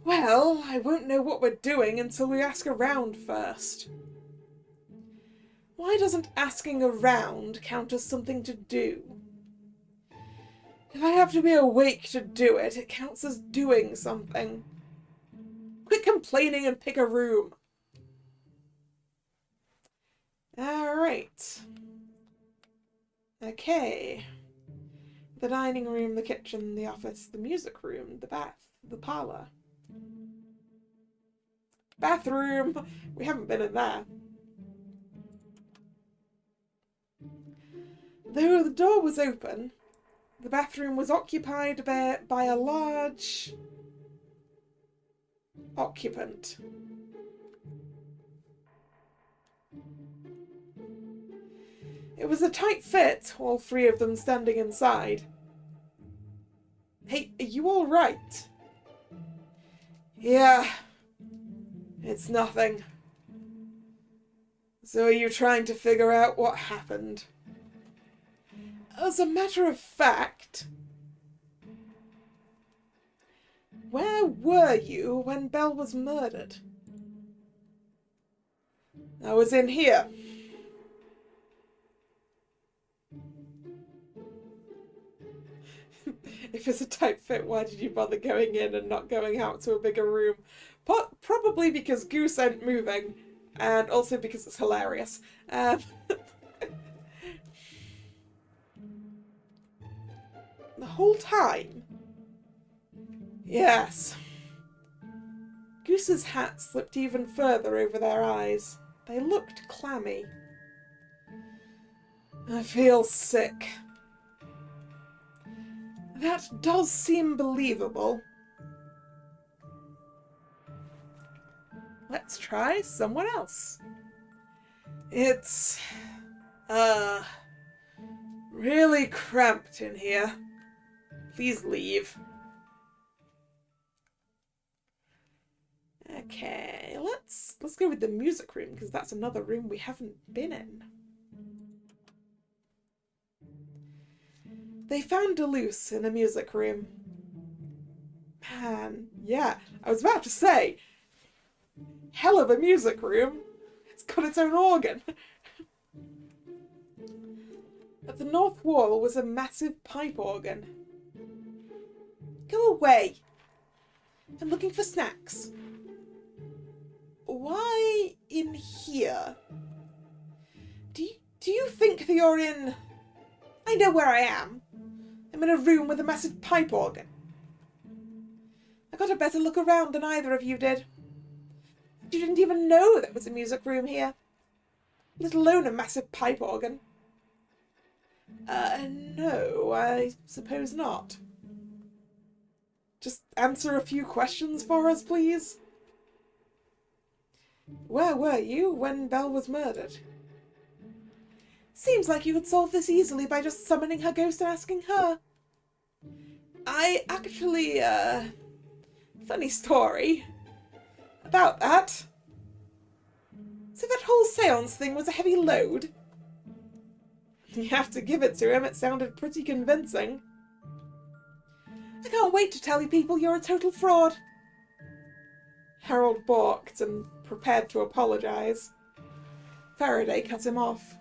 Well, I won't know what we're doing until we ask around first. Why doesn't asking around count as something to do? If I have to be awake to do it, it counts as doing something. Quit complaining and pick a room. Alright. Okay. The dining room, the kitchen, the office, the music room, the bath, the parlour. Bathroom! We haven't been in there. Though the door was open, the bathroom was occupied by a large occupant. It was a tight fit, all three of them standing inside. Hey, are you all right? Yeah, it's nothing. So are you trying to figure out what happened? As a matter of fact, where were you when Belle was murdered? I was in here. If it's a tight fit, why did you bother going in and not going out to a bigger room? Probably because Goose ain't moving, and also because it's hilarious. The whole time? Yes. Goose's hat slipped even further over their eyes. They looked clammy. I feel sick. That does seem believable. Let's try someone else. It's, really cramped in here. Please leave. Okay, let's go with the music room, because that's another room we haven't been in. They found Duluth in a music room. Man, yeah, I was about to say, hell of a music room. It's got its own organ. At the north wall was a massive pipe organ. Go away. I'm looking for snacks. Why in here? Do you think that you're in... I know where I am. I'm in a room with a massive pipe organ. I got a better look around than either of you did. You didn't even know there was a music room here, let alone a massive pipe organ. No, I suppose not. Just answer a few questions for us, please. Where were you when Belle was murdered? Seems like you could solve this easily by just summoning her ghost and asking her. I actually, funny story about that. So that whole seance thing was a heavy load? You have to give it to him, it sounded pretty convincing. I can't wait to tell you people you're a total fraud. Harold balked and prepared to apologise. Faraday cut him off.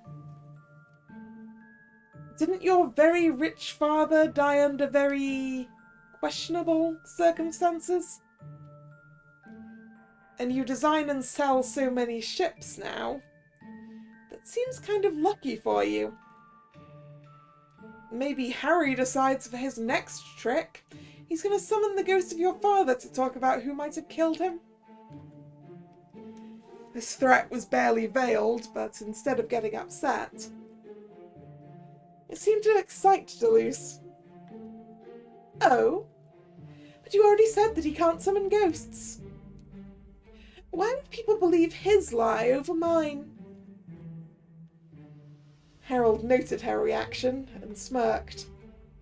Didn't your very rich father die under very questionable circumstances? And you design and sell so many ships now. That seems kind of lucky for you. Maybe Harry decides for his next trick, he's going to summon the ghost of your father to talk about who might have killed him. This threat was barely veiled, but instead of getting upset, it seemed to excite Duluth. Oh? But you already said that he can't summon ghosts. Why would people believe his lie over mine? Harold noted her reaction and smirked.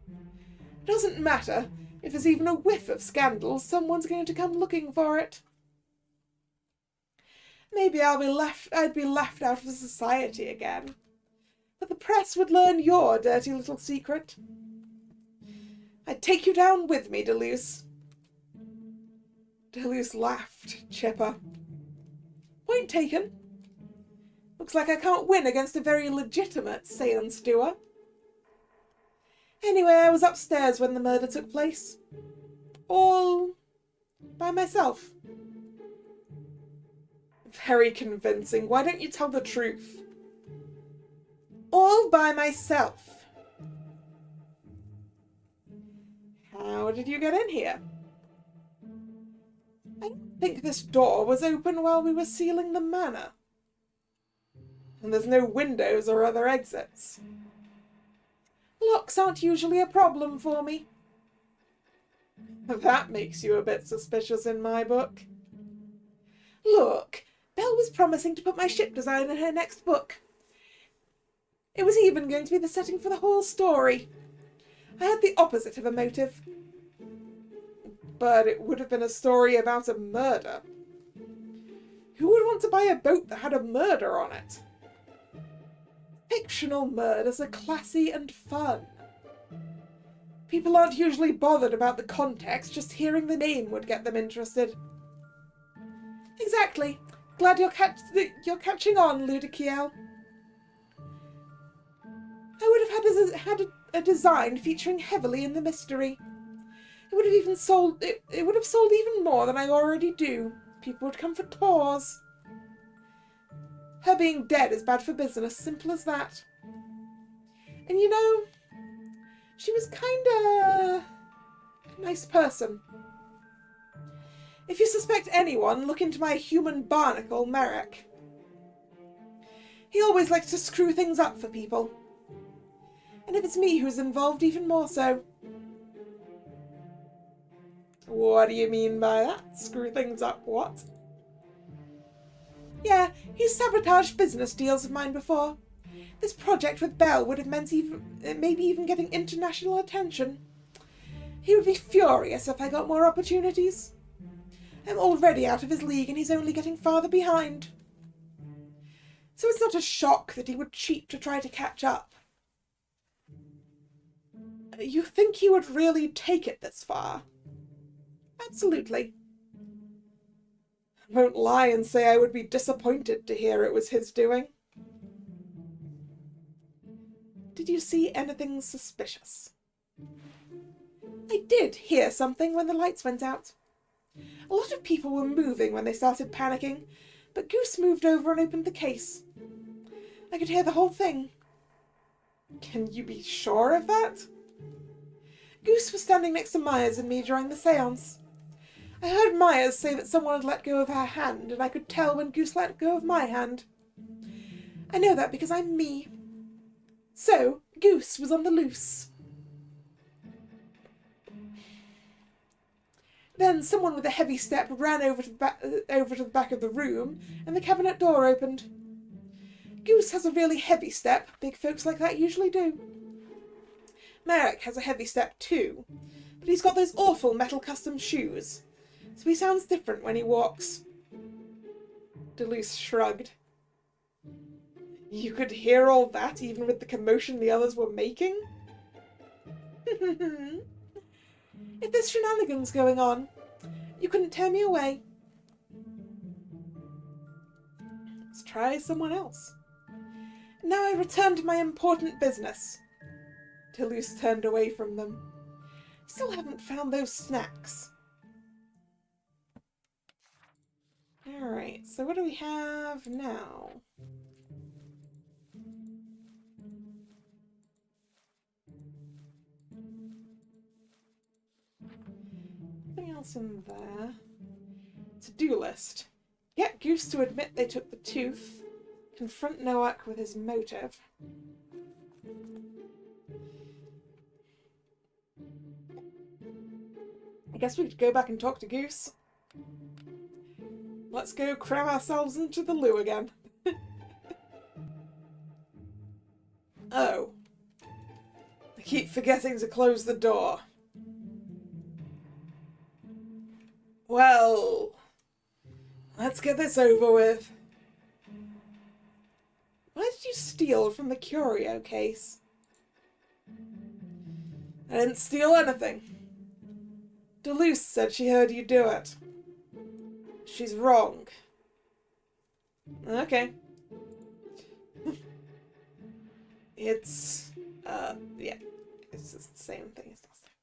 It doesn't matter. If there's even a whiff of scandal, someone's going to come looking for it. Maybe I'd be left out of society again. But the press would learn your dirty little secret. I'd take you down with me, Duluth. Duluth laughed, chipper. Point taken. Looks like I can't win against a very legitimate seance doer. Anyway, I was upstairs when the murder took place. All by myself. Very convincing. Why don't you tell the truth? All by myself. How did you get in here? I don't think this door was open while we were sealing the manor. And there's no windows or other exits. Locks aren't usually a problem for me. That makes you a bit suspicious in my book. Look, Belle was promising to put my ship design in her next book. It was even going to be the setting for the whole story. I had the opposite of a motive. But it would have been a story about a murder. Who would want to buy a boat that had a murder on it? Fictional murders are classy and fun. People aren't usually bothered about the context, just hearing the name would get them interested. Exactly. Glad you're catching on, Ludikiel. I would have had a design featuring heavily in the mystery. It would have even sold. It would have sold even more than I already do. People would come for tours. Her being dead is bad for business, simple as that. And you know, she was kinda a nice person. If you suspect anyone, look into my human barnacle, Merrick. He always likes to screw things up for people. And if it's me who's involved, even more so. What do you mean by that? Screw things up, what? Yeah, he's sabotaged business deals of mine before. This project with Belle would have meant maybe even getting international attention. He would be furious if I got more opportunities. I'm already out of his league and he's only getting farther behind. So it's not a shock that he would cheat to try to catch up. You think he would really take it this far? Absolutely. I won't lie and say I would be disappointed to hear it was his doing. Did you see anything suspicious? I did hear something when the lights went out. A lot of people were moving when they started panicking, but Goose moved over and opened the case. I could hear the whole thing. Can you be sure of that? Goose was standing next to Myers and me during the séance. I heard Myers say that someone had let go of her hand, and I could tell when Goose let go of my hand. I know that because I'm me. So, Goose was on the loose. Then someone with a heavy step ran over to the back of the room, and the cabinet door opened. Goose has a really heavy step. Big folks like that usually do. Merrick has a heavy step too, but he's got those awful metal custom shoes, so he sounds different when he walks. Deleuze shrugged. You could hear all that even with the commotion the others were making? If there's shenanigans going on, you couldn't tear me away. Let's try someone else. Now I return to my important business. Deleuze turned away from them. Still haven't found those snacks. Alright, so what do we have now? Nothing else in there. To-do list. Get Goose to admit they took the tooth. Confront Noack with his motive. I guess we could go back and talk to Goose. Let's go cram ourselves into the loo again. Oh. I keep forgetting to close the door. Well, let's get this over with. Why did you steal from the curio case? I didn't steal anything. Deleuze said she heard you do it. She's wrong. Okay. It's, yeah. It's the same thing as last time.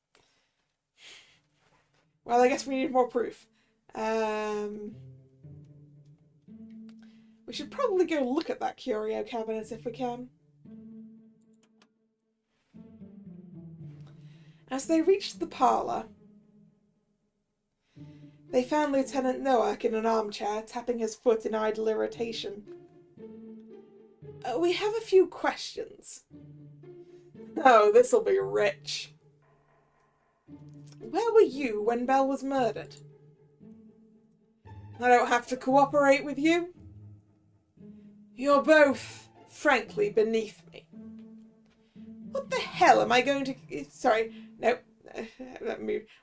Well, I guess we need more proof. We should probably go look at that curio cabinet if we can. As they reached the parlour, they found Lieutenant Noack in an armchair, tapping his foot in idle irritation. We have a few questions. Oh, this'll be rich. Where were you when Belle was murdered? I don't have to cooperate with you. You're both, frankly, beneath me. What the hell am I going to... Sorry, no.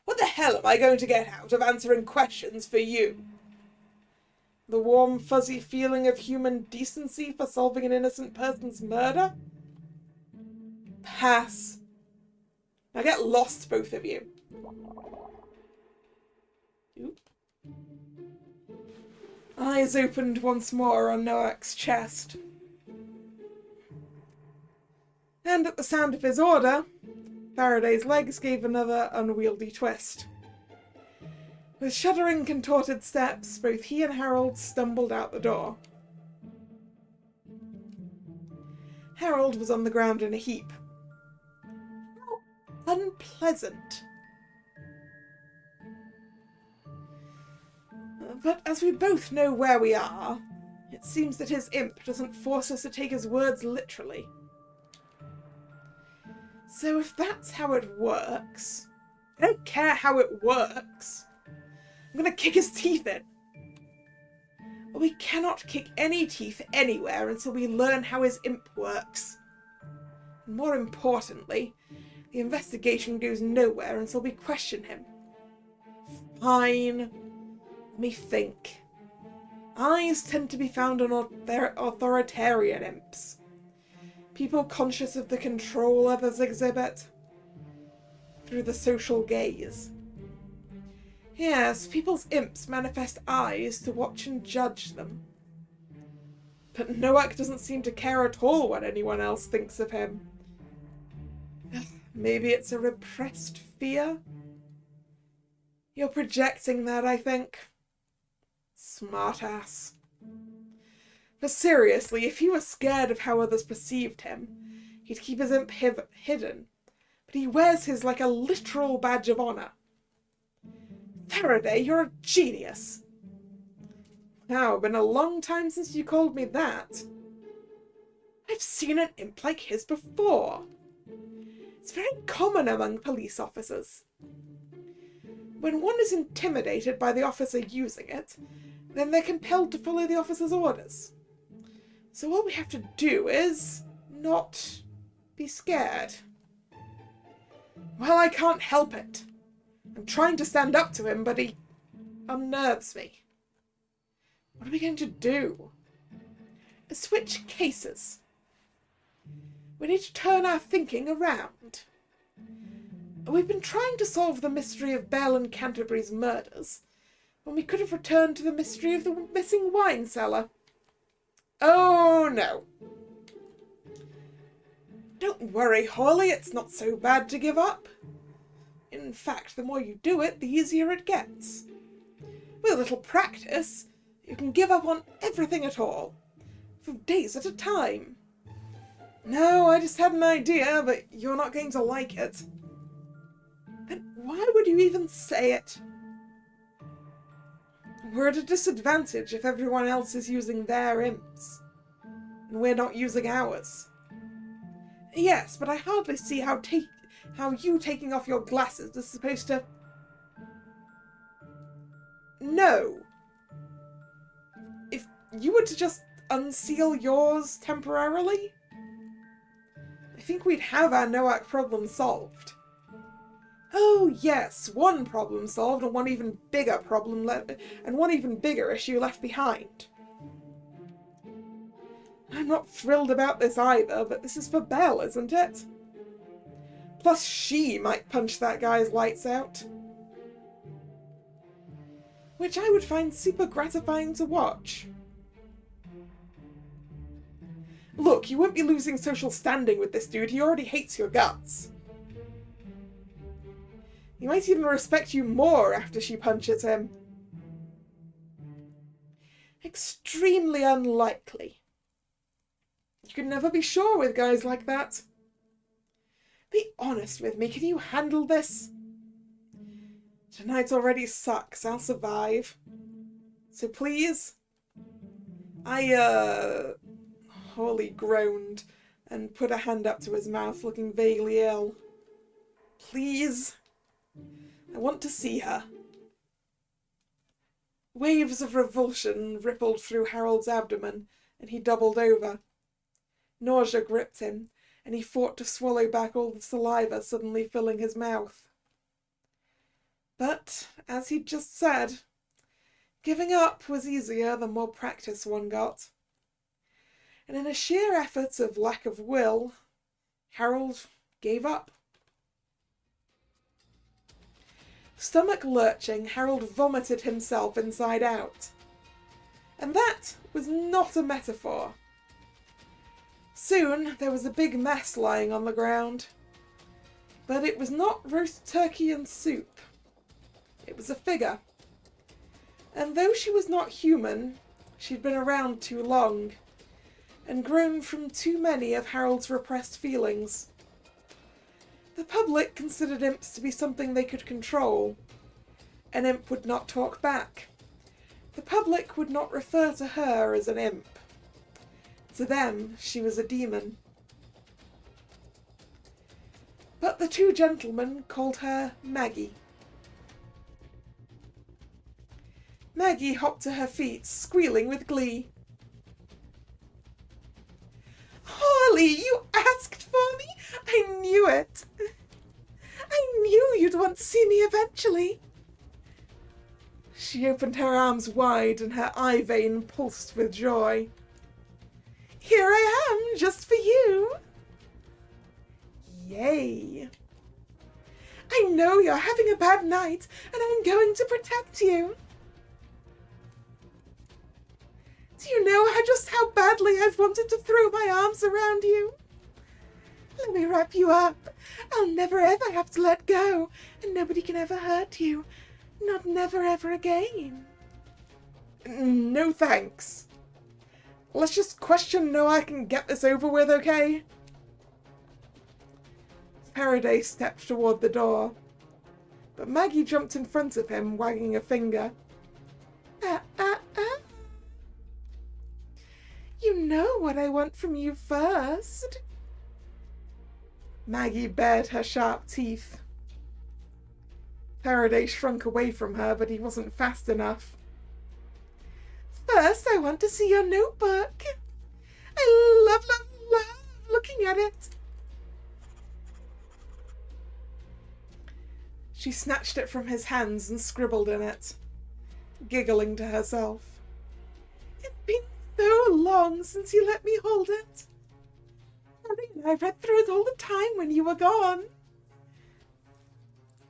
What the hell am I going to get out of answering questions for you? The warm, fuzzy feeling of human decency for solving an innocent person's murder? Pass. Now get lost, both of you. Oop. Eyes opened once more on Noak's chest. And at the sound of his order, Faraday's legs gave another unwieldy twist. With shuddering, contorted steps, both he and Harold stumbled out the door. Harold was on the ground in a heap. How unpleasant. But as we both know where we are, it seems that his imp doesn't force us to take his words literally. So if that's how it works, I don't care how it works. I'm going to kick his teeth in. But we cannot kick any teeth anywhere until we learn how his imp works. And more importantly, the investigation goes nowhere until we question him. Fine. Let me think. Eyes tend to be found on authoritarian imps. People conscious of the control others exhibit through the social gaze. Yes, people's imps manifest eyes to watch and judge them. But Noak doesn't seem to care at all what anyone else thinks of him. Maybe it's a repressed fear? You're projecting that, I think. Smartass. But seriously, if he were scared of how others perceived him, he'd keep his imp hidden. But he wears his like a literal badge of honour. Faraday, you're a genius. Now, been a long time since you called me that. I've seen an imp like his before. It's very common among police officers. When one is intimidated by the officer using it, then they're compelled to follow the officer's orders. So all we have to do is not be scared. Well, I can't help it. I'm trying to stand up to him, but he unnerves me. What are we going to do? Switch cases. We need to turn our thinking around. We've been trying to solve the mystery of Bell and Canterbury's murders, when we could have returned to the mystery of the missing wine cellar. Oh, no. Don't worry, Holly, it's not so bad to give up. In fact, the more you do it, the easier it gets. With a little practice, you can give up on everything at all, for days at a time. No, I just had an idea, but you're not going to like it. Then why would you even say it? We're at a disadvantage if everyone else is using their imps, and we're not using ours. Yes, but I hardly see how you taking off your glasses is supposed to... No. If you were to just unseal yours temporarily, I think we'd have our Noak problem solved. Oh yes, one problem solved and one even bigger issue left behind. I'm not thrilled about this either, but this is for Belle, isn't it? Plus she might punch that guy's lights out. Which I would find super gratifying to watch. Look, you won't be losing social standing with this dude, he already hates your guts. He might even respect you more after she punches him. Extremely unlikely. You can never be sure with guys like that. Be honest with me, can you handle this? Tonight already sucks, I'll survive. So please? Holly groaned and put a hand up to his mouth, looking vaguely ill. Please? I want to see her. Waves of revulsion rippled through Harold's abdomen, and he doubled over. Nausea gripped him, and he fought to swallow back all the saliva suddenly filling his mouth. But, as he'd just said, giving up was easier the more practice one got. And in a sheer effort of lack of will, Harold gave up. Stomach lurching, Harold vomited himself inside out. And that was not a metaphor. Soon there was a big mess lying on the ground. But it was not roast turkey and soup. It was a figure. And though she was not human, she'd been around too long, and grown from too many of Harold's repressed feelings. The public considered imps to be something they could control. An imp would not talk back. The public would not refer to her as an imp. To them, she was a demon. But the two gentlemen called her Maggie. Maggie hopped to her feet, squealing with glee. "Holly, you asked for me? I knew it. I knew you'd want to see me eventually." She opened her arms wide and her eye vein pulsed with joy. "Here I am, just for you." Yay. "I know you're having a bad night, and I'm going to protect you. Do you know just how badly I've wanted to throw my arms around you? Let me wrap you up. I'll never ever have to let go, and nobody can ever hurt you. Not never ever again." "No thanks. Let's just question Noah and get this over with, okay?" Faraday stepped toward the door, but Maggie jumped in front of him, wagging a finger. You know what I want from you first." Maggie bared her sharp teeth. Faraday shrunk away from her, but he wasn't fast enough. "First, I want to see your notebook. I love looking at it." She snatched it from his hands and scribbled in it, giggling to herself. "It's been so long since you let me hold it. I read through it all the time when you were gone."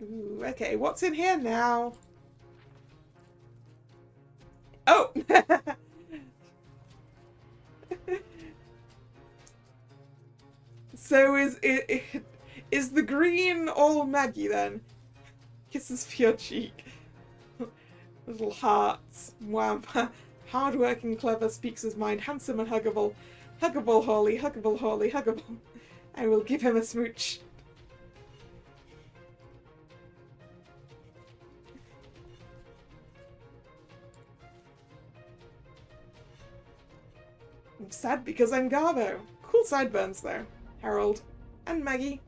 Ooh, okay, what's in here now? Oh! So is the green all Maggie then? Kisses for your cheek. Little hearts. Wow. Hard-working, clever, speaks his mind, handsome and huggable. Huggable Hawley, huggable Hawley, huggable. I will give him a smooch. I'm sad because I'm Garbo. Cool sideburns though. Harold. And Maggie.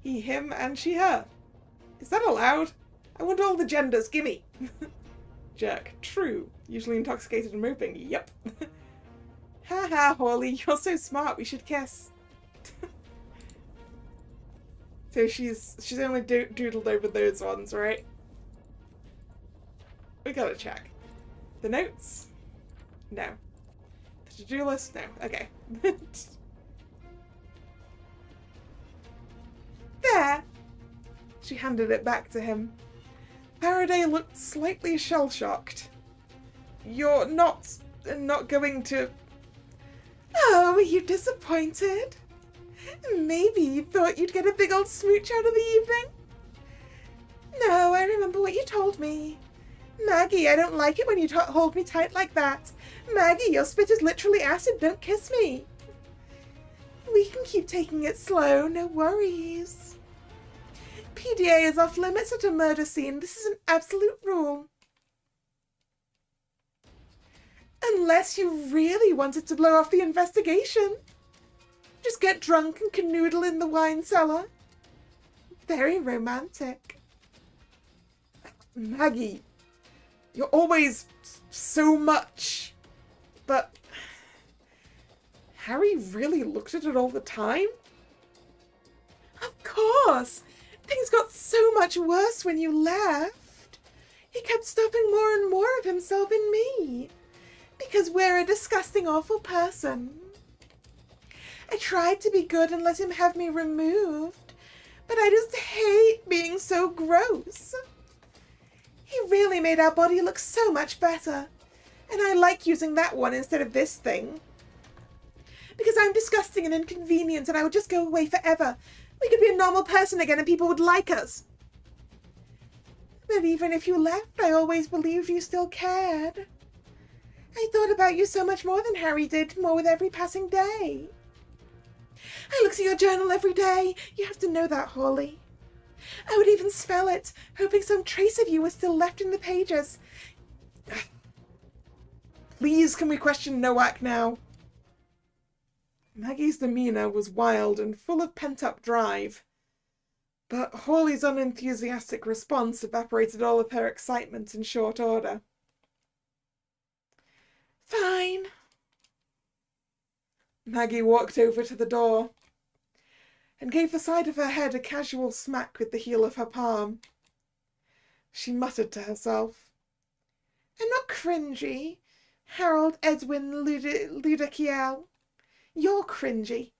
He, him, and she, her. Is that allowed? I want all the genders, gimme. Jerk. True. Usually intoxicated and moping. Yep. Haha, Hawley, you're so smart, we should kiss. So she's only doodled over those ones, right? We gotta check. The notes? No. The to-do list? No. Okay. There! She handed it back to him. Faraday looked slightly shell-shocked. You're not going to... Oh, are you disappointed? Maybe you thought you'd get a big old smooch out of the evening? No, I remember what you told me. Maggie, I don't like it when you hold me tight like that. Maggie, your spit is literally acid, don't kiss me. We can keep taking it slow, no worries. PDA is off limits at a murder scene. This is an absolute rule. Unless you really wanted to blow off the investigation. Just get drunk and canoodle in the wine cellar. Very romantic. Maggie, you're always so much. But Harry really looked at it all the time? Of course! Things got so much worse when you left. He kept stuffing more and more of himself in me. Because we're a disgusting, awful person. I tried to be good and let him have me removed, but I just hate being so gross. He really made our body look so much better, and I like using that one instead of this thing. Because I'm disgusting and inconvenient and I would just go away forever. We could be a normal person again and people would like us. But even if you left, I always believed you still cared. I thought about you so much more than Harry did, more with every passing day. I looked at your journal every day. You have to know that, Hawley. I would even spell it, hoping some trace of you was still left in the pages. Please, can we question Nowak now? Maggie's demeanour was wild and full of pent-up drive, but Hawley's unenthusiastic response evaporated all of her excitement in short order. Fine. Maggie walked over to the door and gave the side of her head a casual smack with the heel of her palm. She muttered to herself, I'm not cringy, Harold Edwin Ludakiel. You're cringy.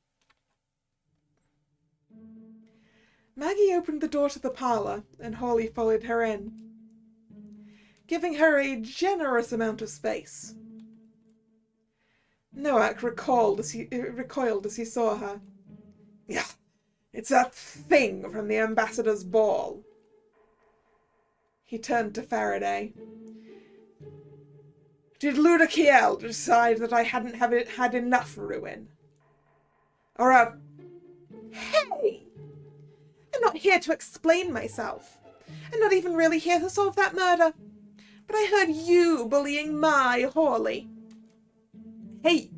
Maggie opened the door to the parlour, and Hawley followed her in, giving her a generous amount of space. Nowak recoiled as he saw her. Yeah, it's that thing from the ambassador's ball. He turned to Faraday. Did Ludakiel decide that I hadn't had enough ruin? Or Hey! I'm not here to explain myself. I'm not even really here to solve that murder. But I heard you bullying my Hawley. Hey!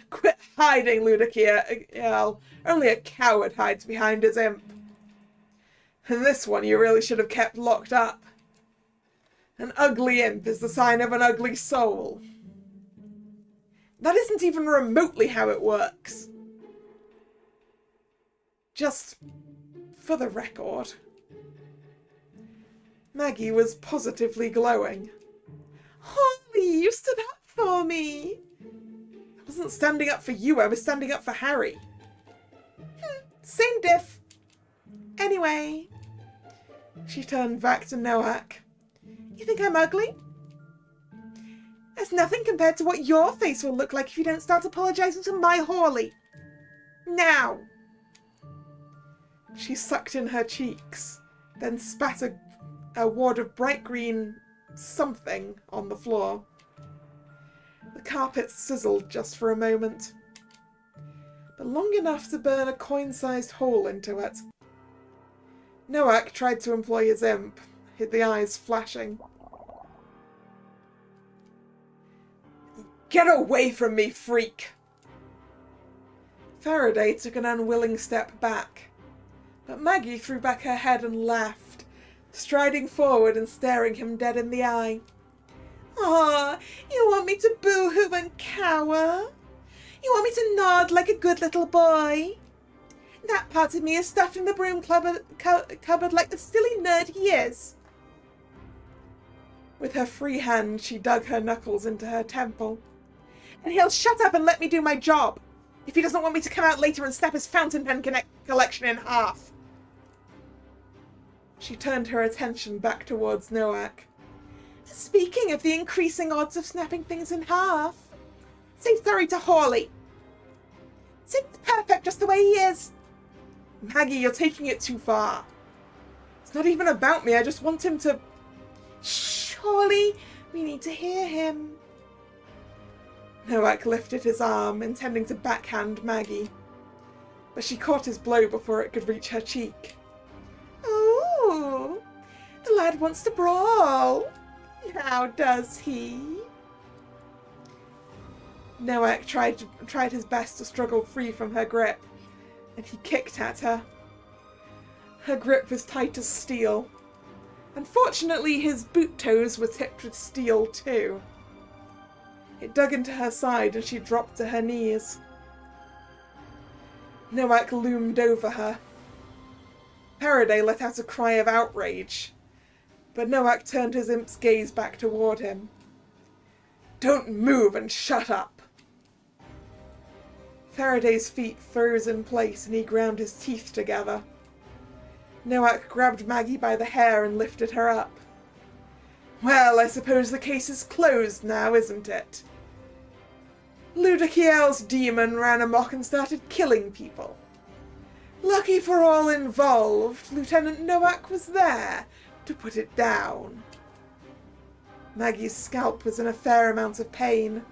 Quit hiding, Ludakiel. Only a coward hides behind his imp. And this one you really should have kept locked up. An ugly imp is the sign of an ugly soul. That isn't even remotely how it works. Just for the record. Maggie was positively glowing. Holly, you stood up for me. I wasn't standing up for you, I was standing up for Harry. Same diff. Anyway. She turned back to Nowak. You think I'm ugly? That's nothing compared to what your face will look like if you don't start apologising to my Hawley. Now! She sucked in her cheeks, then spat a wad of bright green something on the floor. The carpet sizzled just for a moment, but long enough to burn a coin-sized hole into it. Nowak tried to employ his imp, the eyes flashing. Get away from me, freak! Faraday took an unwilling step back, but Maggie threw back her head and laughed, striding forward and staring him dead in the eye. Aw, you want me to boo-hoo and cower? You want me to nod like a good little boy? That part of me is stuffed in the broom cupboard like the silly nerd he is. With her free hand, she dug her knuckles into her temple. And he'll shut up and let me do my job, if he doesn't want me to come out later and snap his fountain pen collection in half. She turned her attention back towards Nowak. Speaking of the increasing odds of snapping things in half, say sorry to Hawley. Seems perfect just the way he is. Maggie, you're taking it too far. It's not even about me, I just want him to... Shh, Hawley, we need to hear him. Nowak lifted his arm, intending to backhand Maggie, but she caught his blow before it could reach her cheek. Oh, the lad wants to brawl. Now does he? Nowak tried his best to struggle free from her grip, and he kicked at her. Her grip was tight as steel. Unfortunately, his boot toes were tipped with steel too. It dug into her side and she dropped to her knees. Nowak loomed over her. Faraday let out a cry of outrage, but Nowak turned his imp's gaze back toward him. "Don't move and shut up!" Faraday's feet froze in place and he ground his teeth together. Nowak grabbed Maggie by the hair and lifted her up. "Well, I suppose the case is closed now, isn't it? Ludakiel's demon ran amok and started killing people. Lucky for all involved, Lieutenant Nowak was there to put it down." Maggie's scalp was in a fair amount of pain,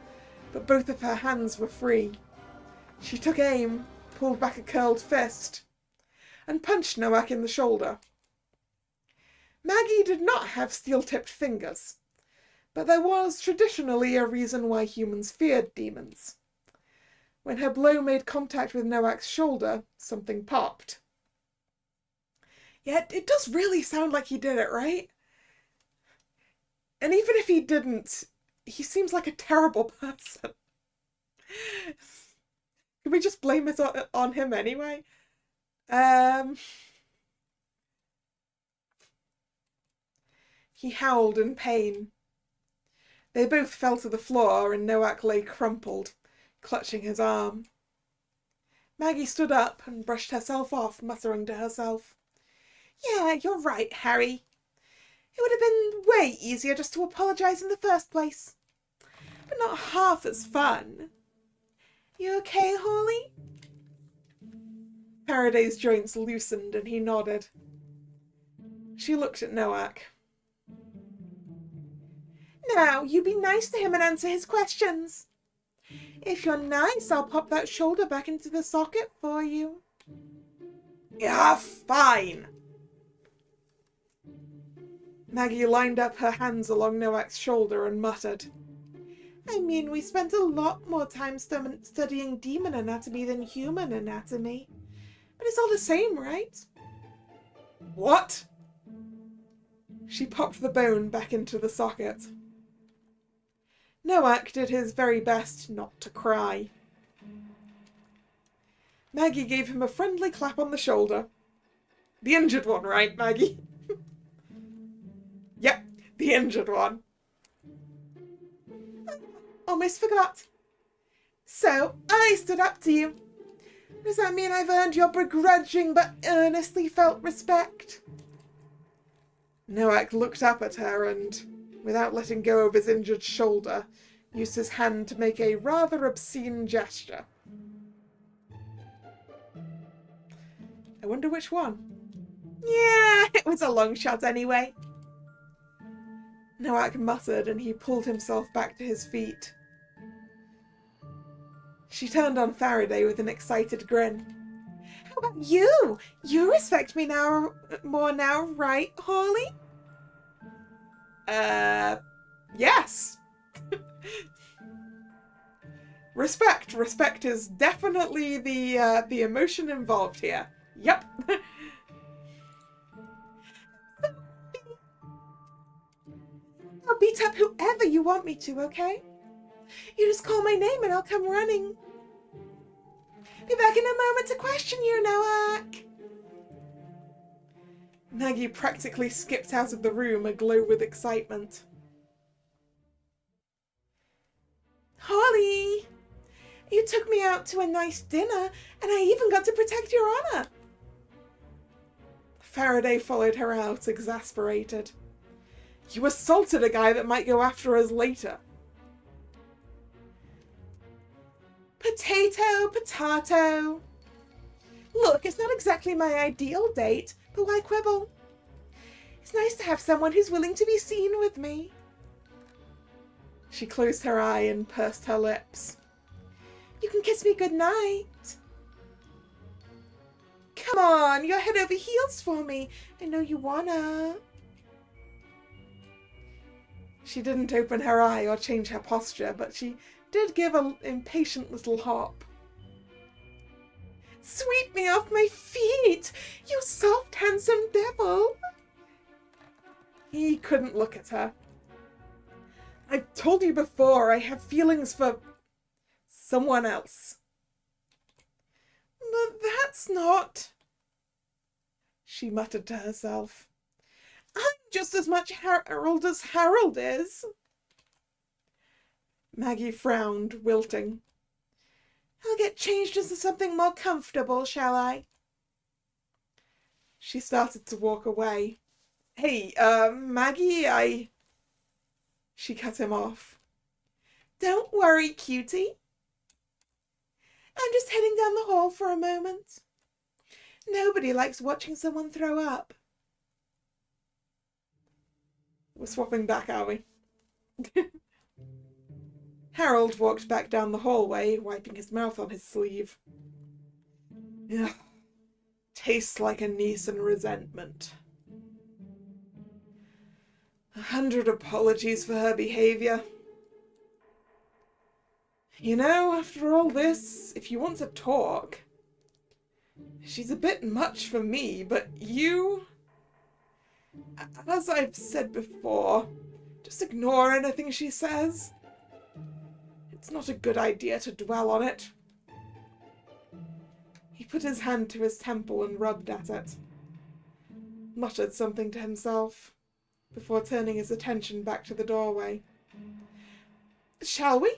but both of her hands were free. She took aim, pulled back a curled fist, and punched Nowak in the shoulder. Maggie did not have steel-tipped fingers, but there was traditionally a reason why humans feared demons. When her blow made contact with Nowak's shoulder, something popped. Yet it does really sound like he did it, right? And even if he didn't, he seems like a terrible person. Can we just blame it on him anyway? He howled in pain. They both fell to the floor and Nowak lay crumpled, clutching his arm. Maggie stood up and brushed herself off, muttering to herself, "Yeah, you're right, Harry. It would have been way easier just to apologise in the first place. But not half as fun. You okay, Hawley?" Faraday's joints loosened and he nodded. She looked at Nowak. "Now, you be nice to him and answer his questions. If you're nice, I'll pop that shoulder back into the socket for you." "Yeah, fine." Maggie lined up her hands along Nowak's shoulder and muttered, "I mean, we spent a lot more time studying demon anatomy than human anatomy. But it's all the same, right?" "What?" She popped the bone back into the socket. Nowak did his very best not to cry. Maggie gave him a friendly clap on the shoulder. "The injured one, right, Maggie?" "Yep, the injured one." "Almost forgot. So, I stood up to you. Does that mean I've earned your begrudging but earnestly felt respect?" Nowak looked up at her and, without letting go of his injured shoulder, used his hand to make a rather obscene gesture. I wonder which one. "Yeah, it was a long shot anyway." Nowak muttered and he pulled himself back to his feet. She turned on Faraday with an excited grin. "How about you? You respect me more now, right, Hawley?" Yes. Respect. Respect is definitely the emotion involved here. Yep. "I'll beat up whoever you want me to, okay? You just call my name and I'll come running. Be back in a moment to question you, Nowak." Maggie practically skipped out of the room, aglow with excitement. "Holly, you took me out to a nice dinner, and I even got to protect your honor." Faraday followed her out, exasperated. "You assaulted a guy that might go after us later." "Potato, potato. Look, it's not exactly my ideal date, but why quibble? It's nice to have someone who's willing to be seen with me." She closed her eye and pursed her lips. "You can kiss me goodnight." "Come on, you're head over heels for me. I know you wanna." She didn't open her eye or change her posture, but she did give an impatient little hop. "Sweep me off my feet, you soft, handsome devil." He couldn't look at her. I've told you before, I have feelings for someone else. But that's not... she muttered to herself. I'm just as much Harold as Harold is. Maggie frowned, wilting. I'll get changed into something more comfortable, shall I? She started to walk away. Hey, Maggie, She cut him off. Don't worry, cutie. I'm just heading down the hall for a moment. Nobody likes watching someone throw up. We're swapping back, are we? Harold walked back down the hallway, wiping his mouth on his sleeve. Ugh. Tastes like a niece and resentment. 100 apologies for her behaviour. You know, after all this, if you want to talk, she's a bit much for me, but you... as I've said before, just ignore anything she says. It's not a good idea to dwell on it. He put his hand to his temple and rubbed at it, muttered something to himself, before turning his attention back to the doorway. Shall we?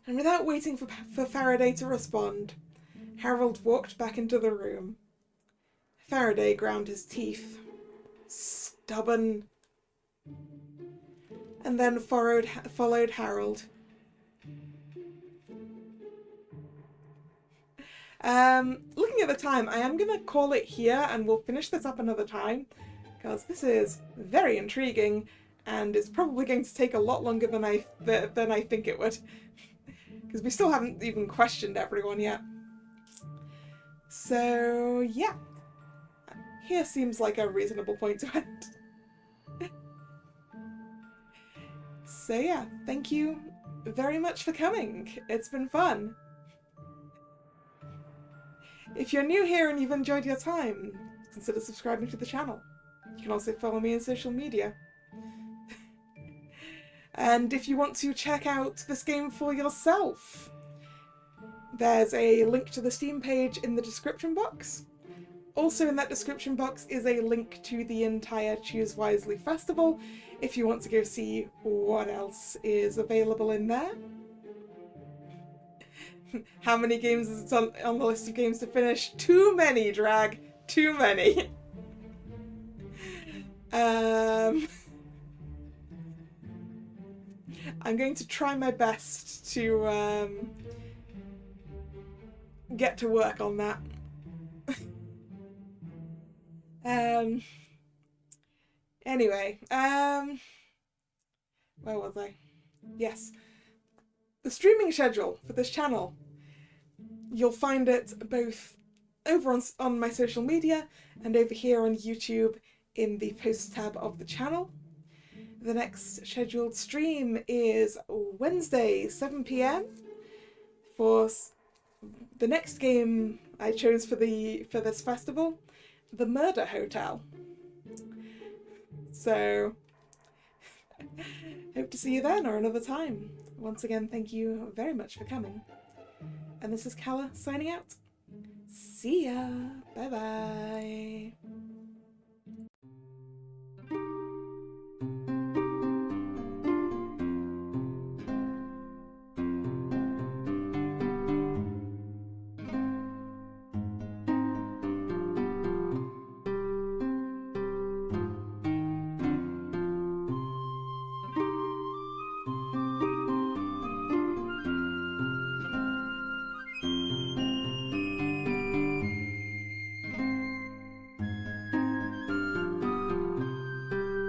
And without waiting for Faraday to respond, Harold walked back into the room. Faraday ground his teeth. Stubborn. And then followed Harold. Looking at the time, I am going to call it here and we'll finish this up another time, because this is very intriguing and it's probably going to take a lot longer than I think it would, because we still haven't even questioned everyone yet. So yeah, here seems like a reasonable point to end. So yeah, thank you very much for coming. It's been fun. If you're new here and you've enjoyed your time, consider subscribing to the channel. You can also follow me on social media. And if you want to check out this game for yourself, there's a link to the Steam page in the description box. Also in that description box is a link to the entire Choose Wisely Festival, if you want to go see what else is available in there. How many games is on the list of games to finish? Too many, Drag. Too many. I'm going to try my best to get to work on that. Anyway, where was I? Yes. The streaming schedule for this channel. You'll find it both over on my social media and over here on YouTube in the posts tab of the channel. The next scheduled stream is Wednesday, 7 PM for the next game I chose for this festival, The Murder Hotel. So hope to see you then or another time. Once again, thank you very much for coming. And this is Kalla signing out. See ya. Bye bye.